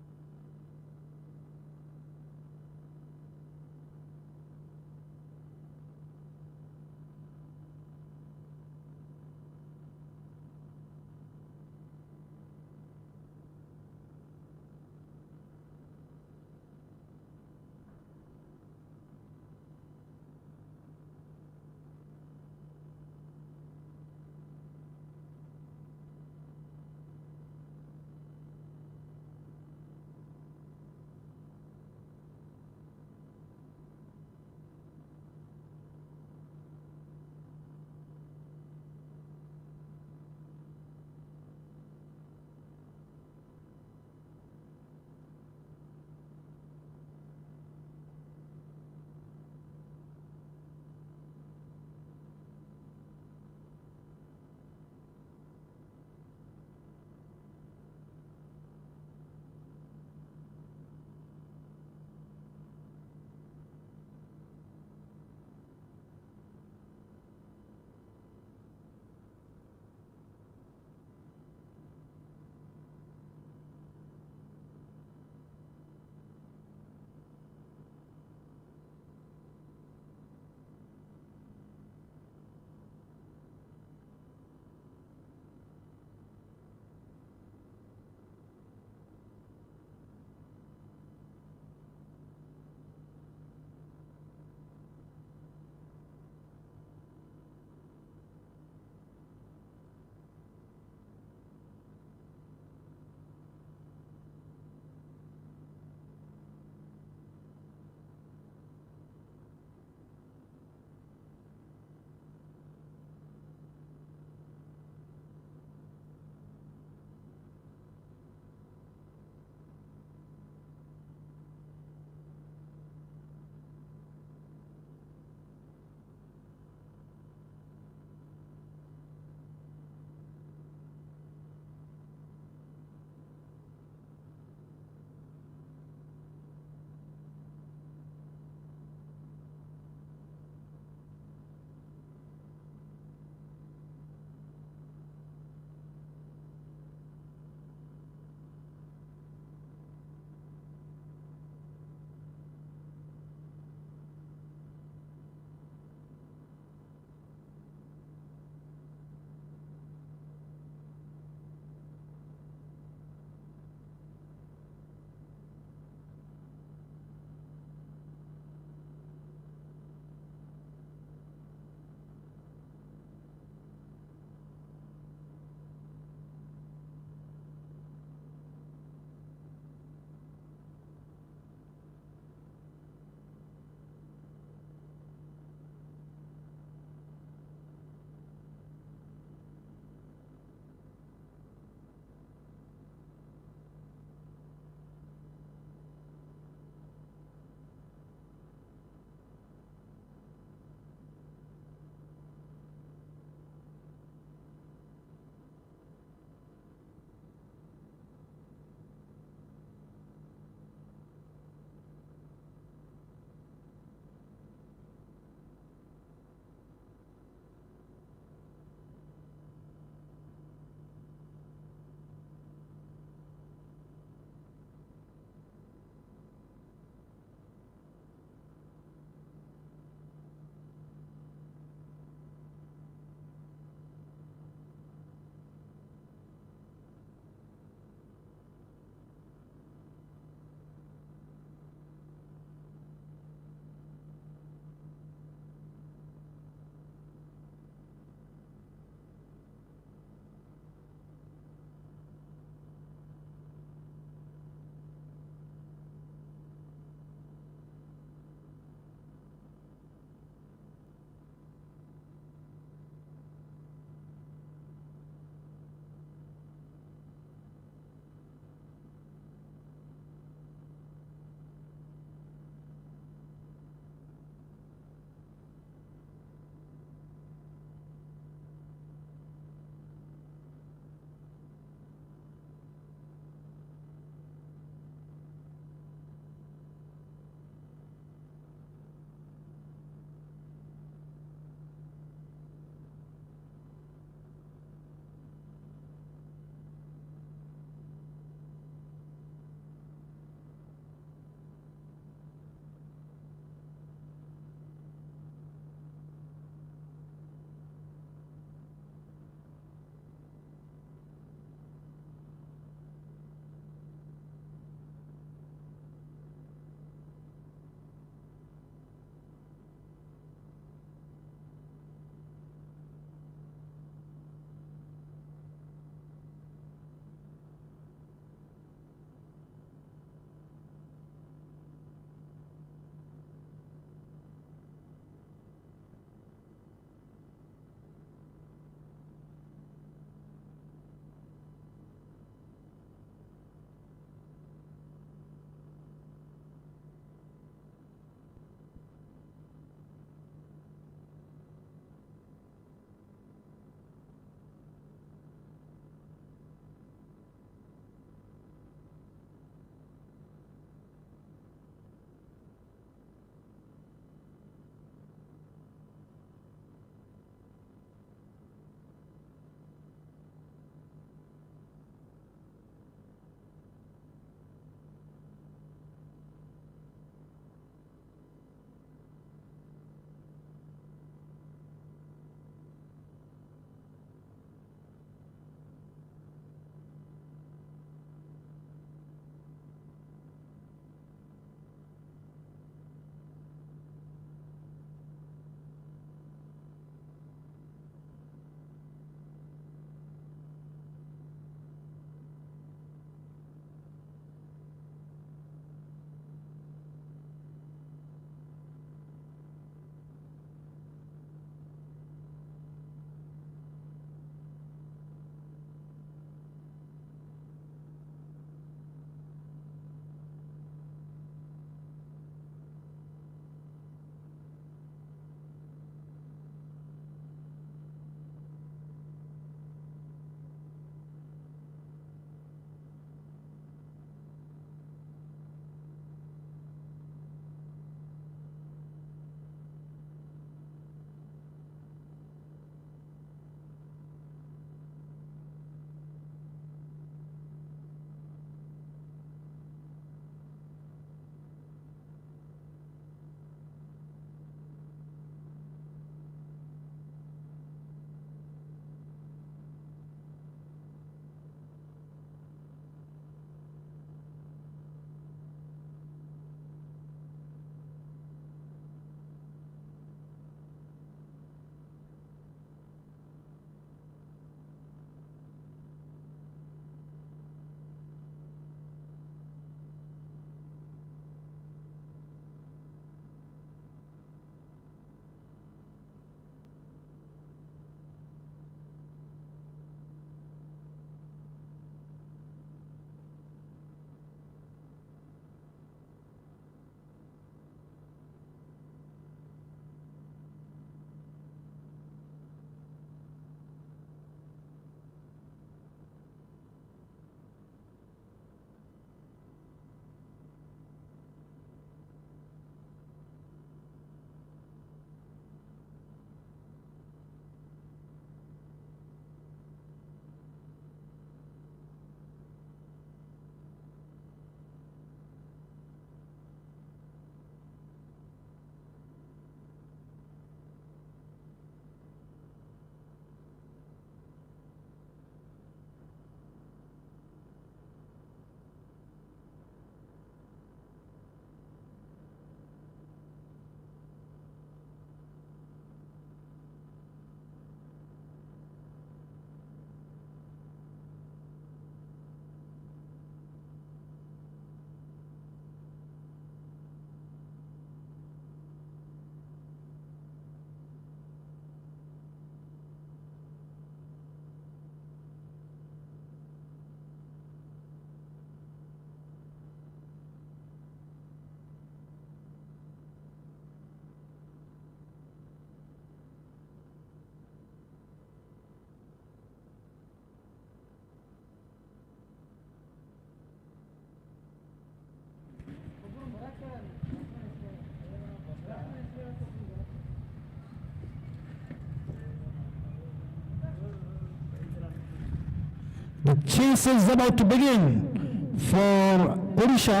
chase is about to begin for Odisha,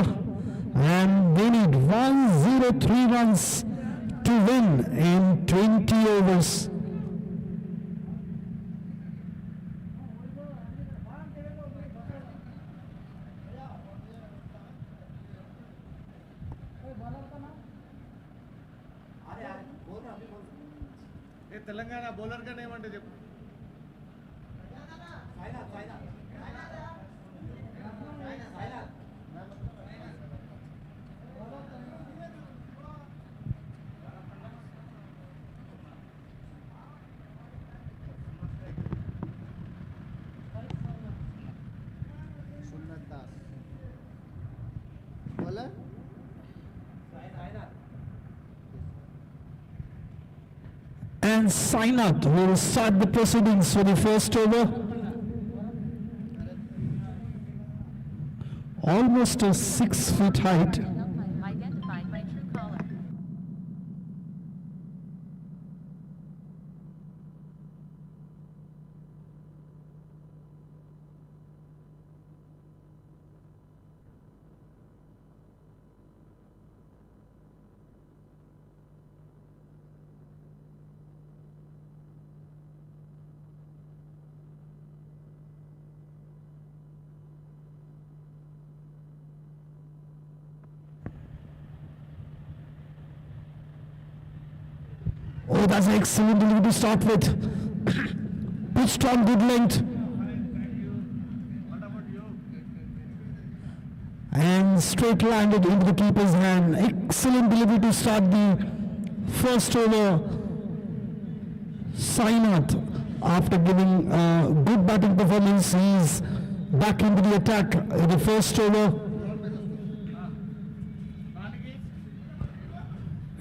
and they need 103 runs to win in 20 overs. ये Telangana bowler का name అంటే చెప్పు bowler And Sainath will start the proceedings for the first over. Almost a 6-foot height. Identified by true caller. Oh, that's an excellent delivery to start with. Pitched on good length. And straight landed into the keeper's hand. Excellent delivery to start the first over. Sainath, after giving a good batting performance, he's back into the attack in the first over.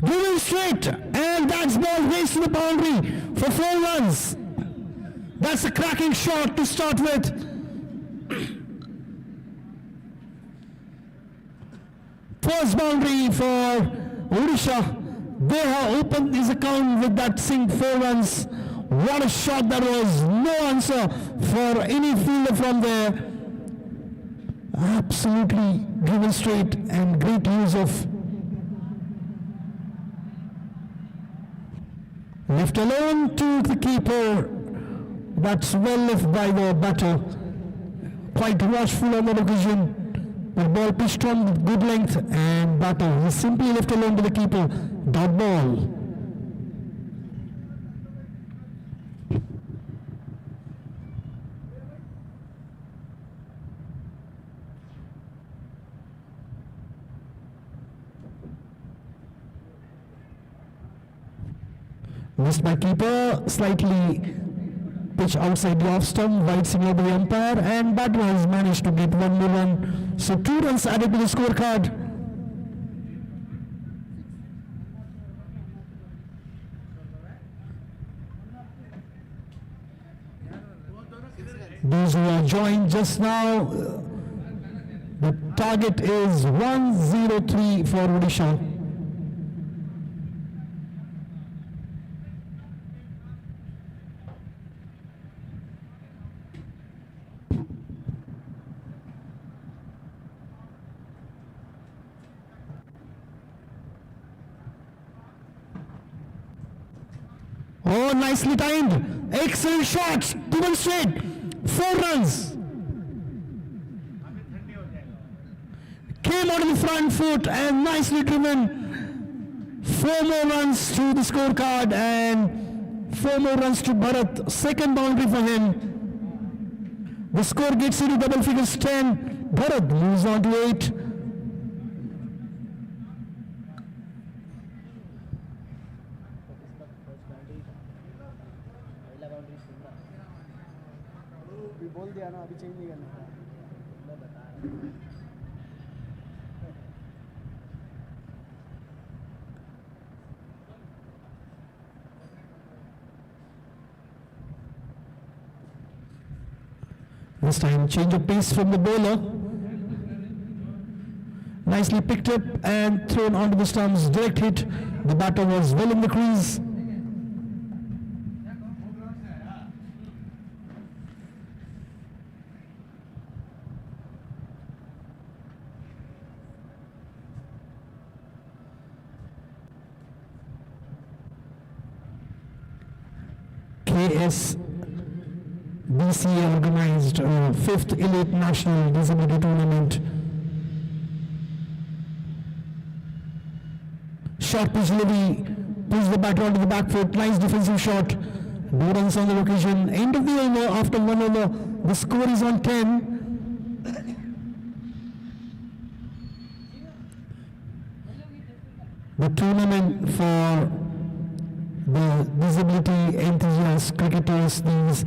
Driven straight, and that's ball raised to the boundary for 4 runs. That's a cracking shot to start with. First boundary for Odisha. They have opened this account with that sink 4 runs. What a shot that was. No answer for any fielder from there. Absolutely driven straight and great use of left alone to the keeper. That's well left by the batter. Quite watchful on that occasion. The ball pitched on with good length, and batter is simply left alone to the keeper. Dot ball. Missed by keeper, slightly pitch outside the off stump, wide signal by the umpire, and batter has managed to get 1 more run. So 2 runs added to the scorecard. Those who are joined just now, the target is 103 for Odisha. Oh, nicely timed. Excellent shots. 2 straight. 4 runs. Came out of the front foot and nicely driven. 4 more runs to the scorecard and 4 more runs to Bharat. Second boundary for him. The score gets into double figures 10. Bharat moves on to 8. बोल दिया ना अभी change नहीं करना मैं बता रहा हूँ This time change of pace from the bowler. Nicely picked up and thrown onto the stumps. Direct hit. The batter was well in the crease. MSBCA organized 5th Elite National Disability Tournament. Short pitch delivery, puts the batter onto the back foot, nice defensive shot. No runs on the occasion. End of the over after 1 over. The score is on 10. The tournament for the disability enthusiasts, cricketers, these.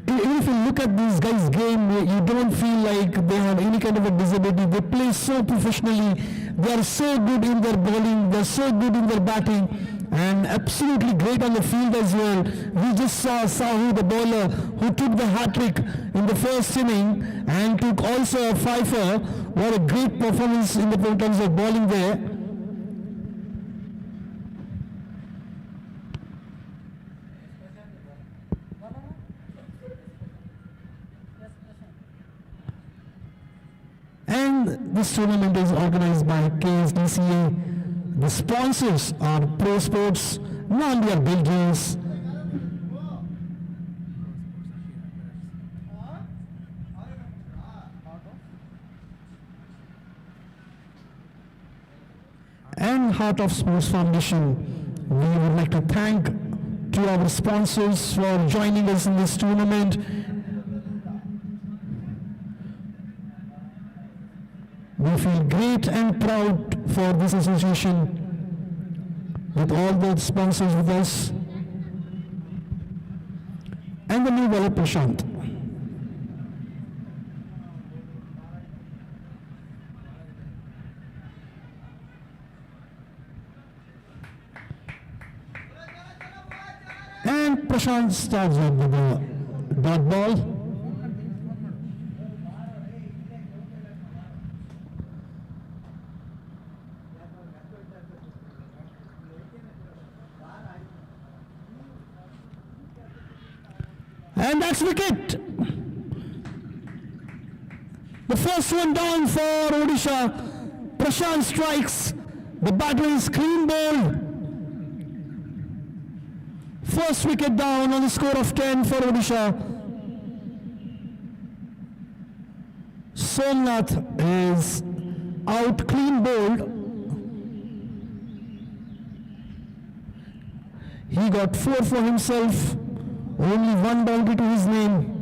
Even if you look at these guys' game, you don't feel like they have any kind of a disability. They play so professionally. They are so good in their bowling. They're so good in their batting. And absolutely great on the field as well. We just saw Sahu, the bowler, who took the hat-trick in the first inning and took also a fifer. What a great performance in terms of bowling there. And this tournament is organized by KSDCA. The sponsors are Pro Sports, Nandia Builders, and Heart of Sports Foundation. We would like to thank to our sponsors for joining us in this tournament. We feel great and proud for this association with all the sponsors with us. And the new bowler Prashant. And Prashant starts off with the dot ball. And that's wicket. The first one down for Odisha. Prashant strikes. The batter is clean bowled. First wicket down on the score of 10 for Odisha. Somnath is out clean bowled. He got 4 for himself. Only 1 boundary to his name.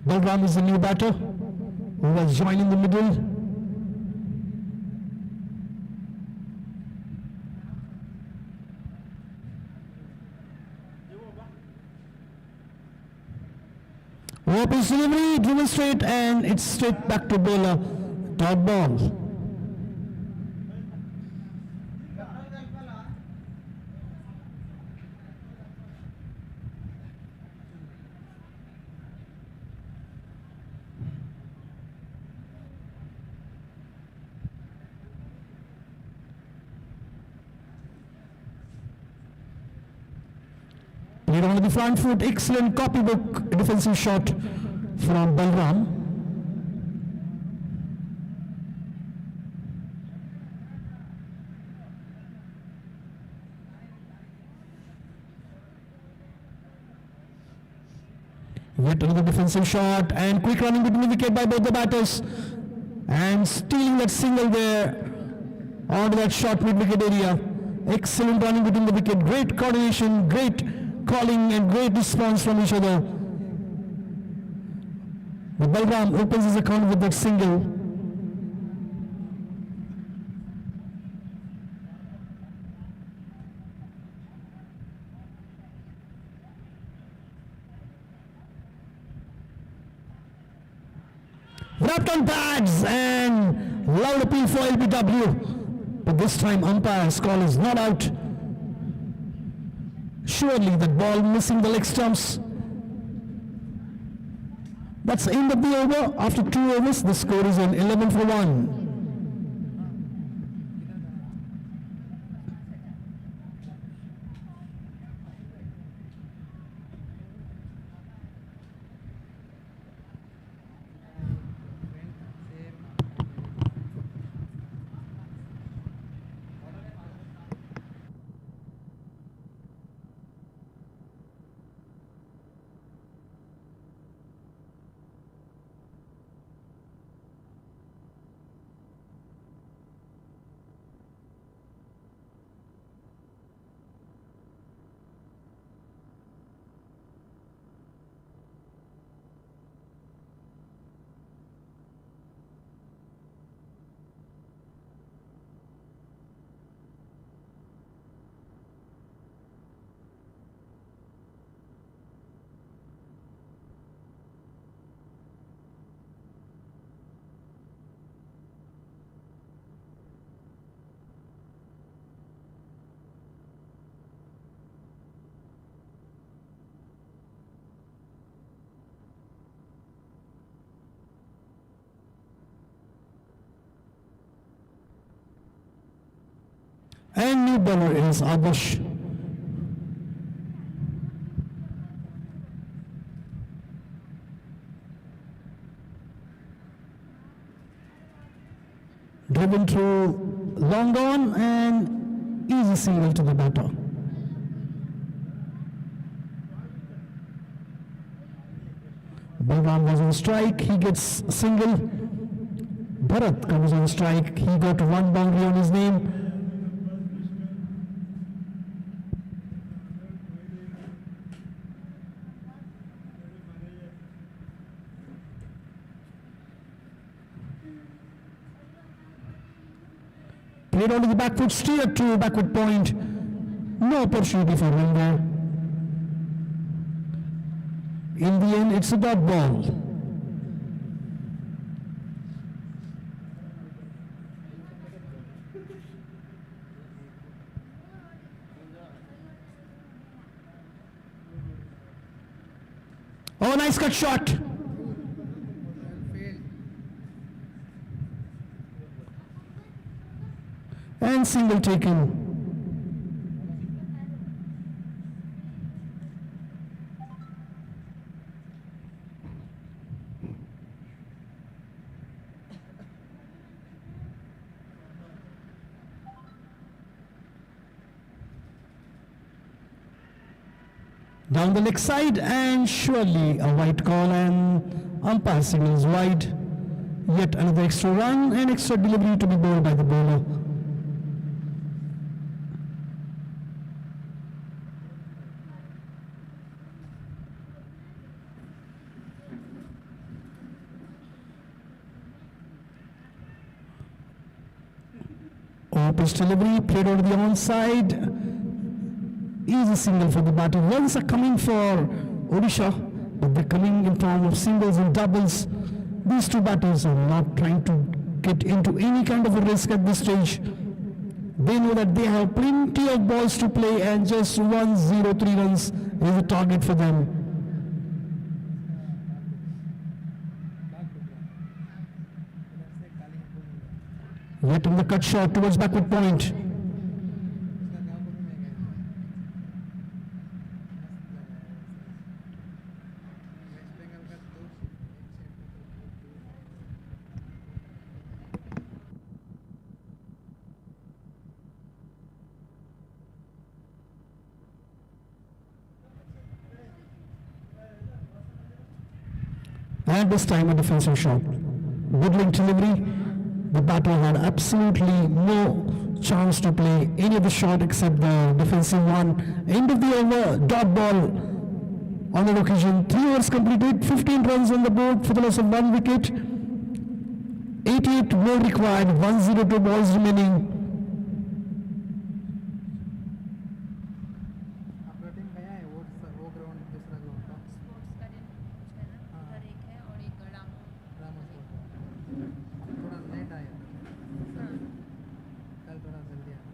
Balram is the new batter who was joined in the middle. Opens delivery, driven straight, and it's straight back to bowler. Dot ball. Played on the front foot, excellent copybook defensive shot from Balram. Yet another defensive shot and quick running between the wicket by both the batters. And stealing that single there onto that short mid-wicket area. Excellent running between the wicket. Great coordination, great calling and great response from each other. The Balram opens his account with that single. Wrapped on pads and loud appeal for LBW. But this time umpire's call is not out. Surely that ball missing the leg stumps. That's the end of the over. After 2 overs, the score is on 11 for 1. And new bowler is Abush. Driven through long on and easy single to the batter. Balram was on strike, he gets a single. Bharat comes on strike, he got one boundary on his name. Played onto the back foot, steered to backward point. No opportunity for run there. In the end, it's a dot ball. Oh, nice cut shot. And single taken. Down the leg side and surely a white call and umpire signals wide. Yet another extra run and extra delivery to be bowled by the bowler. Pitch delivery played over the onside. Easy single for the batter. Runs are coming for Odisha, but they're coming in form of singles and doubles. These two batters are not trying to get into any kind of a risk at this stage. They know that they have plenty of balls to play and just 1-0-3 runs is a target for them. Yet on the cut shot towards backward point. And this time a defensive shot. Good link delivery. The batter had absolutely no chance to play any of the shot except the defensive one. End of the over, dot ball on that occasion. 3 overs completed, 15 runs on the board for the loss of 1 wicket. 88 more required, 102 balls remaining. आपका team गया है वो ground दूसरा ground का sports का दिन कुछ है ना उधर एक है और एक रामो स्पोर्ट थोड़ा लेट आया हाँ कल थोड़ा जल्दी आया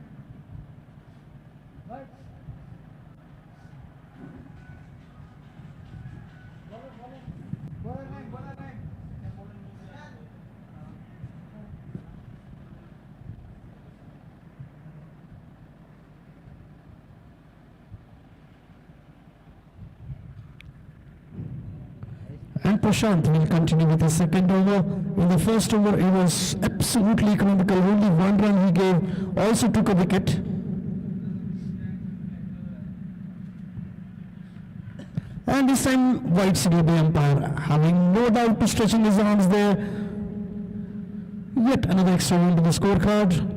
And Prashant will continue with his second over. In the first over, he was absolutely economical. Only 1 run he gave. Also took a wicket. And this time, wide CDB umpire having no doubt to stretching his arms there. Yet another extra run to the scorecard.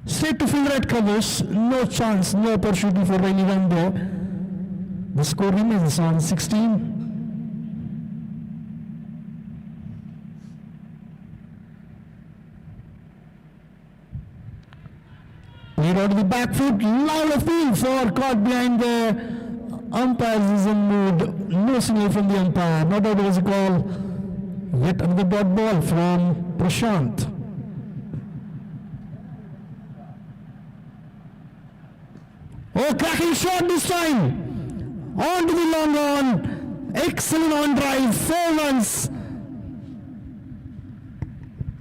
Straight to fielder at covers, no chance, no opportunity for any run there. The score remains on 16. Played out of the back foot, loud appeal for caught behind the umpires is in mood. No signal from the umpire, not out was a call. Yet another dot ball from Prashant. Oh, cracking shot this time. On to the long on. Excellent on drive. 4 runs.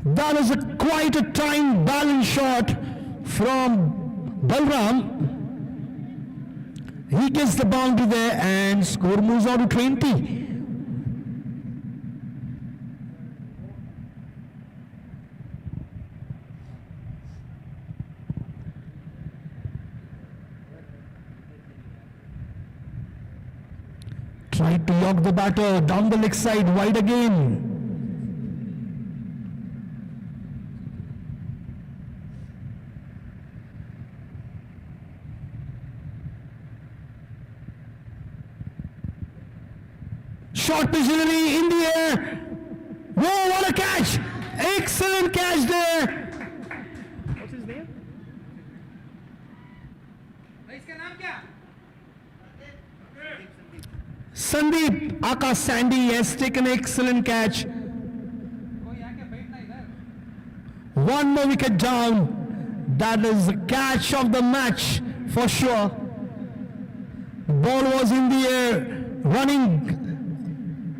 That was quite a timed balance shot from Balram. He gets the boundary there and score moves on to 20. Tried to lock the batter down the leg side, wide again. Short pitch delivery in the air. Whoa, what a catch! Excellent catch there. What's his name? इसका नाम क्या? Sandeep Akash Sandy has taken an excellent catch. कोई आके बैठना इधर. One more wicket down. That is the catch of the match for sure. The ball was in the air, running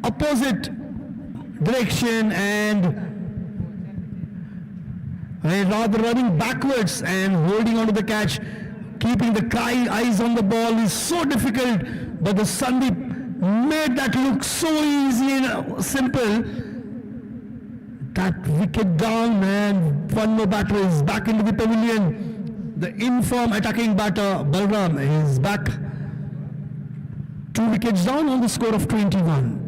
opposite direction and rather running backwards and holding onto the catch. Keeping the eyes on the ball is so difficult, but the Sandeep made that look so easy and simple. That wicket down and one more batter is back into the pavilion. The inform attacking batter Balram is back. 2 wickets down on the score of 21.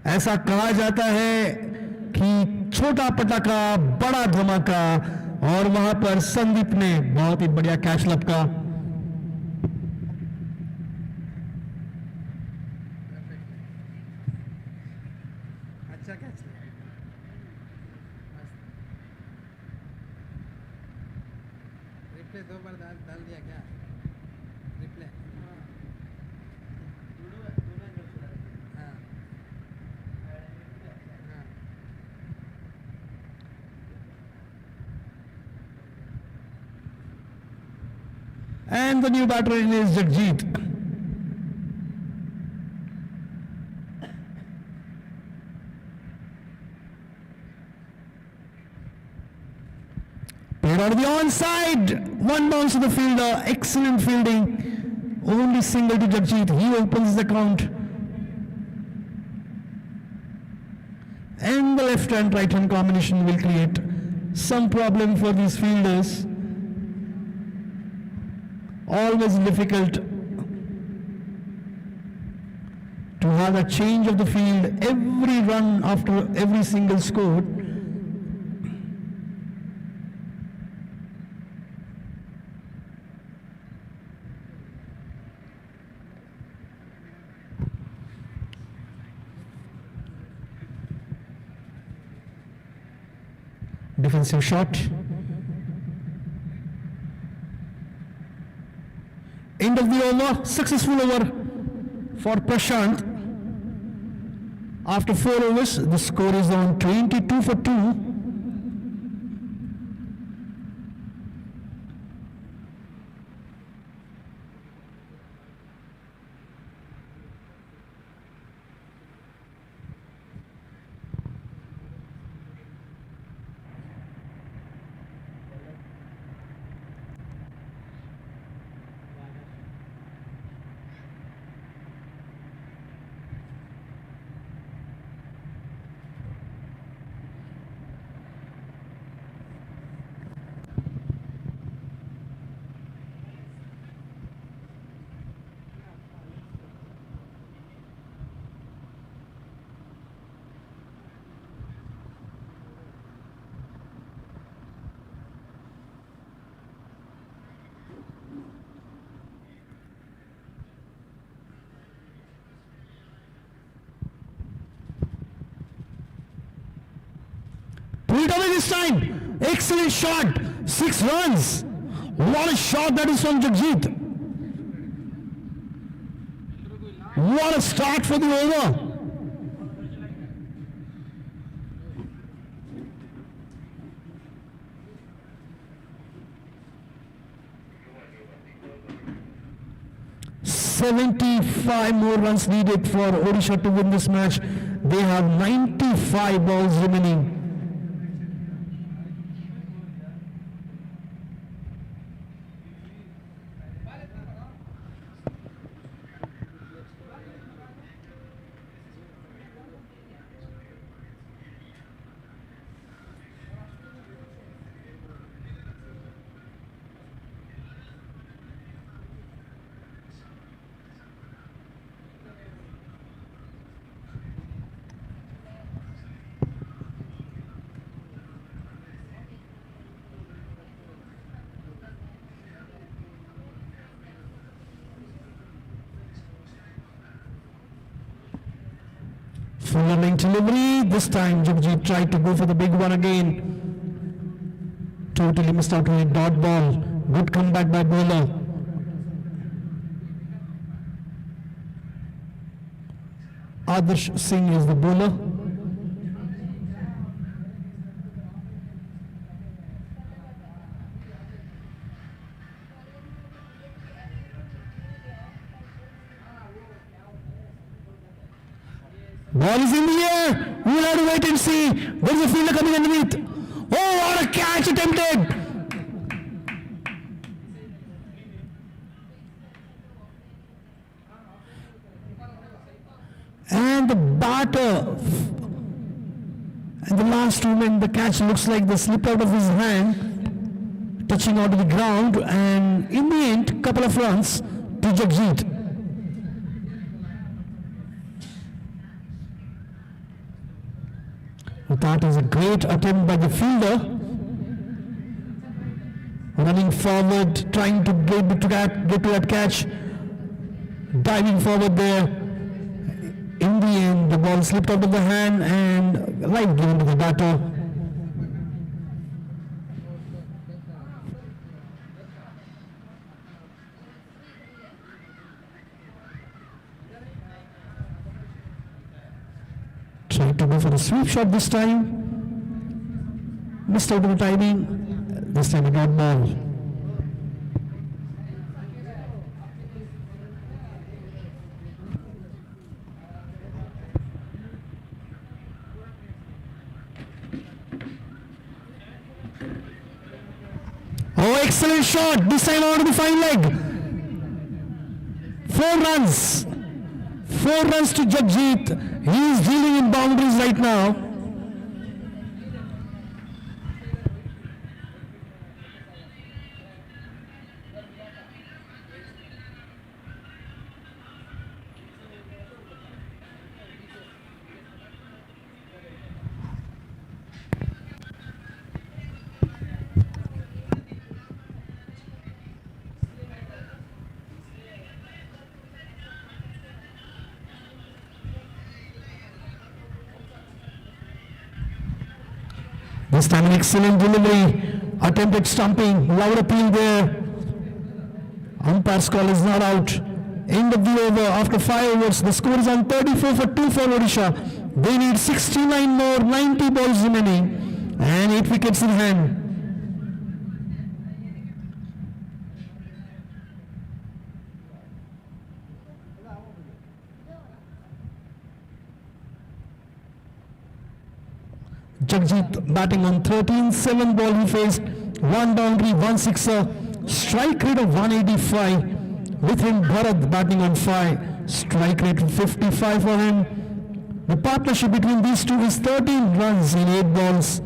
ऐसा कहा जाता है कि छोटा पटाखा बड़ा धमाका और वहां पर संदीप ने बहुत ही बढ़िया कैच लपका. अच्छा कैच लिया. रिप्ले 2 बार डाल दिया क्या? रिप्ले. हाँ. हाँ. And the new batter is Jagjit. Played out of the onside. 1 bounce to the fielder. Excellent fielding. Only single to Jagjit. He opens the count. the left hand right hand combination will create some problem for these fielders. Always difficult to have a change of the field every run after every single score. Defensive shot. End of the over, successful over for Prashant. After 4 overs, the score is on 22 for 2. Pull it away this time. Excellent shot. 6 runs. What a shot that is from Jagjit. What a start for the over. "75 more runs needed for Odisha to win this match. They have 95 balls remaining." Full running delivery. This time Jagjit tried to go for the big one again. Totally missed out on a dot ball. Good comeback by bowler. Adarsh Singh is the bowler. Ball is in the air. We'll have to wait and see. There's a fielder coming underneath. Oh, what a catch attempted. And the batter. And the last moment, the catch looks like the slip out of his hand, touching onto the ground. And in the end, couple of runs to Jagjit. That is a great attempt by the fielder. Running forward, trying to get to that catch. Diving forward there. In the end, the ball slipped out of the hand and right given to the batter. Tried to go for the sweep shot this time. Missed out on the timing. This time a dot ball. Oh, excellent shot. This time out of the fine leg. 4 runs. 4 runs to Jagjit. He is dealing in boundaries right now. This time an excellent delivery, attempted stumping, loud appeal there. Umpire's call is not out. End of the over after 5 overs. The score is on 34 for 2 for Odisha. They need 69 more, 90 balls remaining, and 8 wickets in hand. Jagjit batting on 13, 7 ball he faced, 1 boundary, 1 sixer, strike rate of 185. With him Bharat batting on 5, strike rate of 55 for him. The partnership between these two is 13 runs in 8 balls.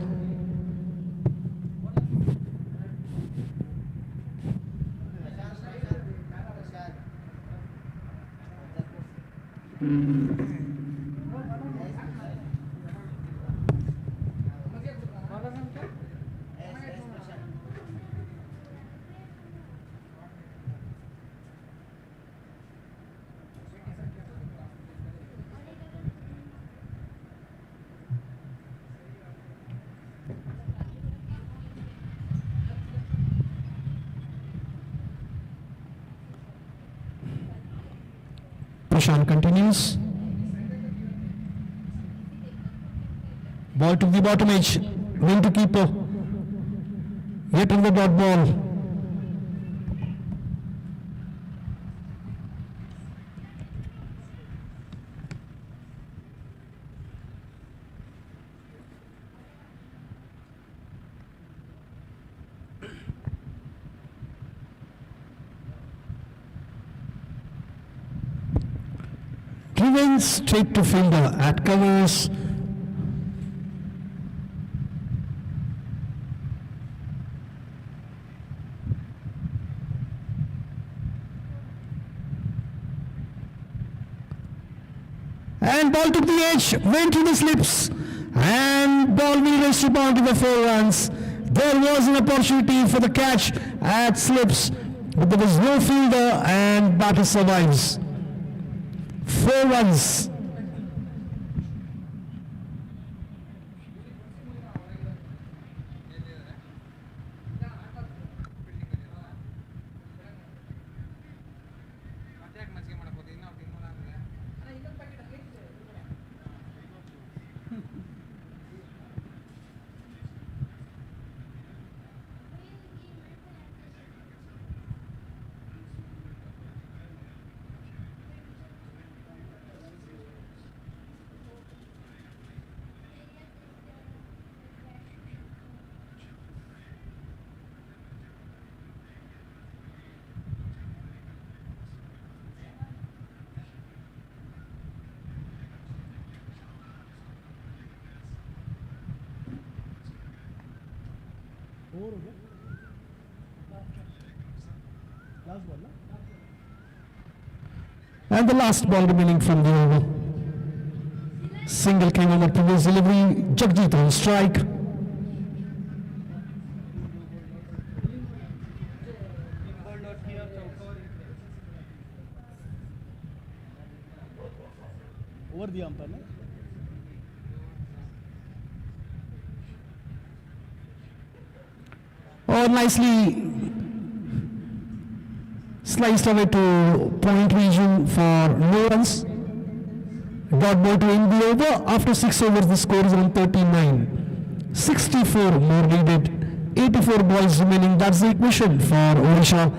Prashant continues. Ball to the bottom edge. Win to keeper. Yet on the dot ball. Driven straight to fielder at covers. And ball took the edge, went to the slips, and ball will race to boundary for 4 runs. There was an opportunity for the catch at slips, but there was no fielder and batter survives. 4 runs. And the last ball remaining from the over. Single came on the previous delivery. Jagjit on strike. Over दिया umpire ने. Oh, nicely sliced away to point region for no runs. Dot ball to end the over. After 6 overs, the score is on 39. 64 more needed. 84 balls remaining. That's the equation for Odisha.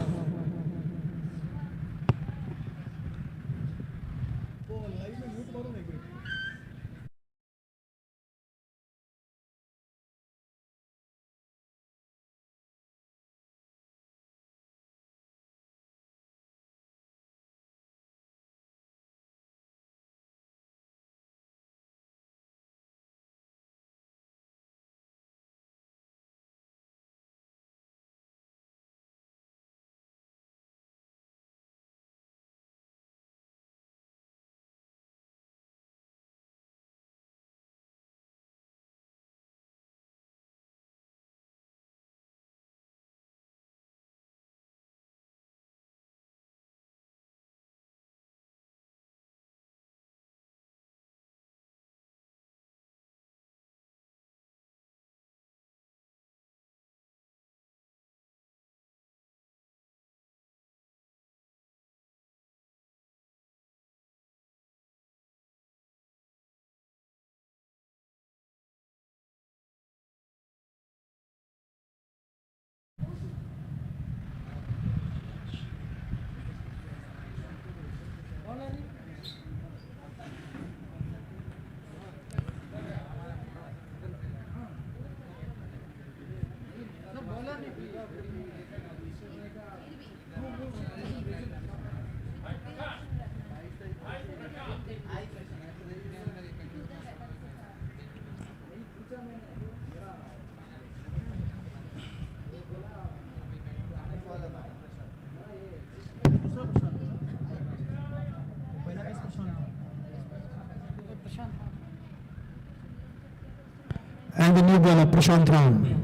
And the new bowler Prashant Ram.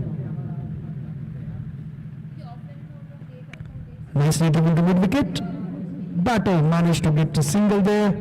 Nicely taken to mid wicket. Batter managed to get a single there.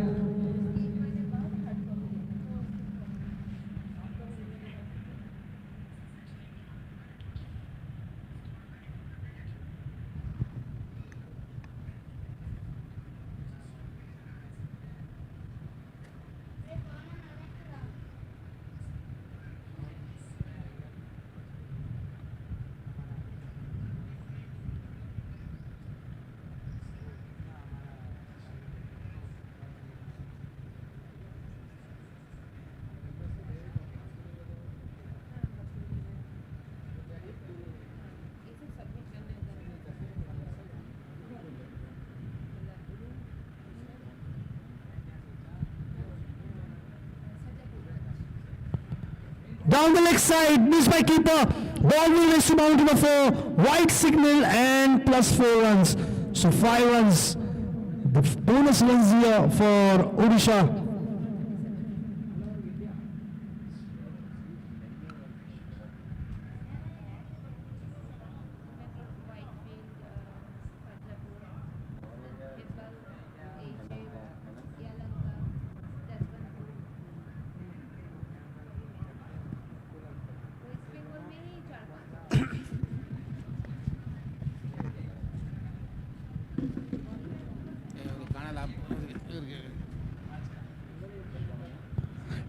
Down the leg side, missed by keeper. Ball will race to boundary number 4. White signal and plus 4 runs. So 5 runs. The bonus runs here for Odisha.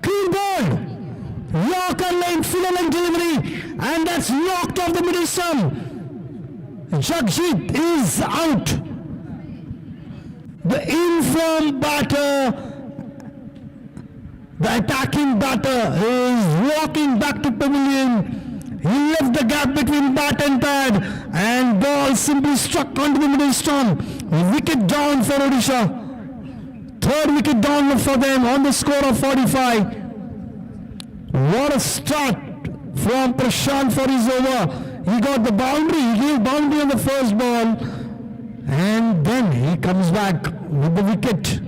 Clean ball. Yorker lane, filler lane delivery. And that's knocked off the middle stump. Jagjit is out. The informed batter, the attacking batter is walking back to pavilion. He left the gap between bat and pad and ball simply struck onto the middle stump. Wicket down for Odisha. Third wicket down for them on the score of 45. What a start from Prashant for his over. He got the boundary, he gave boundary on the first ball and then he comes back with the wicket.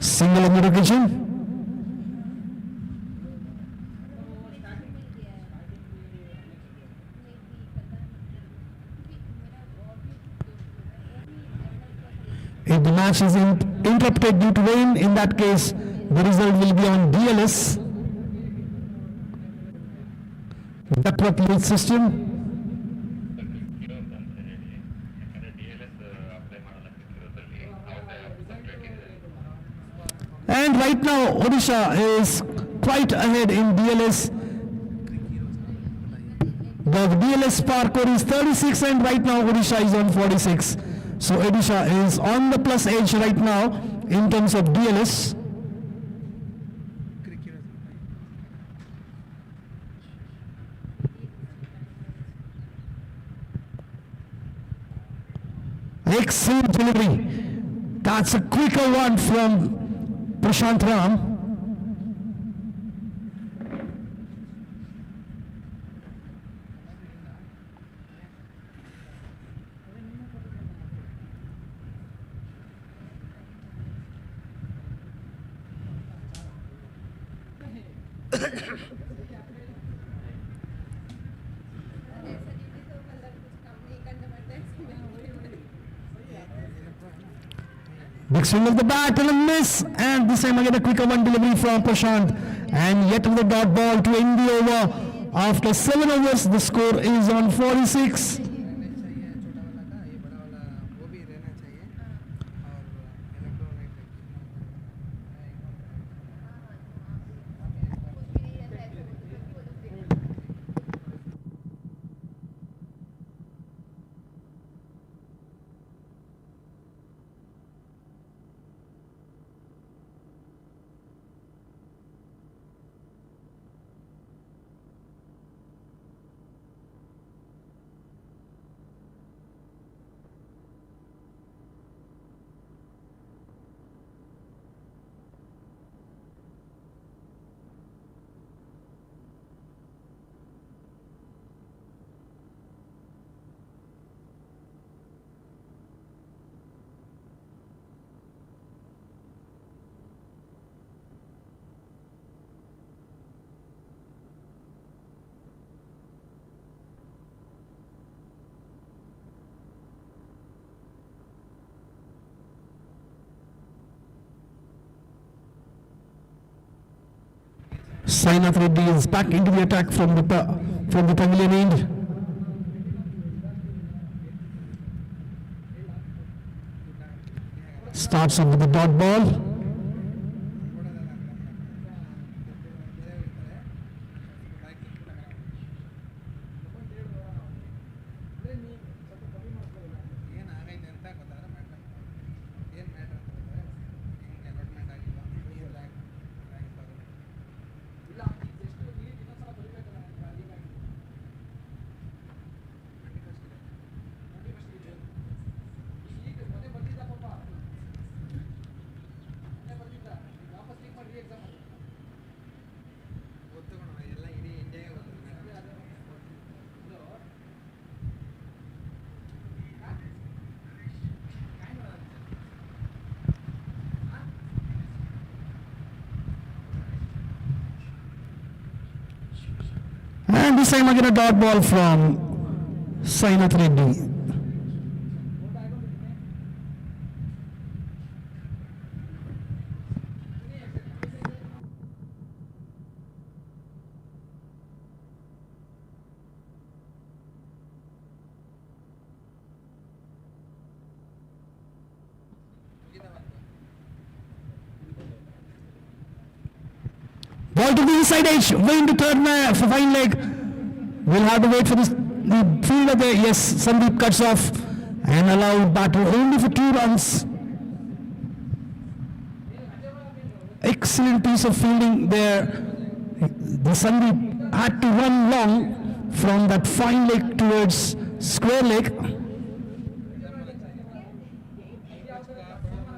Single on the occasion. If the match is interrupted due to rain, in that case, the result will be on DLS. Ductwork lead system. And right now, Odisha is quite ahead in DLS. The DLS par code is 36 and right now Odisha is on 46. So Odisha is on the plus edge right now in terms of DLS. Excellent delivery. That's a quicker one from Prashant Ram. Big swing of the bat and a miss, and this time again a quicker one delivery from Prashant, and yet another dot ball to end the over. After 7 overs, the score is on 46. Sainath Reddy is back into the attack from the pavilion end. Starts off with the dot ball. And this time again a dot ball from Sainath Reddy. Ball to the inside edge, way into third man for fine leg. We'll have to wait for the fielder there. Yes, Sandeep cuts off and allowed batter only for 2 runs. Excellent piece of fielding there. The Sandeep had to run long from that fine leg towards square leg.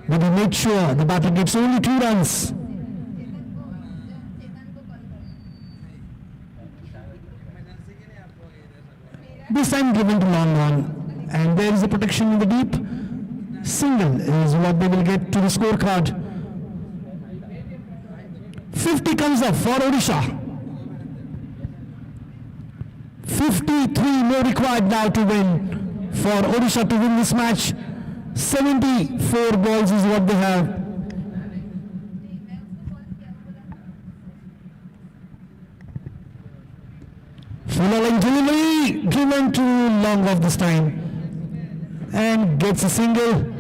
But he made sure the batter gets only 2 runs. This time given to long one, and there is a protection in the deep. Single is what they will get to the scorecard. 50 comes up for Odisha. 53 more required now to win for Odisha to win this match. 74 balls is what they have. Full line delivery given to long off this time and gets a single.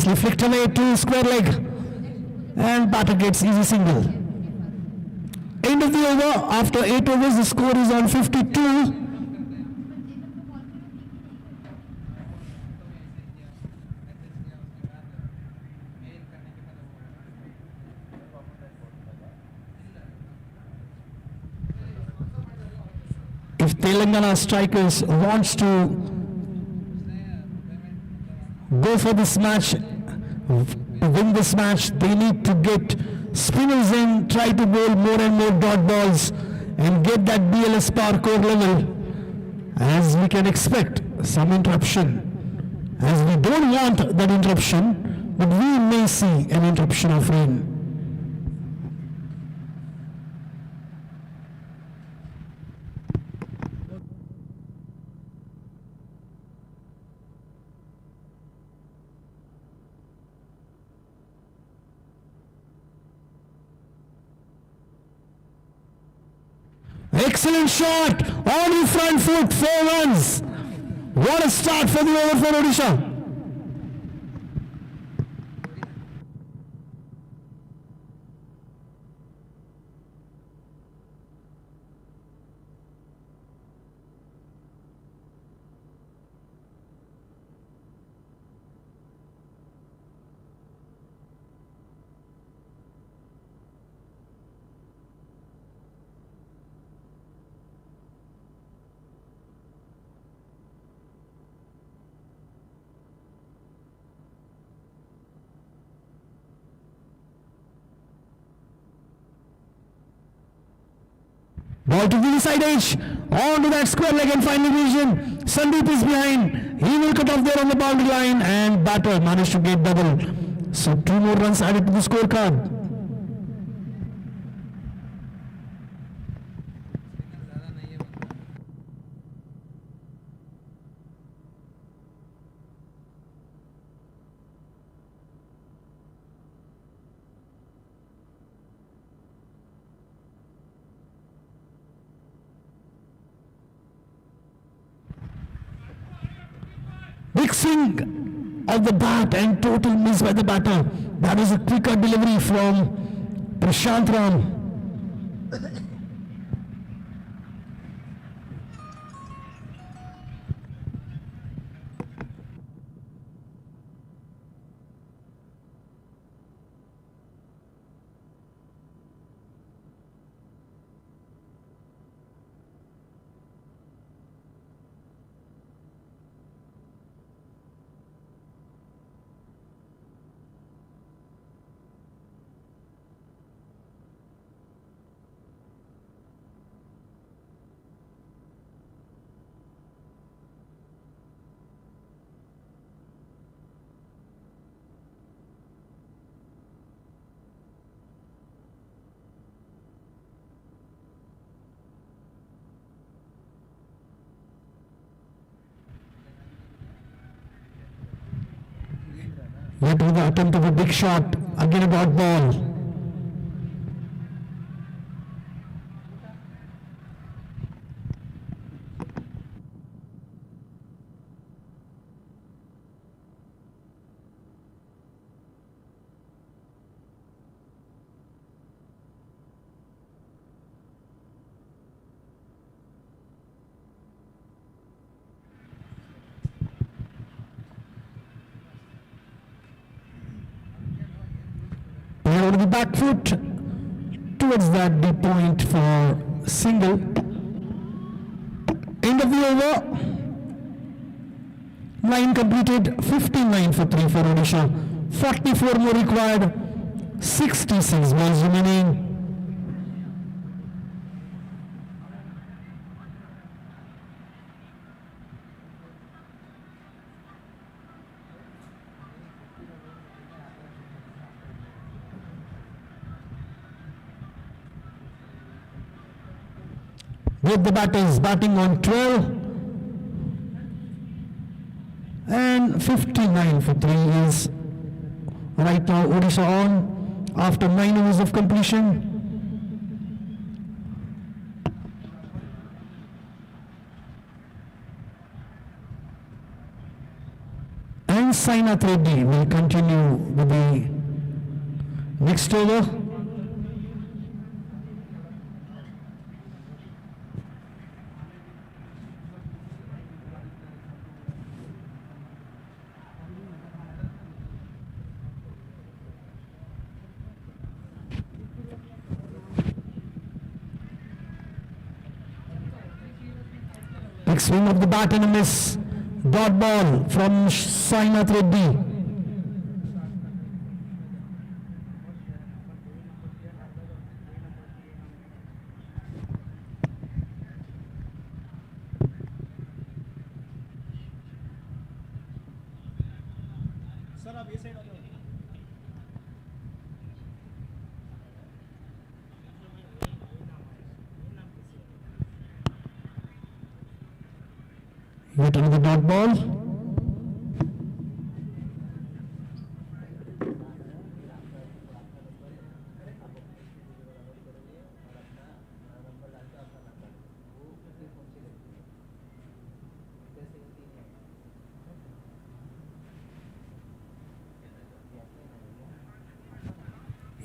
nicely flicked away to square leg, and batter gets easy single. End of the over. After 8 overs, the score is on 52. If Telangana strikers wants to go for this match, win this match, they need to get spinners in, try to bowl more and more dot balls and get that BLS power core level, as we can expect some interruption, as we don't want that interruption, but we may see an interruption of rain. Excellent shot on the front foot, 4 runs. What a start for the over for Odisha. Ball to the inside edge, on to that square leg and final vision. Sandeep is behind. He will cut off there on the boundary line, and batter managed to get double. So 2 more runs added to the scorecard. Big swing of the bat and total miss by the batter. That is a quicker delivery from Prashant Ram. Yet with the attempt of a big shot, again a dot ball. Over the back foot towards that deep point for single. End of the over. 9 completed, 59 for 3 for Odisha. 44 more required, 66 balls remaining. Both the batters batting on 12 and 59 for 3 is right now Odisha on after 9 overs of completion. And Sainath Reddy will continue with the next over. Big swing of the bat and a miss. Dot ball from Sainath Reddy. Sir आप ये side आ जाओ Yet another dot ball.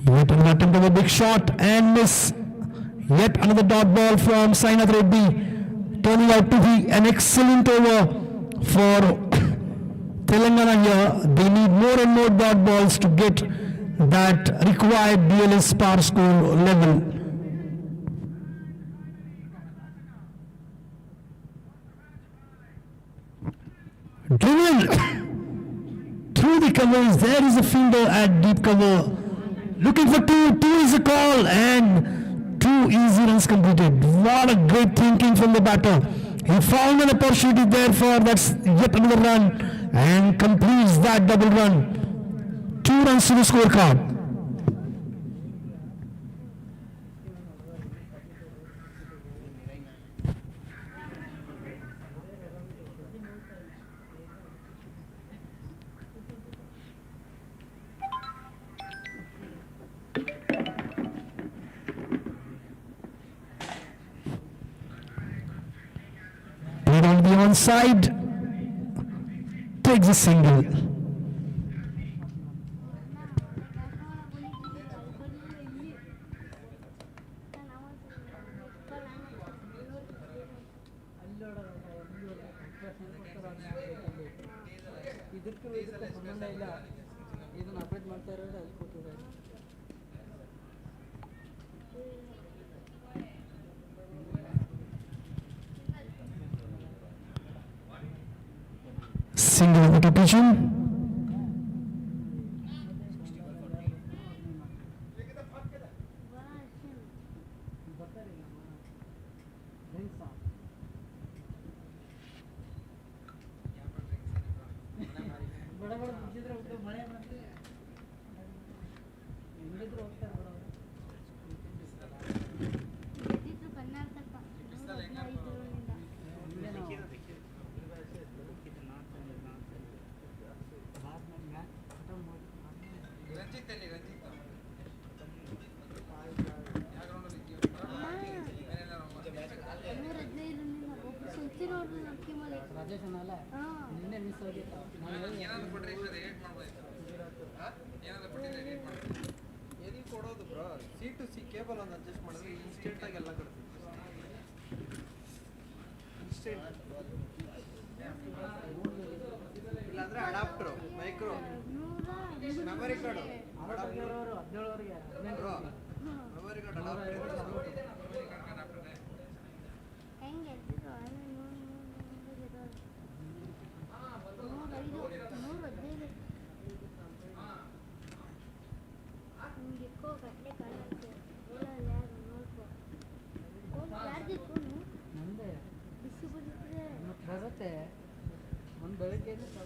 Yet another attempt of a big shot and miss. Yet another dot ball from Sainath Reddy. Turning out to be an excellent over for Telangana here. They need more and more dot balls to get that required BLS par score level. Driven through the covers. There is a fielder at deep cover. Looking for two. Two is a call and 2 easy runs completed. What a great thinking from the batter. He found an opportunity there for that's yet another run and completes that double run. 2 runs to the scorecard. On the onside, takes a single. Single with a pigeon. C2C cable ಒಂದು adjust ಮಾಡಿದ್ರೆ instant ಆಗಿ ಎಲ್ಲ ಕೊಡುತ್ತೆ instant ಇಲ್ಲಾಂದ್ರೆ adapter micro memory card adapter 17 ವರೆಗೆ memory card adapter ಹೆಂಗೆ ಬರುತ್ತೆ ಒಂದು ಬೆಳಗ್ಗೆ ಎಷ್ಟು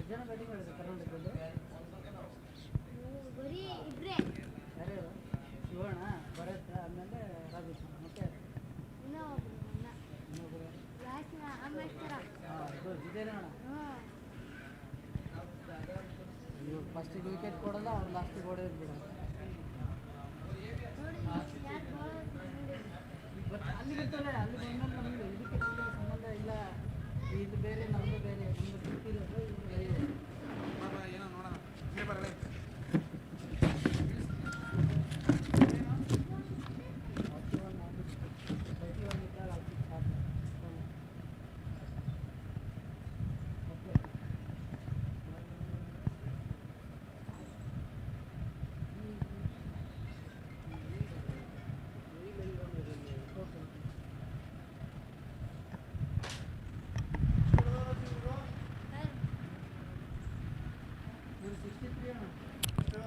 ಜನ ಬ್ಯಾಟಿಂಗ್ ಮಾಡಿದ್ರು ಕರ್ನಾಟಕದಲ್ಲಿ ಬರೀ ಇಬ್ಬರೇ ಯಾರು ಶಿವಣ್ಣ ಭರತ್ ಆಮೇಲೆ ರಾಜೇಶ್ ಮತ್ತೆ ಇನ್ನೊಬ್ಬರು ಇದು ಜಿದೇನಣ್ಣ ನೀವು ಫಸ್ಟಿಗೆ ವಿಕೆಟ್ ಕೊಡಲ್ಲ ಅವ್ರು ಲಾಸ್ಟಿಗೆ ಹೊಡೆಯೋದು ಬಿಡ ಅಲ್ಲಿ ಬಿಡ್ತಾನೆ ಅಲ್ಲಿ ಬಂದ್ಮೇಲೆ ನಮಗೆ ಇದಕ್ಕೆ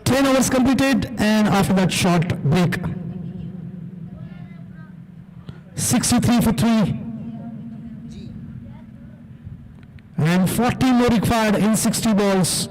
10 overs completed, and after that short break. 63 for 3. And 40 more required in 60 balls.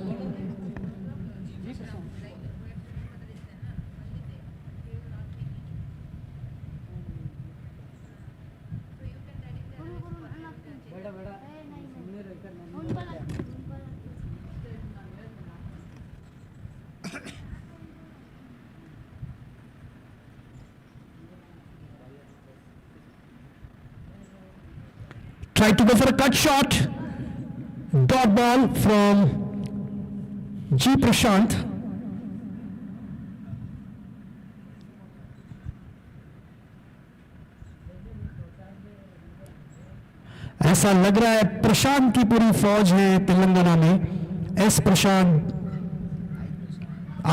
Tried to go for a cut shot. Dot ball from G. Prashant. ऐसा लग रहा है प्रशांत की पूरी फौज है तेलंगाना में. एस प्रशांत,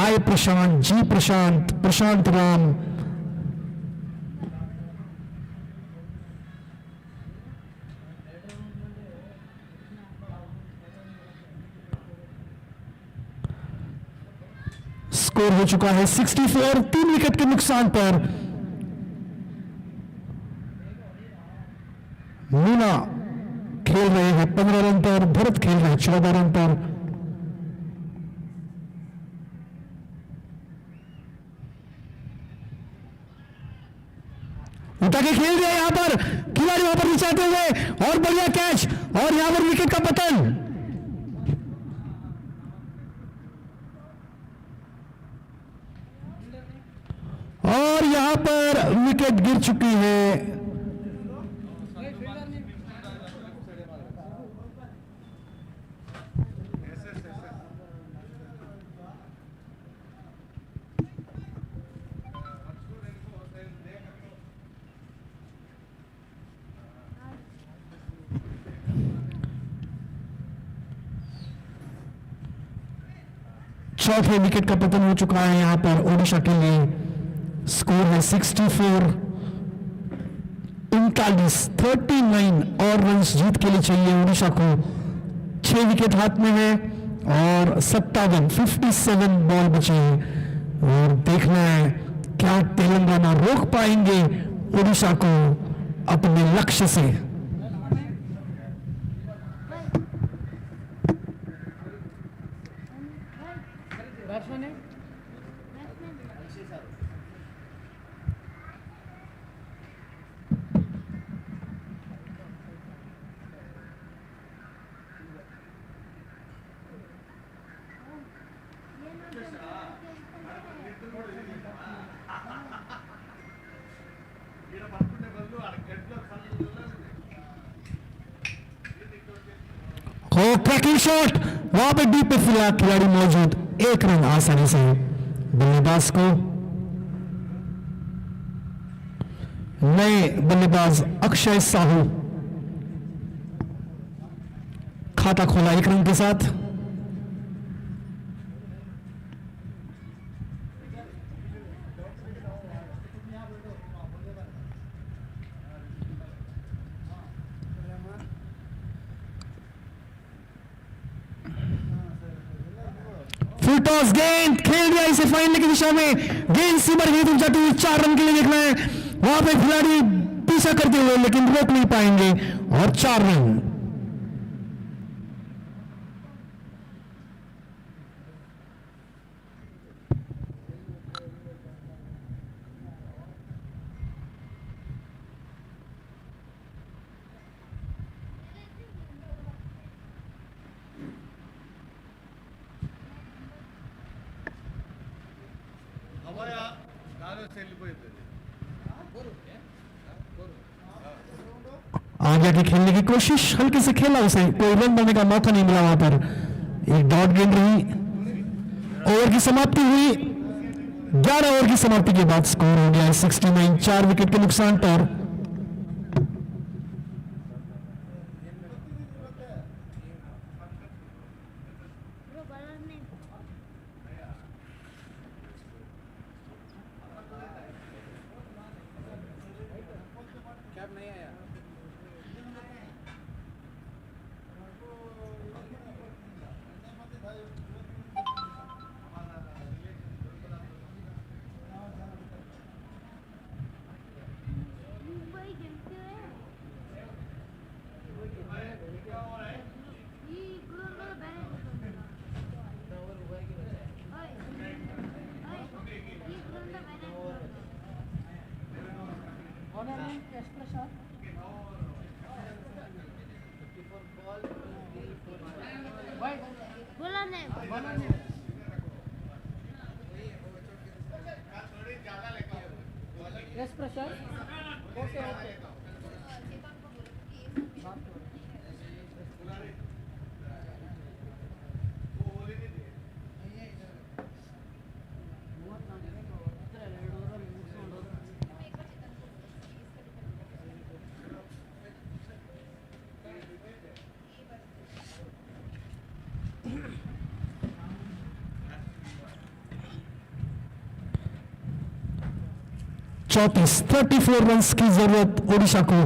आई प्रशांत, जी प्रशांत, प्रशांत राम. स्कोर हो चुका है 64, 3 विकेट के नुकसान पर. मीना खेल रहे हैं 15 रन पर, भरत खेल रहे हैं 14 रन पर. उठा के खेल रहे हैं यहां पर खिलाड़ी, वहां पर निचाते हुए, और बढ़िया कैच, और यहां पर विकेट का पतन. और यहां पर विकेट गिर चुकी है. चौथे विकेट का पतन हो चुका है यहां पर ओडिशा के लिए. स्कोर है 64, 39 और रन्स जीत के लिए चाहिए ओडिशा को. 6 विकेट हाथ में है और 57 बॉल बचे हैं. और देखना है क्या तेलंगाना रोक पाएंगे ओडिशा को अपने लक्ष्य से. ट्रैकिंग शॉट, वहां पे डीप पे फिलहाल खिलाड़ी मौजूद. 1 रन आसानी से बल्लेबाज को. नए बल्लेबाज अक्षय साहू खाता खोला 1 रन के साथ. फुल टॉस गेंद खेल दिया इसे फाइनल की दिशा में. गेंद सीमर गई, जाती हुई 4 रन के लिए देखना है. वहां पे खिलाड़ी पीछा करते हुए लेकिन रोक नहीं पाएंगे, और 4 रन. आगे आके खेलने की कोशिश, हल्के से खेला, उसे कोई रन बनाने का मौका नहीं मिला वहां पर। एक डॉट गेंद रही, ओवर की समाप्ति हुई। 11 ओवर की समाप्ति के बाद स्कोर हो गया है 69, 4 विकेट के नुकसान पर। चौतीस 34 रन की जरूरत ओडिशा को।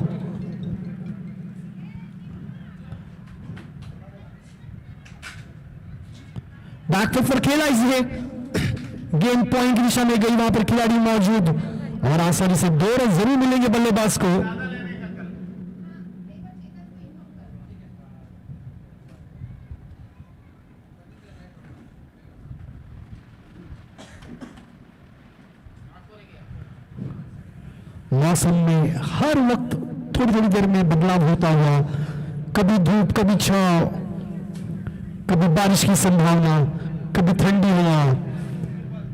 बैकफुट पर खेला इसने, गेंद पॉइंट की दिशा में गई, वहां पर खिलाड़ी मौजूद और आसानी से 2 रन जरूर मिलेंगे बल्लेबाज को। मौसम में हर वक्त थोड़ी थोड़ी देर में बदलाव होता हुआ, कभी धूप, कभी छांव, कभी बारिश की संभावना, कभी ठंडी हवा,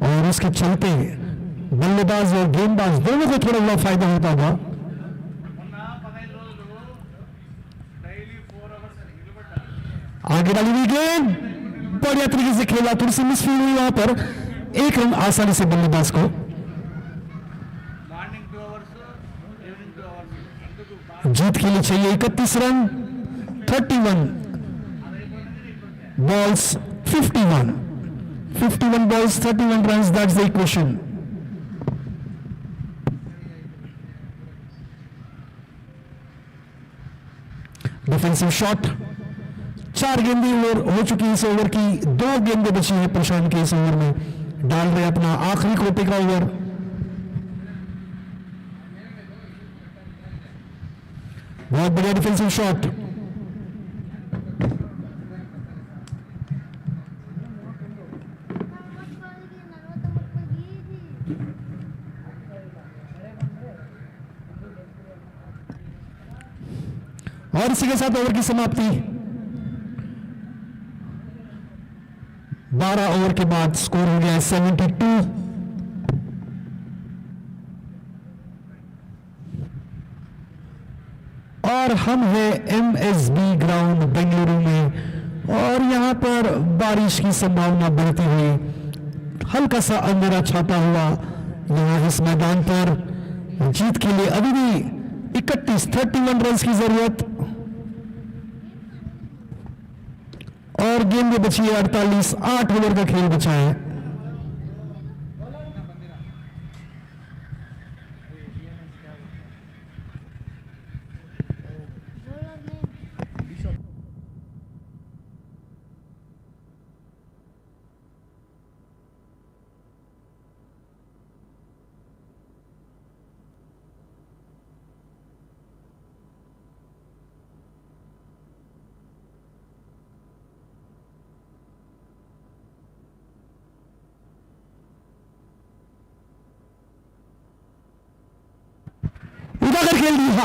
और उसके चलते बल्लेबाज और गेंदबाज दोनों को थोड़ा बड़ा फायदा होता होगा। आगे डाली हुई गेंद बढ़िया तरीके से खेला, थोड़ी सी मिसफील्ड हुई वहां पर, 1 रन आसानी से बल्लेबाज को। जीत के लिए चाहिए 31 run, 31 balls, 51 balls, 31 runs, that's the equation. Defensive shot, 4 गेंदें हो चुकी है इस ओवर की, 2 गेंदें बची हैं प्रशांत के इस ओवर में, डाल रहे अपना आखिरी कोटे का ओवर। बहुत बढ़िया डिफेंसिव शॉट, और इसी के साथ ओवर की समाप्ति। 12 ओवर के बाद स्कोर हो गया है 72। और हम हैं MSB ग्राउंड बेंगलुरु में, और यहां पर बारिश की संभावना बढ़ती हुई, हल्का सा अंधेरा छाता हुआ यहां इस मैदान पर। जीत के लिए अभी भी 31 रन की जरूरत, और गेंद में बची है 48, 8 ओवर का खेल बचा है। उठाकर खेल दिया,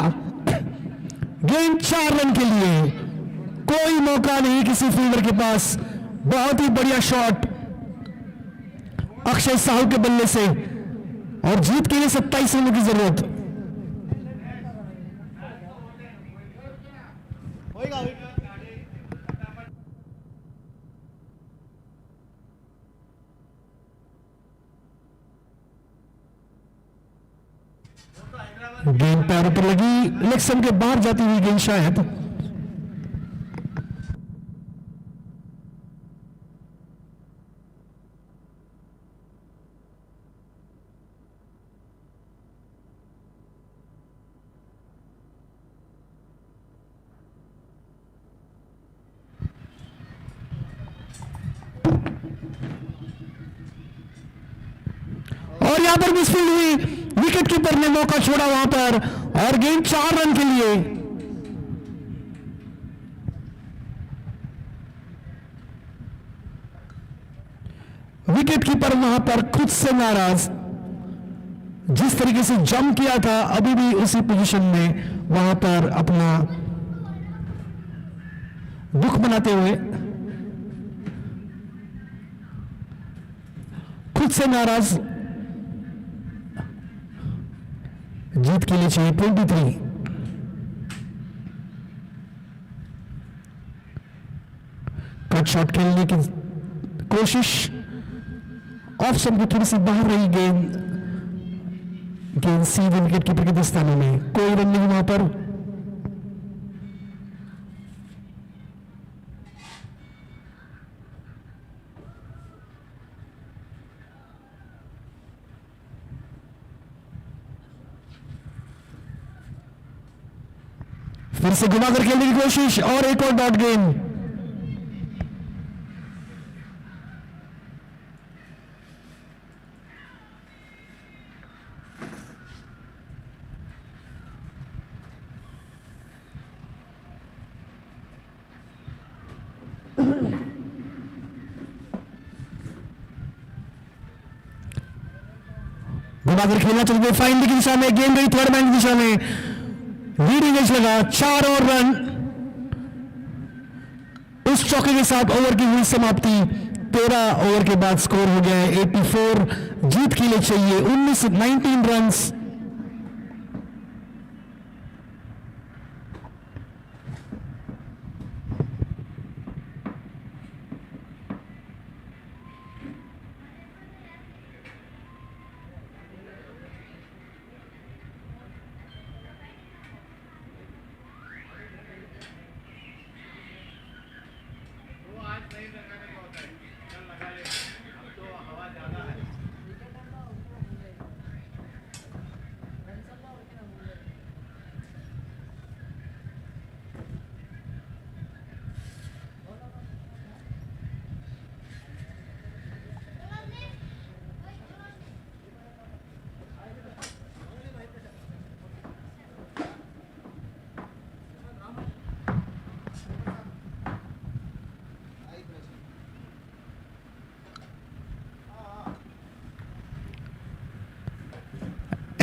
गेंद 4 रन के लिए, कोई मौका नहीं किसी फील्डर के पास। बहुत ही बढ़िया शॉट अक्षय साहू के बल्ले से, और जीत के लिए 27 रनों की जरूरत। पर लगी, लेग स्टंप के बाहर जाती हुई गेंद शायद। और यहां पर मिसफील्ड हुई, विकेट कीपर ने मौका छोड़ा वहां पर और गेंद 4 रन के लिए। विकेट कीपर वहां पर खुद से नाराज, जिस तरीके से जंप किया था अभी भी उसी पोजीशन में वहां पर अपना दुख मनाते हुए, खुद से नाराज। जीत के लिए चाहिए 23। कट शॉट खेलने की कोशिश, ऑफ स्टंप की थोड़ी सी बाहर रही गेंद, गेंद सीधे विकेट कीपर के दस्ताने में, कोई रन नहीं वहां पर। फिर से घुमाकर खेलने की कोशिश और एक और डॉट गेंद। घुमाकर खेलना चाहिए फाइनल की दिशा में, गेंद गई थर्ड मैन की दिशा में, लीडिंग एज लगा, 4 और रन। उस चौके के साथ ओवर की हुई समाप्ति। 13 ओवर के बाद स्कोर हो गया है 84। जीत के लिए चाहिए 19 runs.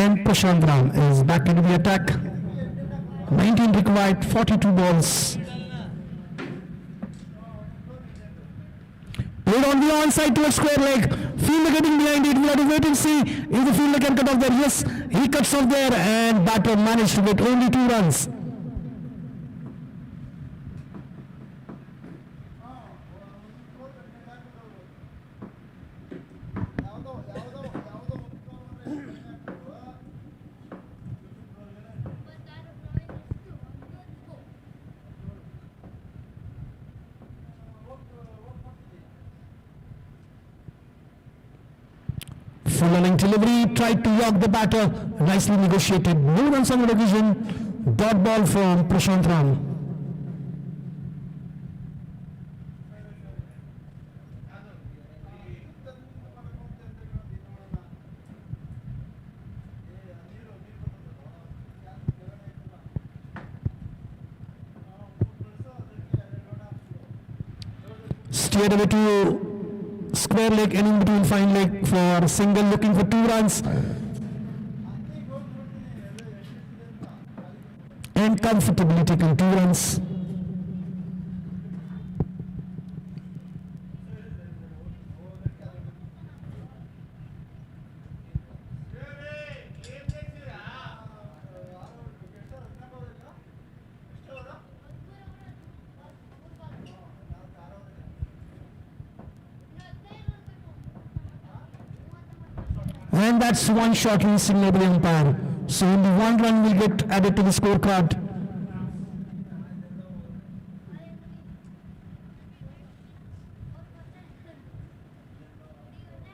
And Prashant Ram is back into the attack. 19 required, 42 balls. Played on the onside towards square leg. Fielder getting behind it. We'll have to wait and see if the fielder can cut off there. Yes, he cuts off there and batter managed to get only 2 runs. Full-length delivery, tried to walk the batter, nicely negotiated. No runs on the division. Dot ball from Prashant Ram. Steered away to square leg and in between fine leg for single, looking for 2 runs. And comfortably taking 2 runs. And that's one shot released signal by the umpire. So only 1 run will get added to the scorecard.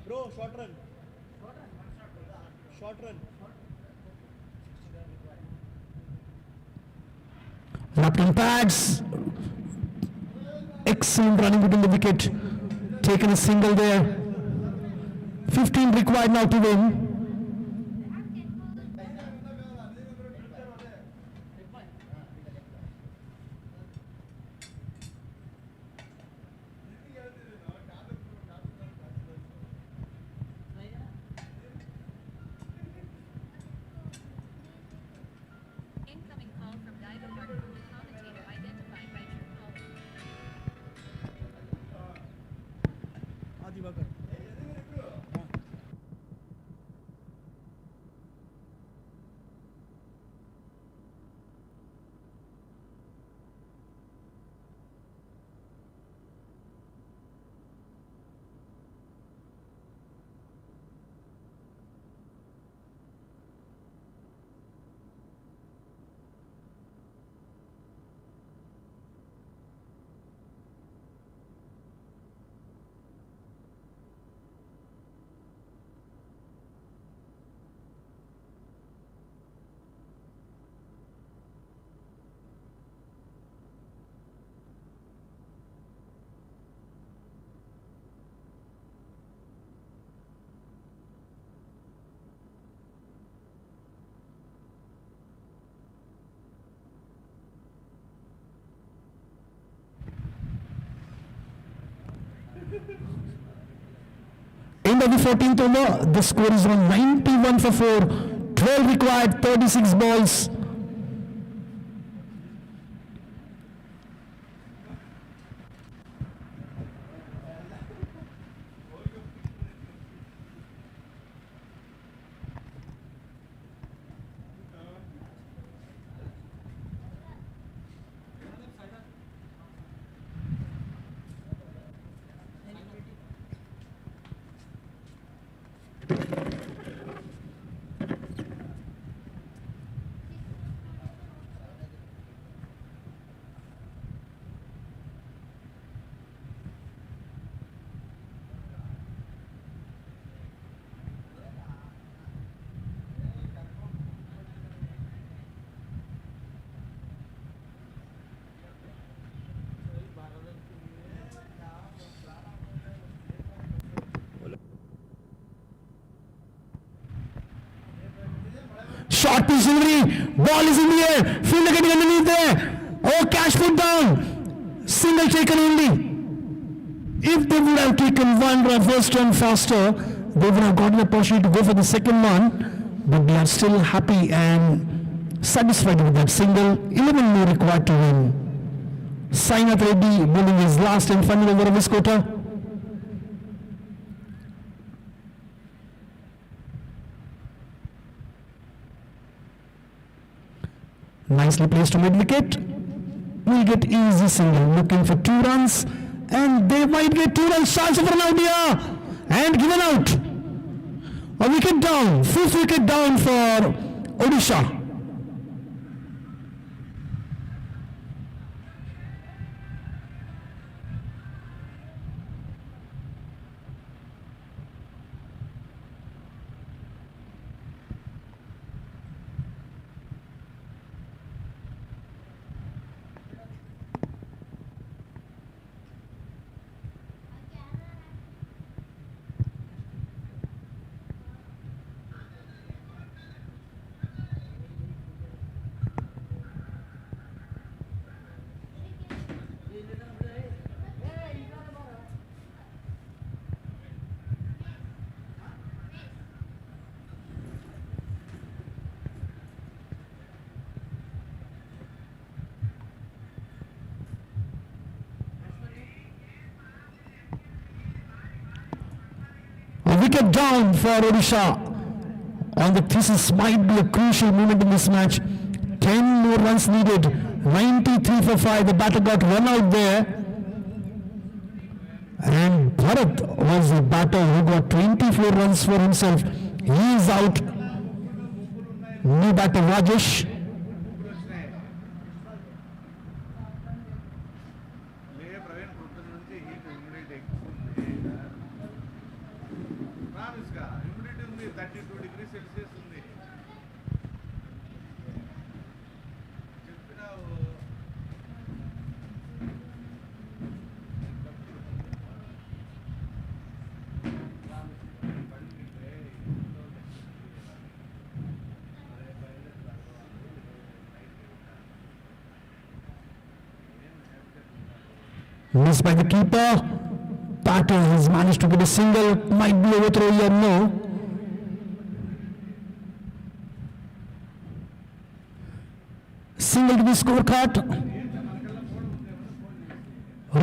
Bro, short run. Short run. Left-hand pads. Excellent running between the wicket. Taken a single there. 15 required now to win. Incoming call from Diver Martin, commentator identified by true caller. आधी बाकर. End of the 14th over, the score is on 91 for 4. 12 required, 36 balls. Short pitch delivery, ball is in the air, fielder getting underneath there. Oh, catch put down. Single taken only. If they would have taken one run, first run faster, they would have gotten the opportunity to go for the second one. But they are still happy and satisfied with that single. 11 more required to win. Sainath Reddy bowling his last and final over of his quota. Nicely placed to mid-wicket. Will get easy single. Looking for 2 runs. And they might get 2 runs. Chance of an out here. And given out. A wicket down. 5th wicket down for Odisha. A wicket down for Odisha. On the thesis might be a crucial moment in this match. 10 more runs needed. 93 for 5. The batter got run out there. And Bharat was the batter who got 24 runs for himself. He is out. New batter Rajesh. లే ప్రవీణ్ పొద్దున్న నుంచి heat humidity ఎక్కువ ఉంది. ప్రామిస్గా humidity ఉంది 32 degrees Celsius ఉంది. చెప్పినావు Missed by the keeper. Batter has managed to get a single. Might be overthrow here, no. Single to the scorecard.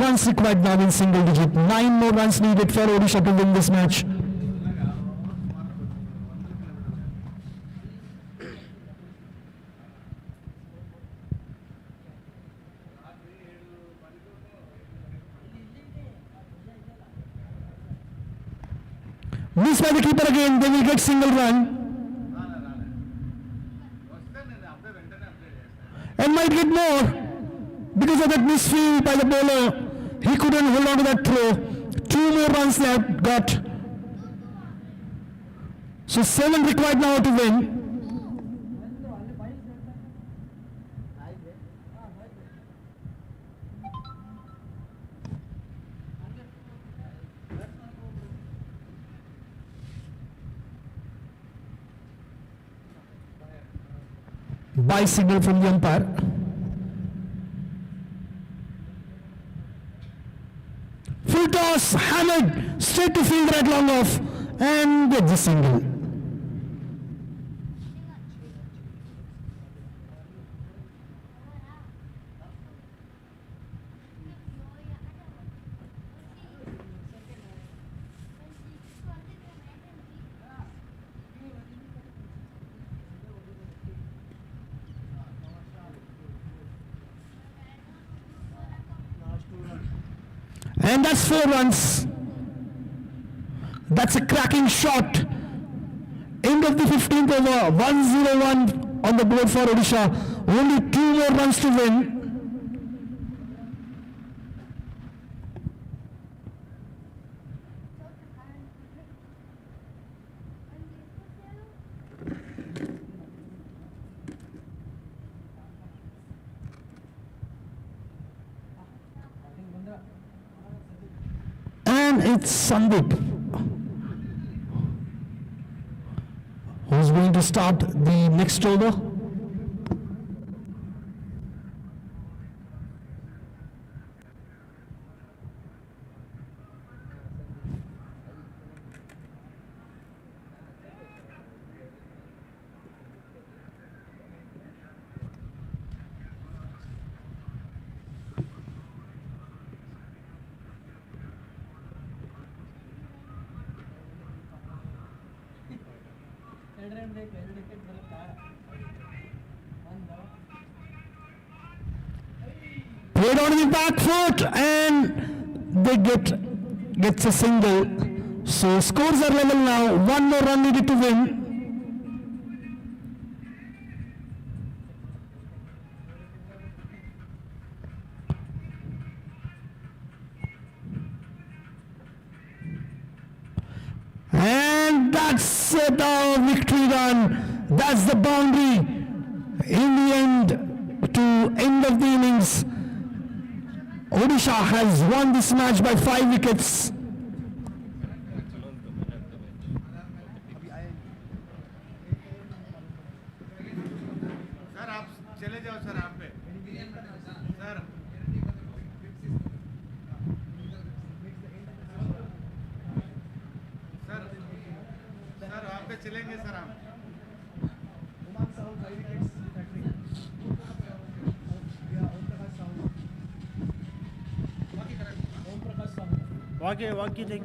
Runs required now in single digit. 9 more runs needed for Odisha to win this match. Missed by the keeper again. They will get single run. వస్తే నేను అప్పుడే వెంటనే update చేస్తాను. And might get more because of that misfield by the bowler. He couldn't hold on to that throw. 2 more runs left got. So 7 required now to win. By signal from the umpire. Full toss, hammered, straight to field right long off, and gets the single. And that's 4 runs. That's a cracking shot. End of the 15th over, 101 on the board for Odisha. Only 2 more runs to win. And it's Sandeep who's going to start the next over. Played on the back foot and they gets a single. So scores are level now. 1 more run needed to win. And that's the victory run. That's the boundary. In the end, to end of the innings, Odisha has won this match by 5 wickets. Sir आप चले जाओ sir आप पे sir sir sir आप पे चलेंगे sir आप Umang Sahu 5 wickets, hat-trick. Yeah, Om Prakash Sahu. Om Prakash Sahu. walkie take.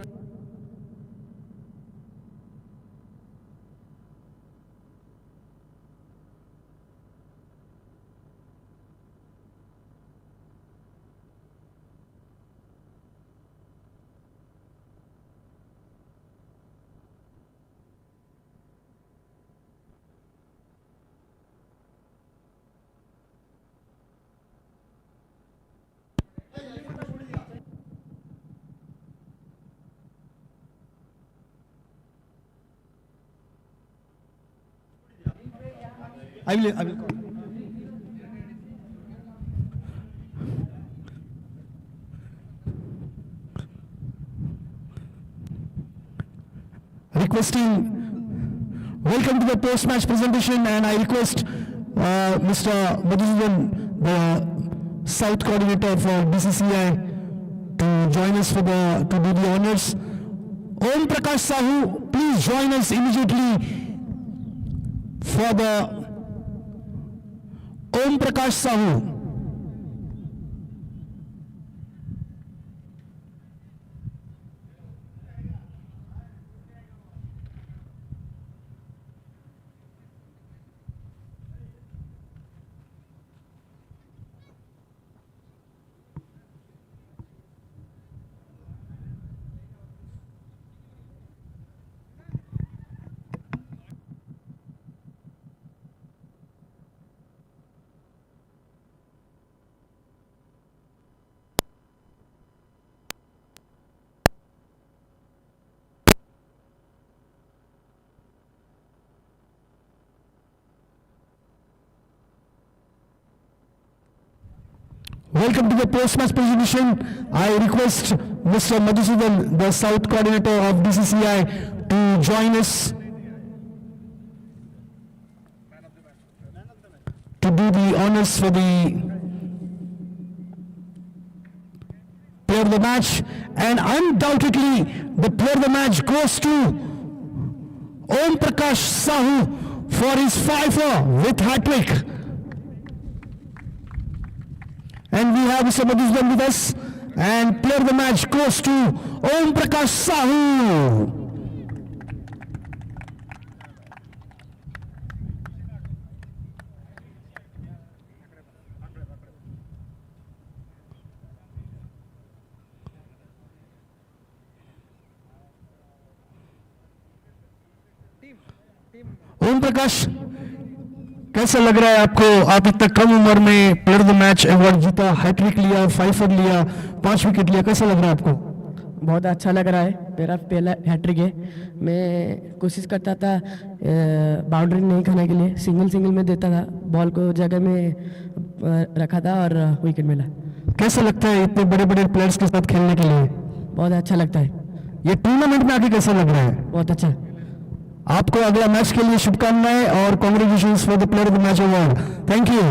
I will call. Requesting, welcome to the post-match presentation, and I request Mr. Madhusudan, the South Coordinator for BCCI, to join us to do the honors. Om Prakash Sahu, please join us immediately for the Om Prakash Sahu. Welcome to the post-match presentation. I request Mr. Madhusudan, the South Coordinator of BCCI, to join us to do the honors for the player of the match. And undoubtedly, the player of the match goes to Om Prakash Sahu for his fifer with hat-trick. And we have Mr. Madhusudan with us, and player of the match goes to Om Prakash Sahu. Om Prakash, कैसा लग रहा है आपको? आप इतना कम उम्र में player of the match award जीता, हैट्रिक लिया, फाइफर लिया, 5 विकेट लिया, कैसा लग रहा है आपको? बहुत अच्छा लग रहा है। मेरा पहला हैट्रिक है। मैं कोशिश करता था बाउंड्री नहीं खाने के लिए, सिंगल में देता था, बॉल को जगह में रखा था और विकेट मिला। कैसा लगता है इतने बड़े बड़े प्लेयर्स के साथ खेलने के लिए? बहुत अच्छा लगता है। ये टूर्नामेंट में आके कैसा लग रहा है? बहुत अच्छा। आपको अगला मैच के लिए शुभकामनाएं और congratulations for the player of the match award. Thank you.